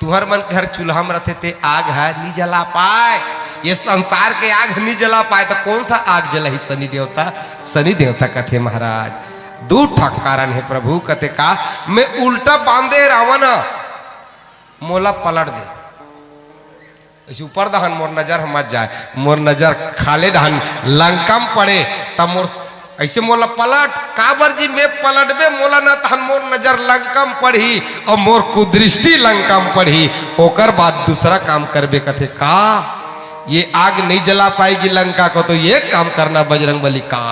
A: तुहर मन के हर चूल्हा में रहते ते आग है नहीं जला पाए, ये संसार के आग नहीं जला पाए तो कौन सा आग जला ही शनि देवता। शनि देवता कथे महाराज दू ठक कारण है प्रभु कथे का मैं उल्टा बांधे रावण मोला पलट दे, ऐसे ऊपर दहन मोर नजर मत जाए, मोर नजर खाले दहन लंका में पड़े तब मोर ऐसे मोला पलट काबर जी मैं पलटबे मोला ना तहन मोर नजर लंका में पड़ी और मोर कुदृष्टि लंका में पड़ी, ओकर बाद दूसरा काम करबे कथे का ये आग नहीं जला पाएगी लंका को तो ये काम करना बजरंगबली का।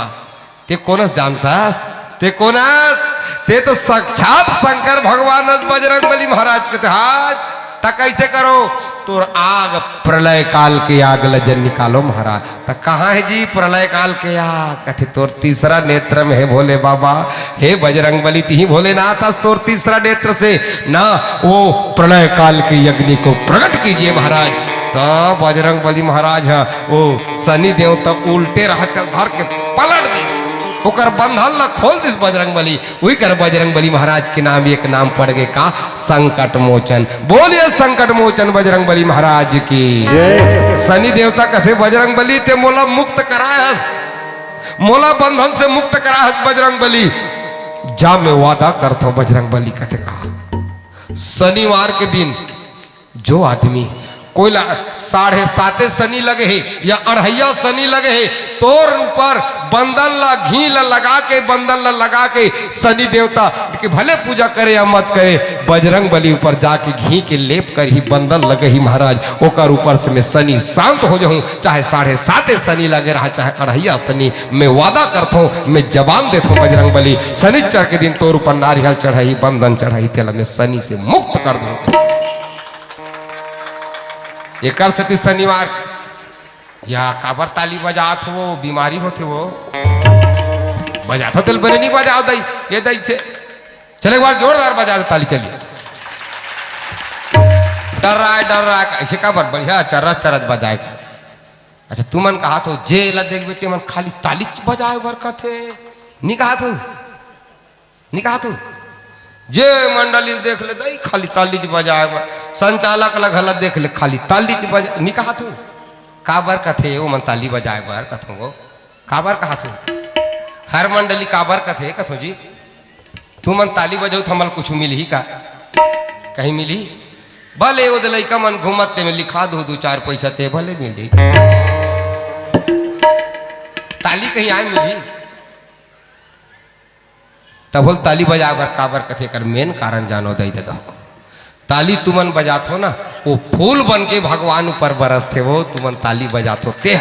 A: ते कोनस जानतास, ते कोनस, ते तो साक्षात शंकर भगवान बजरंगबली महाराज कहते हाज ता कैसे करो तो आग प्रलय काल की आग लजन निकालो महाराज। तो कहाँ है जी प्रलय काल के आग, कथे तोर तीसरा नेत्र में है भोले बाबा, हे बजरंगबली ती भोलेनाथ तोर तीसरा नेत्र से ना वो प्रलय काल के अग्नि को प्रकट कीजिए महाराज। तो बजरंगबली महाराज है वो शनि देवता उल्टे रहते धर के पलट दी, ओकर बंधन ला खोल दिस बजरंगबली, वही कर बजरंगबली महाराज के नाम एक नाम पड़ गए का संकट मोचन। बोलिए संकट मोचन बजरंगबली महाराज की। शनि देवता कथे बजरंगबली ते मोला मुक्त करायस, मोला बंधन से मुक्त करायस बजरंगबली, जा मैं वादा करता हूं बजरंगबली कथे कहा। शनिवार के दिन जो आदमी कोई 7.5 शनि लगे है या 2.5 शनि लगे है तोर ऊपर बंदन ला घी ला लगा के, बंदन ला लगा के शनि देवता के भले पूजा करे या मत करे, बजरंगबली ऊपर जाके घी के लेप कर ही बंदन लगे ही महाराज, ओकर ऊपर से मैं शनि शांत हो जाऊं, चाहे 7.5 शनि लगे रहा चाहे 2.5 शनि, मैं वादा करता हूं, मैं जवाब देता हूं बजरंगबली शनिचर के दिन तोर ऊपर नारियल चढ़ाई बंदन चढ़ाई तेला मैं शनि से मुक्त कर दूंगा। एक सती शनिवार या काबर ताली बजात हो बीमारी होते वो बजात हो, बने नहीं बजाओ दई ये दई से चले एक बार जोरदार बजा दो ताली, चलिए डर रहा है ऐसे काबर बढ़िया चरस चरस बजाए। अच्छा तू मन कहा तो जे ला देख बेटे मन खाली ताली बजाए बरकत है, नहीं कहा तू, नहीं कहा तू जे मंडली देख ले दई खाली ताली बजाए, संचालक लग हला देख ले खाली ताली बजा, नहीं कहा तू काबर कथे वो मन ताली बजाए बर कथो वो काबर कहा तू, हर मंडली काबर कथे कथो जी तू मन ताली बजाऊ तो हमल कुछ मिली ही का, कहीं मिली भले वो लइका मन घूमत में लिखा दो 2-4 पैसा ते भले मिली, ताली कहीं आए मिली तब बोल ताली बजा बर काबर कथे कर मेन कारण जानो दई दे दो। ताली तुमन बजात हो ना वो फूल बन के भगवान ऊपर बरसते वो तुमन ताली बजात हो ते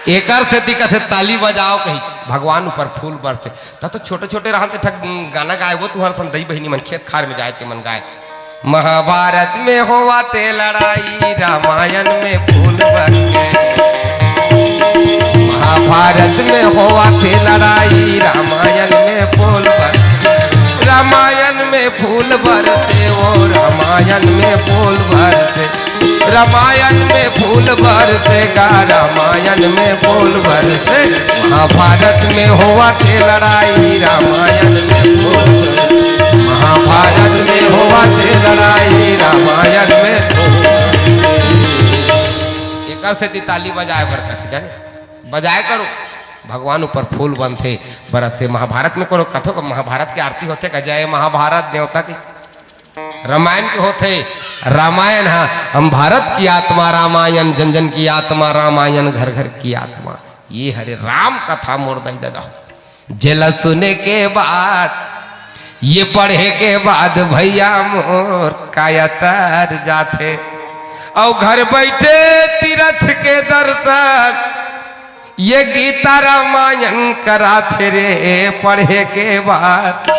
A: एकर से कथे ताली बजाओ कहीं भगवान ऊपर फूल बरसे। तब तो छोटे छोटे रहते ठग गाना गाए वो तुहर सन दई बहिनी मन खेत खार में जाए ते मन गाए, महाभारत में होवा ते लड़ाई रामायण में फूल बरसे, महाभारत में होवा थे लड़ाई रामायण में फूल बरसे, रामायण में फूल बरसे वो रामायण में फूल बरसे, रामायण में फूल बरसेगा रामायण में फूल बरसे, महाभारत में होवा थे लड़ाई रामायण में फूल बरसे, महाभारत में होवा थे लड़ाई रामायण में एक से ताली बजाए बरकत जाने बजाए करो भगवान ऊपर फूल बनते बरसते। महाभारत में करो कथो को महाभारत की आरती होते का जय महाभारत देवता की, रामायण के होते रामायण हाँ हम भारत की आत्मा रामायण, जन जन की आत्मा रामायण, घर घर की आत्मा, ये हरे राम कथा मोर दई दादा जेला सुने के बाद ये पढ़े के बाद भैया मोर काया तर जाते और घर बैठे तीर्थ के दर्शन ये गीता रामायण कराते रे पढ़े के बाद,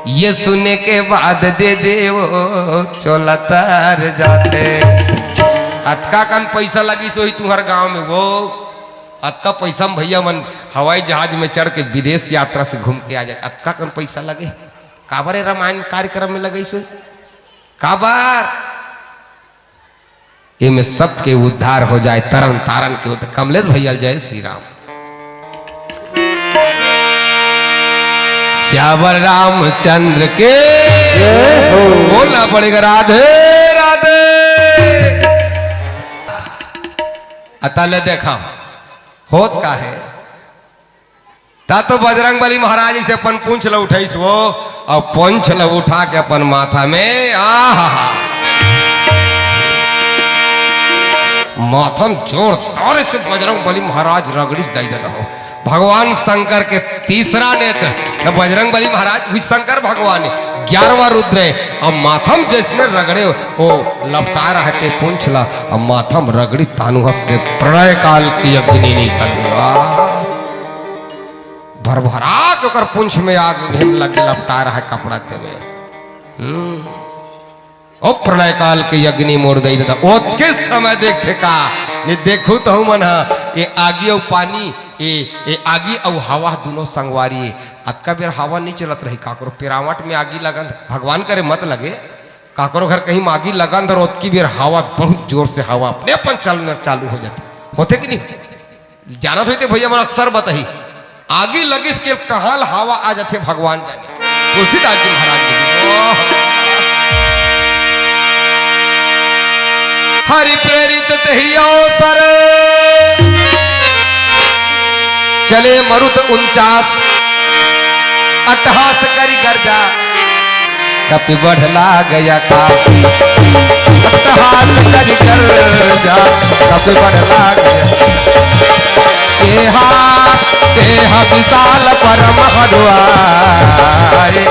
A: ये सुनने के बाद दे दे वो चोला तर जाते। अतका कन पैसा लगी सोई तुम्हारे गांव में वो अतका पैसा में भैया मन हवाई जहाज में चढ़ के विदेश यात्रा से घूम के आ जाए, अतका कन पैसा लगे काबर रामायण कार्यक्रम में लगे सोई काबर ये में सबके उद्धार हो जाए, तरन तारन के उद्धार। कमलेश भैया जय श्री राम। श्यावर रामचंद्र के बोलना पड़ेगा राधे राधे। अतले देखा होत का है ता तो बजरंग बली महाराज जी से अपन पूंछ ल उठाईस वो और पंच ल उठा के अपन माथा में माथम जोरदार से बजरंग बली महाराज रगड़िस दई देता हो। भगवान शंकर के तीसरा नेत्र न बजरंग बली महाराज हुई शंकर भगवान 11वां रुद्र है। अब माथम जिसने रगड़े वो लपटा रहे थे पूंछला अब माथम रगड़ी तानुह से प्रलय काल की अग्नि निकल भरभरा के पूंछ में आग भीम लगे लपटा रहा है कपड़ा ते में ओ प्रलय काल के अग्नि मोड़ दई देता ओ किस समय देखते का ये देखू तो हूं मन ये आगी और पानी ये आगी और हवा दोनों संगवारी अतका बेर हवा नहीं चलत रही काकरो पिरावट में आगी लगन भगवान करे मत लगे काकरो घर कहीं आगी लगन तो उतकी बेर हवा बहुत जोर से हवा अपने अपन चलना चालू हो जाती होते कि नहीं जानत होते भैया मैं अक्सर बताई आगे लगे इसके कहाल हवा आ जाते भगवान जाने तुलसीदास जी महाराज जी हरि प्रेरित तही अवसर चले मरुत 49 अट्टहास करी गर्जा कपि बढ़ला गया काफी अट्टहास करी गर्जा कपि बढ़ला गया देह विशाल परम हरुआए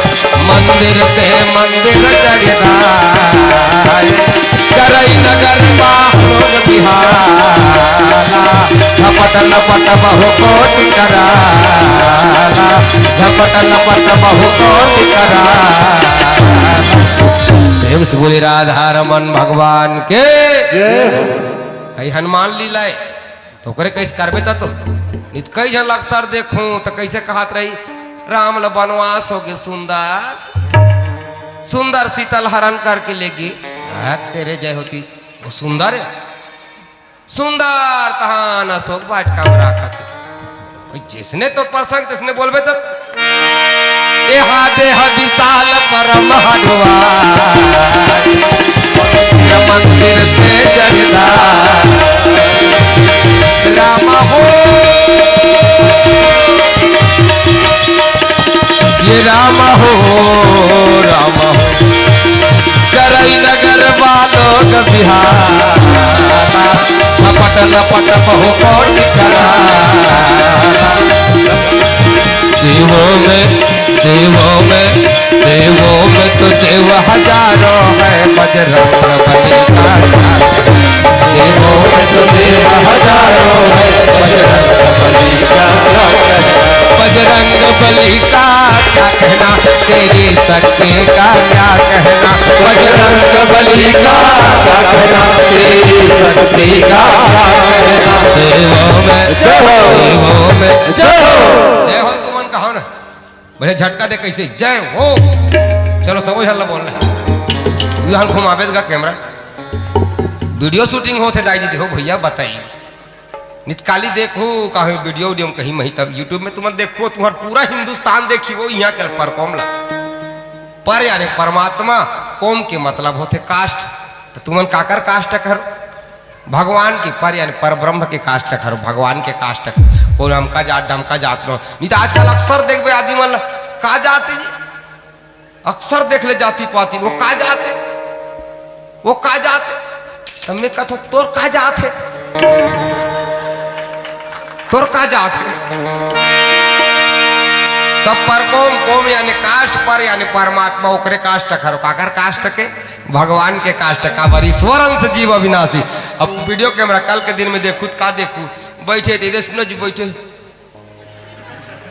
A: मंदिर ते मंदिर चढ़ाए करई नगर बाहुर बिहारा झपट लपट बहु कोटि कराला झपट लपट बहु कोटि कराला। प्रेम से बोले राधा रमन भगवान के जय। हनुमान लीलाए तो करे कैसे करबे तो नित कई जन अक्सर देखूं तो कैसे कहत रही राम ल वनवास हो गए सुंदर सुंदर शीतल हरण करके लेगी तेरे जय होती वो सुंदर है सुंदर तहान अशोक बाट काम रखा जिसने तो प्रसंग तिसने बोलबे तो देहा देह विशाल परम हनुमान मंदिर से जगदा राम हो ये राम हो करई नगर वालों का बिहारा झपट लपट बहु कोटि कराला देवों में तो देव हजारों है बजरंग बली का देवों में तो देव हजारों है बजरंग बली का क्या कहना तेरी शक्ति का क्या कहना बजरंग बली का क्या कहना तेरी शक्ति का देवों में जय हो तुमन कहो ना बड़े झटका दे कैसे जय हो चलो सब हल्ला बोल रहे हैं घुमावेद का कैमरा वीडियो शूटिंग होते दाई जी देखो भैया बताइए नितकाली देखो कहीं वीडियो वीडियो कहीं मही तब यूट्यूब में तुम देखो तुम्हार पूरा हिंदुस्तान देखी वो यहाँ के पर कौम ला पर यानी परमात्मा कौम के मतलब होते कास्ट तो तुमन काकर कास्ट करो भगवान की पर यानी पर ब्रह्म के कास्ट करो भगवान के कास्ट को हमका जात ढमका जात नो नहीं तो आजकल अक्सर देखबे आदमी मन का जाते जी अक्सर देख ले जाती पाती वो का जाते तब कथो तोर का जाते तोर का जाते सब पर कौम यानी कास्ट पर यानी परमात्मा ओकरे कास्ट करो काकर कास्ट के भगवान के कास्ट का बर ईश्वर अंश जीव अविनाशी। अब वीडियो कैमरा कल के दिन में देखू का देखू बैठे थे सुनो जी बैठे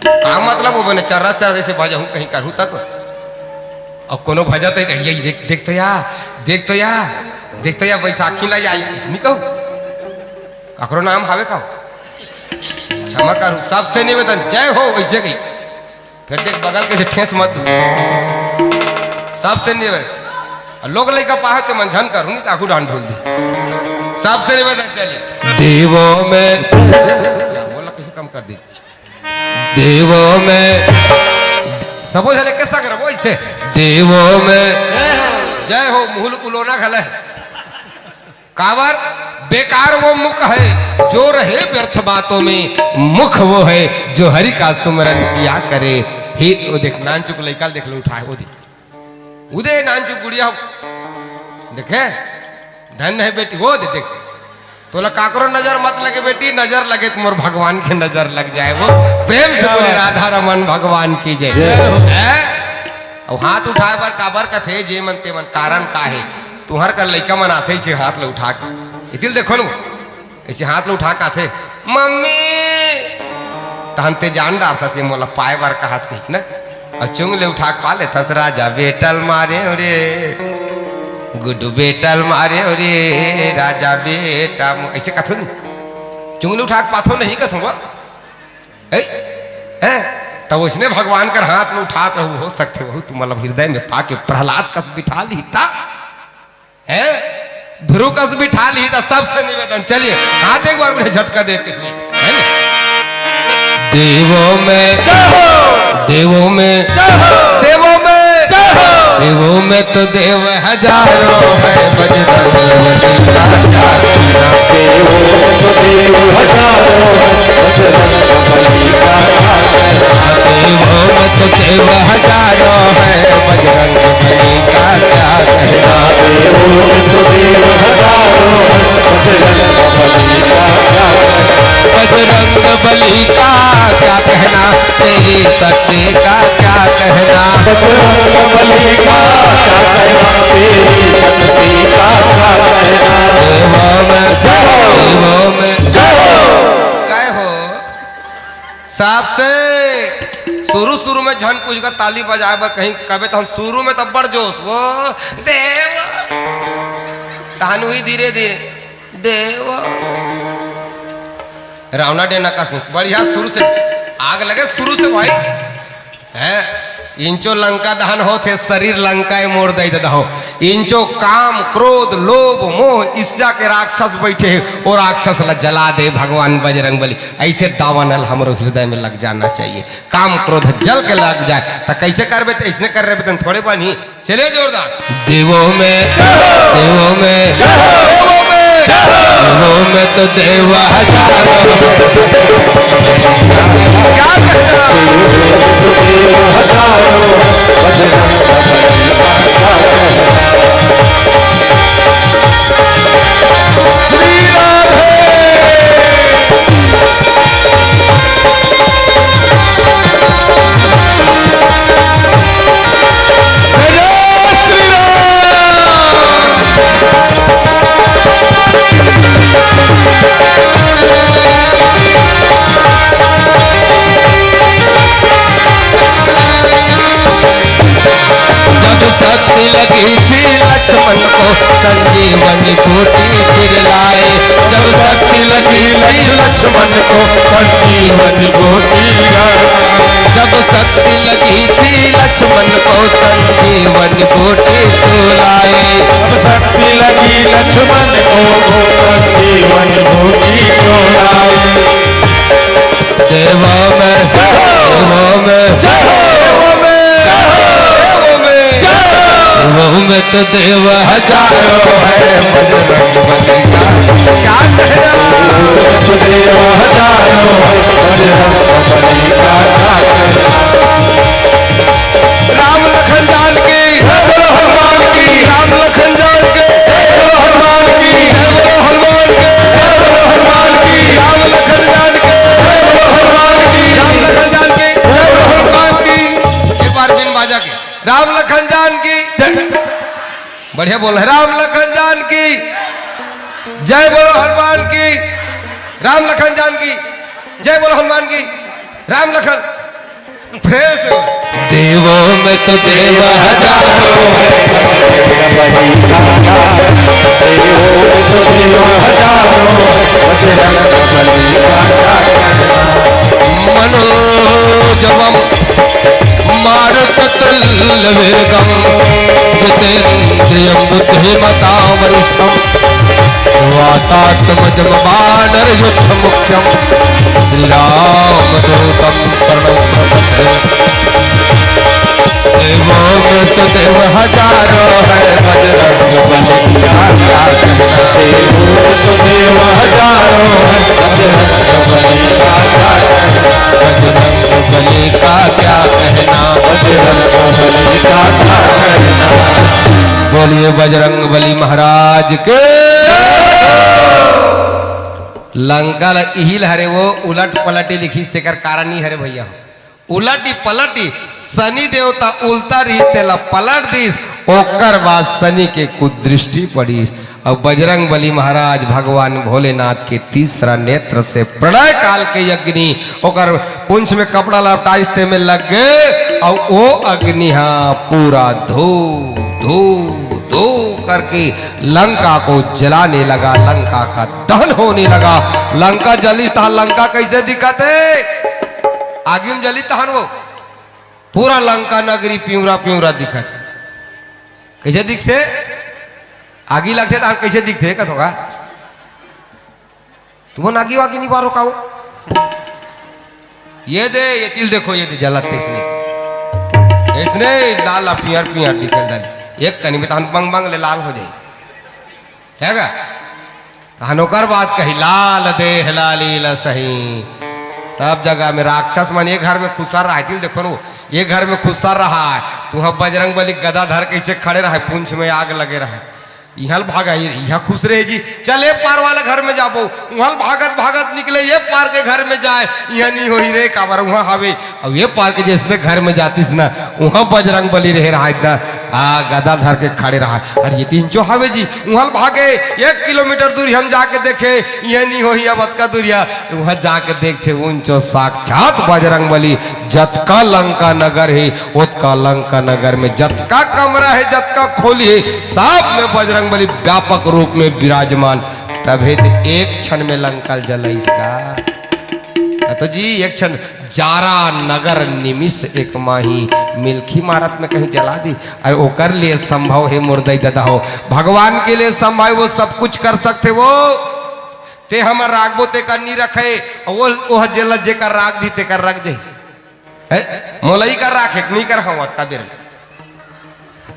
A: का मतलब वो बने चर्रा चर्रा जैसे भजा हूँ कहीं करूँ तक अब कोनो भजा तो देखते या बैसाखी ला आई इसनी कहू ककरो नाम हावे का क्षमा करूँ सबसे निवेदन जय हो वैसे गई फिर देख बगल के ठेस मत दो सबसे निवेदन लोग लड़का पाहे तो मंझन करूँ नहीं ताकू डांड ढोल दी सबसे निवेदन चलिए देवों में बोला कैसे कम कर दी देवों में सबो जने कैसा करो वो ऐसे देवों में जय हो। मूल उलोना खले कावर बेकार वो मुख है जो रहे व्यर्थ बातों में, मुख वो है जो हरि का सुमरन किया करे। ही वो देख नानचुक लइका देख लो उठाए वो देख उदय नानचुक गुड़िया देखे धन है बेटी वो देख तोला काकरो नजर मत लगे बेटी, नजर लगे तुम भगवान के नजर लग जाए। वो प्रेम से बोले राधा रमन भगवान की जय। और हाथ उठाए बर काबर का थे जे मन ते मन कारण का है तुहर कर लइका मन आथे ऐसे हाथ ले उठा के इतिल देखो न ऐसे हाथ ले उठा के आथे मम्मी तहनते जान डार था से मोला पाए बार का हाथ कही ना और चुंग ले उठा के पाले थस राजा बेटल मारे रे गुड्डू बेटल मारे रे राजा बेटा ऐसे कथो नहीं चुंगली उठा के पाथो नहीं कथो है तब उसने भगवान कर हाथ में उठा हो सकते हो तुम मतलब हृदय में पाके प्रहलाद कस बिठा ली था है ध्रुव कस बिठा ली था। सबसे निवेदन चलिए हाथ एक बार मुझे झटका देते हुए देवों में देवों में देवों में देवों में तो देव हजारों है देवों में तो देव हजारों है बजरंग बली का क्या कहना। देवों में तो देव हजारों बजरंग बली का क्या कहना, तेरी शक्ति का क्या कहना। बजरंग बली का क्या कहना, तेरी शक्ति का क्या कहना। देवों में गए हो साहब से शुरू में झन कुछ का ताली बजाए बर कहीं कहे तो हम शुरू में तब बड़ जोश वो देव तहनु ही धीरे धीरे देव रावणा डे नकाश बढ़िया शुरू से आग लगे शुरू से भाई है इंचो लंका दहन होते शरीर लंका मोड़ दे दहो इंचो काम क्रोध लोभ मोह ईर्ष्या के राक्षस बैठे और राक्षस ला जला दे भगवान बजरंग बली। ऐसे दावानल हमारे हृदय में लग जाना चाहिए, काम क्रोध जल के लग जाए तो कैसे करबे तो ऐसने कर रहे तुम थोड़े बनी चले जोरदार। देवों में देवों में देवों में देवों में तो देव हजारों क्या कहना शक्ति लगी थी लक्ष्मण को संजीवनी बूटी फिर लाए। जब शक्ति लगी थी लक्ष्मण को संजीवनी बूटी जब शक्ति लगी थी लक्ष्मण को संजीवनी बूटी लाए। जब शक्ति लगी लक्ष्मण को संजीवनी बूटी लाए। देवों में देवों में देवों में देवों में तो देव हजारों है बजरंग बली का क्या कहना। तो देव हजारों है बजरंग बली का क्या कहना। राम लखन जान की हनुमान की राम लखन जान के हनुमान की हनुमान के हनुमान की राम लखन जान के हनुमान की राम लखन जान के हनुमान की। एक बार बिन बाजा के राम लखन जान की बढ़िया बोल राम लखन जान की जय बोलो हनुमान की राम लखन जान की जय बोलो हनुमान की राम लखन फ्रेश। देवों में तो देव हजारों है मनोजवम मारुततुल्यवेगम जितेन्द्रियं बुद्धिमतां वरिष्ठं वातात्मजं वानरयुद्धमुख्यं श्रीरामदूतं शरणं प्रपद्ये। देवों में तो देव हजारों है, बजरंग बली का क्या कहना।
B: देवों में तो देव हजारों है, बजरंग बली का क्या कहना।
A: बजरंग बली का क्या कहना।
B: बजरंग बली का क्या कहना।
A: बोलिए बजरंग बली महाराज के। लंका इहिल हरे वो उलट पलटी लिखीस तेकर कारण ही हरे भैया। उलटी पलटी शनि देवता उल्टा रही तेला पलट दीस, ओकर बाद शनि के कुदृष्टि पड़ीस। अब बजरंग बली महाराज भगवान भोलेनाथ के तीसरा नेत्र से प्रलय काल के अग्नि ओकर पुंछ में कपड़ा लपटाते में लग गए, और वो अग्नि हाँ पूरा धू धू धू करके लंका को जलाने लगा, लंका का दहन होने लगा। लंका जली था, लंका कैसे दिखते, आगे में जली तहन वो पूरा लंका नगरी प्यूरा प्यूरा दिखत। कैसे दिखते, आगी लगते तहन कैसे दिखते कत होगा। तुम आगी वागी नहीं बारो काओ, ये दे ये तिल देखो, ये दे जलत इसने लाल पियर पियर दिखल डाली, एक कनी में तहन बंग बंग ले लाल हो जाए है गा। तहन ओकर बात कही लाल देह लाली लसही। सब जगह में राक्षस मन एक घर में खुशा रहा है, दिल देखो नो ये घर में खुशा रहा है। तू बजरंग बली गदा धर कैसे खड़े रहा, पूंछ में आग लगे रहा, यहाँ भागा यहाँ खुश रहे जी। चल ये पार वाले घर में जाबो, वहाँ भागत भागत निकले ये पार के घर में जाए, यहाँ नहीं हो ही रे काबर वहाँ हावे। अब ये पार के जिसने घर में जातीस ना वहाँ बजरंग बली रह रहा इतना गदा धर के खड़े रहा। अरे ये तीन चो हावे जी, वहाँ भागे 1 किलोमीटर दूरी हम जाके देखे, ये नहीं हो ही अब का दूरिया, वहाँ जाके देखते उनचो साक्षात बजरंग बली। जतका लंका नगर है उतका लंका नगर में जतका कमरा है जतका खोली है सब में बजरंग बली व्यापक रूप में विराजमान। तभी तो एक क्षण में लंका जल इसका तो जी, एक क्षण जारा नगर निमिष एक माही मिल्खी मारत में कहीं जला दी। अरे ओकर लिए संभव है मुर्दई ददा हो, भगवान के लिए संभव वो सब कुछ कर सकते वो। ते हम रागबो ते कर नहीं रखे, वो जेल जे कर राग दी ते कर रख दे मोलई कर राखे नहीं कर हूँ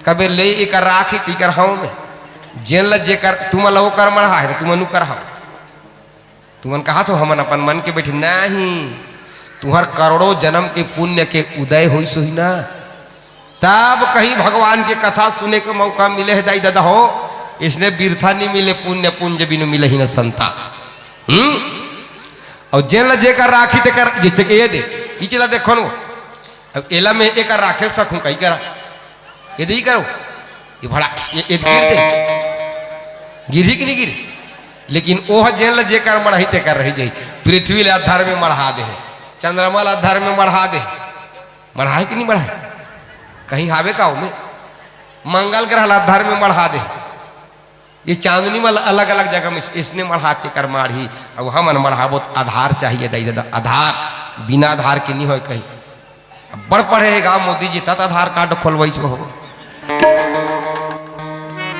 A: कबीर ले कर राखे ती कर हूँ मैं जेल जे कर तुम लो कर मढ़ा है तुम नु कर तुमन कहा तो हमन अपन मन के बैठे नहीं, तुम्हार करोड़ों जन्म के पुण्य के उदय हुई सोही ना, तब कहीं भगवान की कथा सुने का मौका मिले है दाई दादा हो। इसने बिरथा नहीं मिले पुण्य पुंज बिनु मिले ही न संता। और जेल जे कर राखी ते कर जैसे कि ये दे ये चला देखो नो, अब एला में एक राखे सकूं कहीं करा ये दे ही करो ये भड़ा ये गिर दे गिरी कि नहीं गिरी, लेकिन ओह जेल जे कर मढ़ाई ते कर रही जाई। पृथ्वी ले आधार में मढ़ा दे, चंद्रमा आधार में मढ़ा दे, मढ़ाए कि नहीं मढ़ाए कहीं हावे का में मंगल ग्रह आधार में मढ़ा दे, ये चांदनी वाला अलग अलग जगह में इसने मढ़ाते कर माढ़ी। अब हम मढ़ाबो आधार चाहिए दाई दादा, आधार बिना आधार के नहीं हो कहीं। अब बड़ पढ़ेगा मोदी जी तत आधार कार्ड खोलवाई हो।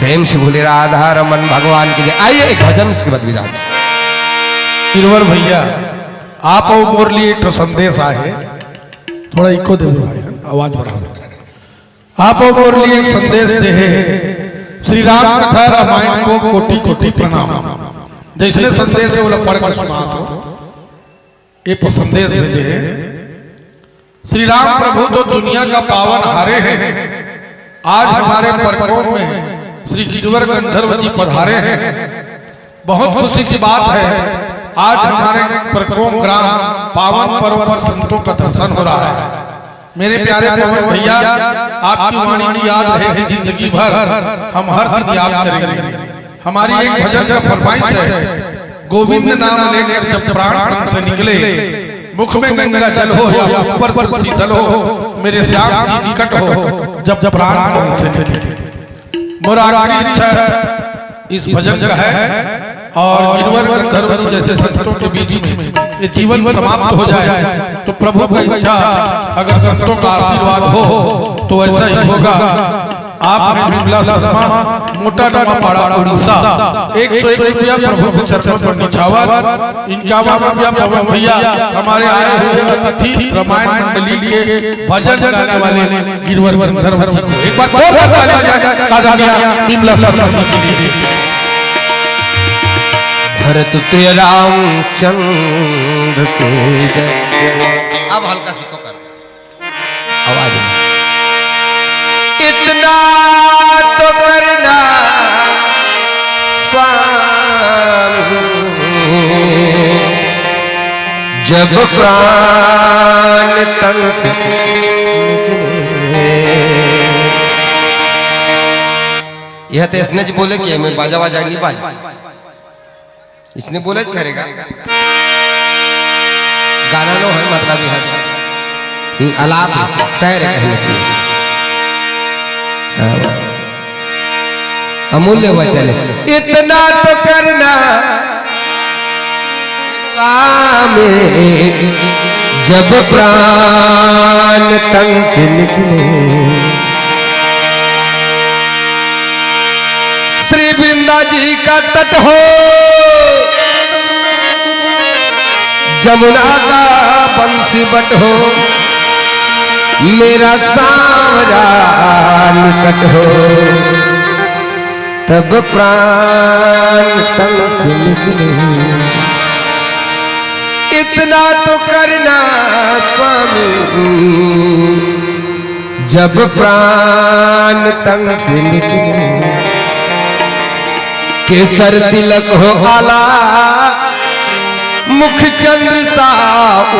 A: प्रेम से बोले राधा रमन भगवान के लिए। आइए एक भजन उसके बाद विदा।
C: गिरवर भैया आप और मोर लिए एक संदेश आए, थोड़ा इको दे भाई आवाज बढ़ा। आप और मोर लिए एक संदेश दे है, श्री राम कथा रामायण को कोटि कोटि प्रणाम। जैसे संदेश है वो पढ़ कर सुना तो ये संदेश भेजे है। श्री राम प्रभु तो दुनिया का पावन हारे हैं, आज हमारे परकोम में श्री गिरवर गंधर्व जी पधारे हैं। बहुत खुशी की बात है, आज हमारे परकोम ग्राम पावन पर्व पर संतों का दर्शन हो रहा है। मेरे प्यारे पवन भैया आपकी वाणी की याद रहेगी जिंदगी भर, हम हर दिन याद करेंगे। हमारी एक भजन का फरमाइश है, गोविंद नाम लेकर जब प्राण तन से निकले, मुख में गंगा जल हो या ऊपर पर शीतल हो, मेरे श्याम जी निकट हो जब प्राण तन से निकले। मोरा आखिरी इच्छा इस भजन का है, और गिरवर गंधर्व जी जैसे संतों के बीच में ये जीवन समाप्त हो जाए तो प्रभु का इच्छा अगर संतों का आशीर्वाद हो तो ऐसा ही होगा। आप हैं विमला शर्मा, मोटा नवापाड़ा, उड़ीसा। 101 रुपया प्रभु के चरणों पर निछावर। 51 रुपया पवन भैया हमारे आए हुए अतिथि रामायण मंडली के भजन गाने वाले गिरवर गंधर्व जी को एक बार बहुत तालियां विमला शर्मा जी के लिए।
A: भरत प्रिय रामचंद्र के जय। अब हल्का सी कर आवाज में। इतना तो करना स्वामी जब प्राण तन से निकले। यह तो इसने जी बोले कि मैं बाजा बाजा नहीं बाजा, इसने बोले करेगा गाना नो है मतलब यह अलाप शायर कहना चाहिए। अमूल्य वचन है। इतना तो करना में जब प्राण तन से निकले। श्री वृंदा जी का तट हो, जमुना का बंसी बट हो, मेरा सांवरा निकट हो, तब प्राण तन से निकले। इतना तो करना स्वामी जब प्राण तन से निकले। केसर तिलक हो आला, मुख चंद्र सा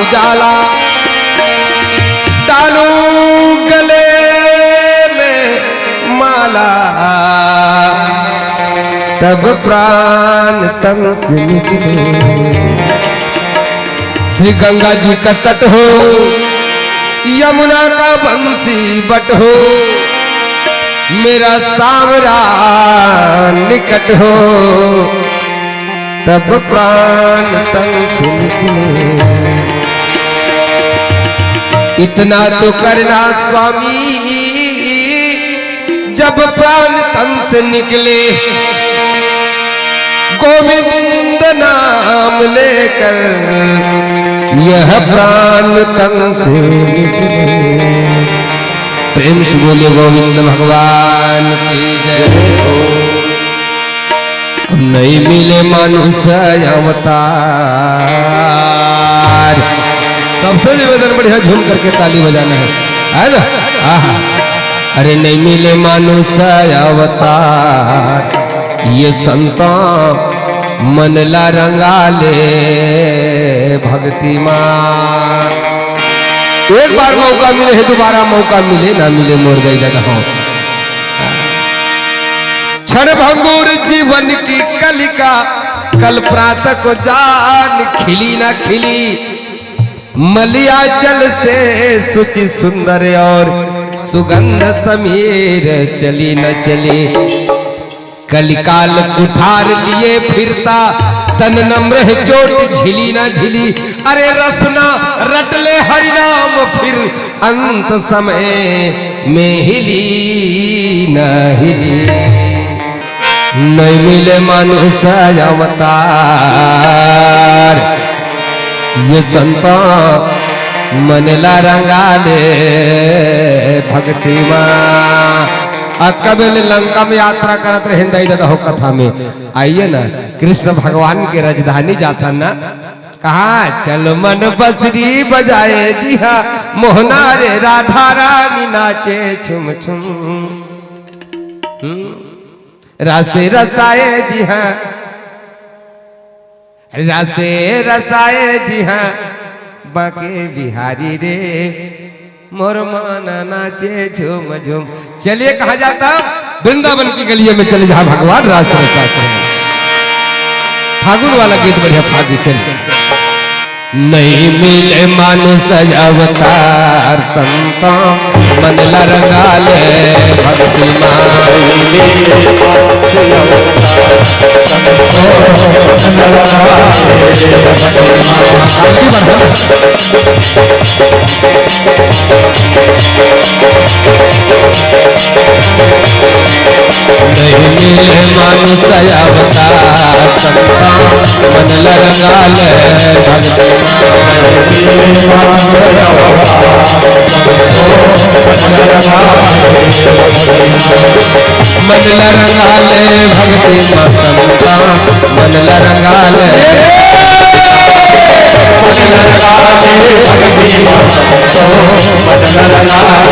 A: उजाला, डालू गले में माला, तब प्राण तन से निकले। श्री गंगा जी का तट हो, यमुना का बंसी बट हो, मेरा सांवरा निकट हो, तब प्राण तन से निकले। इतना तो करना स्वामी जब प्राण तन से निकले। गोविंद नाम लेकर यह प्राण तन से निकले। प्रेम से बोले गोविंद भगवान की जय। नहीं मिले मनुष्य अवतार। सबसे निवेदन बढ़िया झूम करके ताली बजाना है ना। आहा, अरे नहीं मिले मनुष्य अवतार, ये संता मन ला रंगा ले भक्ति मां। एक बार मौका मिले है, दोबारा मौका मिले ना मिले मोर गई जगह हो। क्षण भंगुर जीवन की कलिका, कल प्रातः को जान खिली न खिली। मलिया जल से सुचि सुंदर और सुगंध समीर चली न चली। कलिकाल कुठार लिए फिरता, तन नम्र चोट झिली न झिली। अरे रसना रटले हरिनाम, फिर अंत समय में हिली न हिली। नहीं मिले मनुष्य अवतार, ये संता मन ला रंगा ले भक्ति मां। कबीर लंका में यात्रा करत रहे हिंदाई दादा हो कथा में। आइए ना, कृष्ण भगवान के राजधानी जाता ना, कहा चल मन बसरी बजाए जी हाँ, मोहना रे राधा रानी नाचे छुम छुम। रसे रसाए जी हाँ, रसे रसाए जी हाँ, बाके बिहारी रे मोर माना नाचे झूम झूम। चलिए कहा जाता, वृंदावन की गलियों में चले जहां भगवान रास रसाते हैं। फागुन वाला गीत बढ़िया फागु चलिए। नहीं मिले मानुष अवतार, संता मन ला रंगा ले भक्ति मां। नहीं मिले मानुष अवतार संता मन लरगाल मन लरगाल भक्ति संता मन लरगाल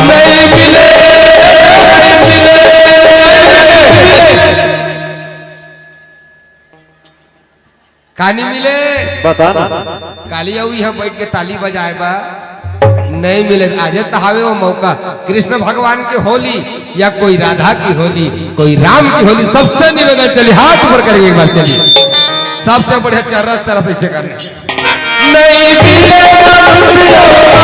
A: नहीं मिले कानी मिले
B: बता ना
A: काली यहाँ बैठ के ताली बजाए बा नहीं मिले आज तहावे वो मौका कृष्ण भगवान की होली या कोई राधा की होली कोई राम की होली सबसे निवेदन चलिए हाथ ऊपर करेंगे एक बार चलिए सबसे बढ़िया चरस चरस ऐसे करने नहीं मिले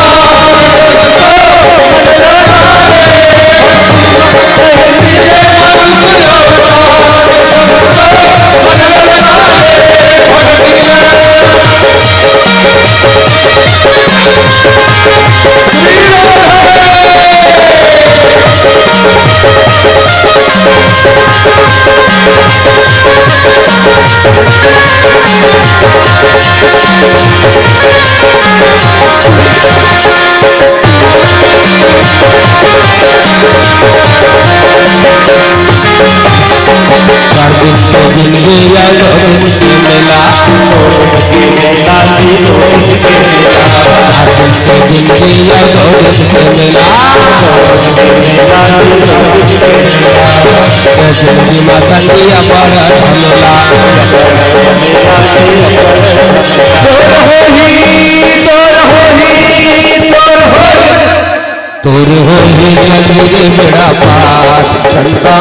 A: तोर हो ही जगीरे बेड़ा पार संता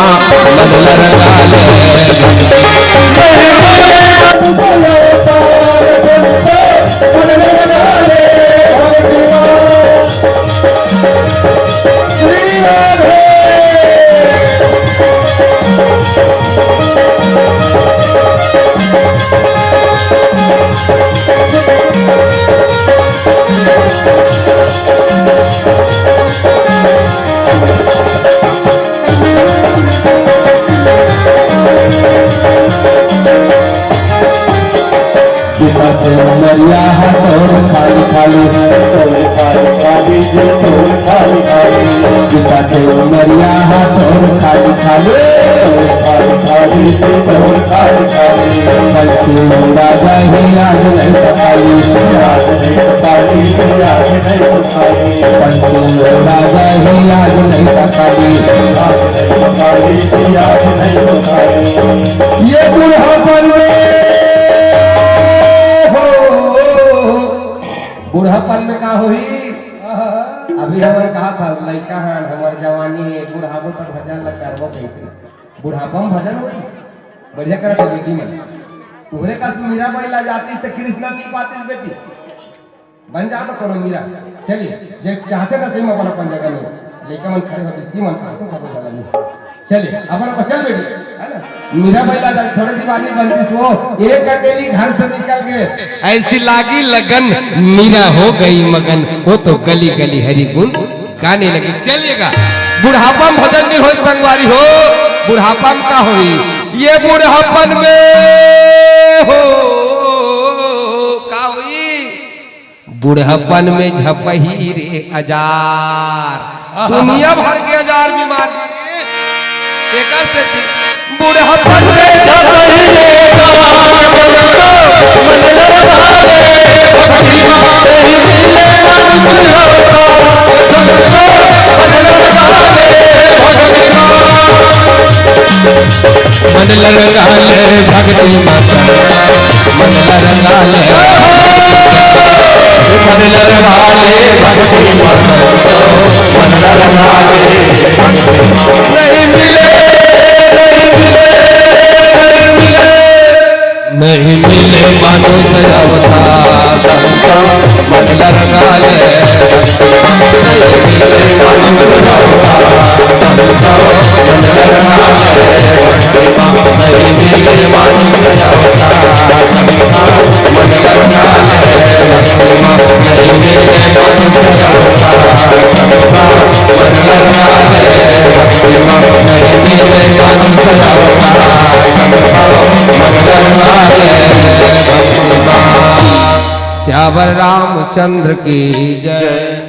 A: मन लरगाल
B: उमरिया हथौड़ खाली खाली पिता के उमरिया हथौड़ खाली खाली पंछी राजा ही आज नहीं सफाई पंछी राजा ही आज नहीं सफाई ये बुढ़ापन में बुढ़ापन में का हुई अभी हमारे कहा था लड़का है हमारे जवानी है बुढ़ापो तक भजन ल करबो कहते बुढ़ापम भजन हो बढ़िया करे तो बेटी में तोहरे का मीरा बैला जाती तो कृष्णा नहीं पाती बेटी बन जा तो करो मीरा चलिए जे चाहते ना सही में अपन जगह में लड़का मन खड़े होते की मन पाते सब जगह में चलिए अपन चल बेटी है ना मीरा बैला थोड़े दीवानी बनती सो एक अकेली घर से निकल के
A: ऐसी लागी लगन मीरा हो गई मगन वो तो गली गली हरी गुण गाने लगी चलिएगा बुढ़ापा में भजन नहीं हो संगवारी हो बुढ़ापा में का हुई ये बुढ़ापन में हो का हुई बुढ़ापन में झपही रे हजार दुनिया भर के हजार बीमार बुढ़ापन में झपही रे मन लरगाले भक्ति माता मन लरगाले मन लरगाले भक्ति माता मन लरगाले नहीं मिले नहीं मिले मानुष अवतार संता मन लरगाले नहीं मिले सियावर रामचंद्र की जय।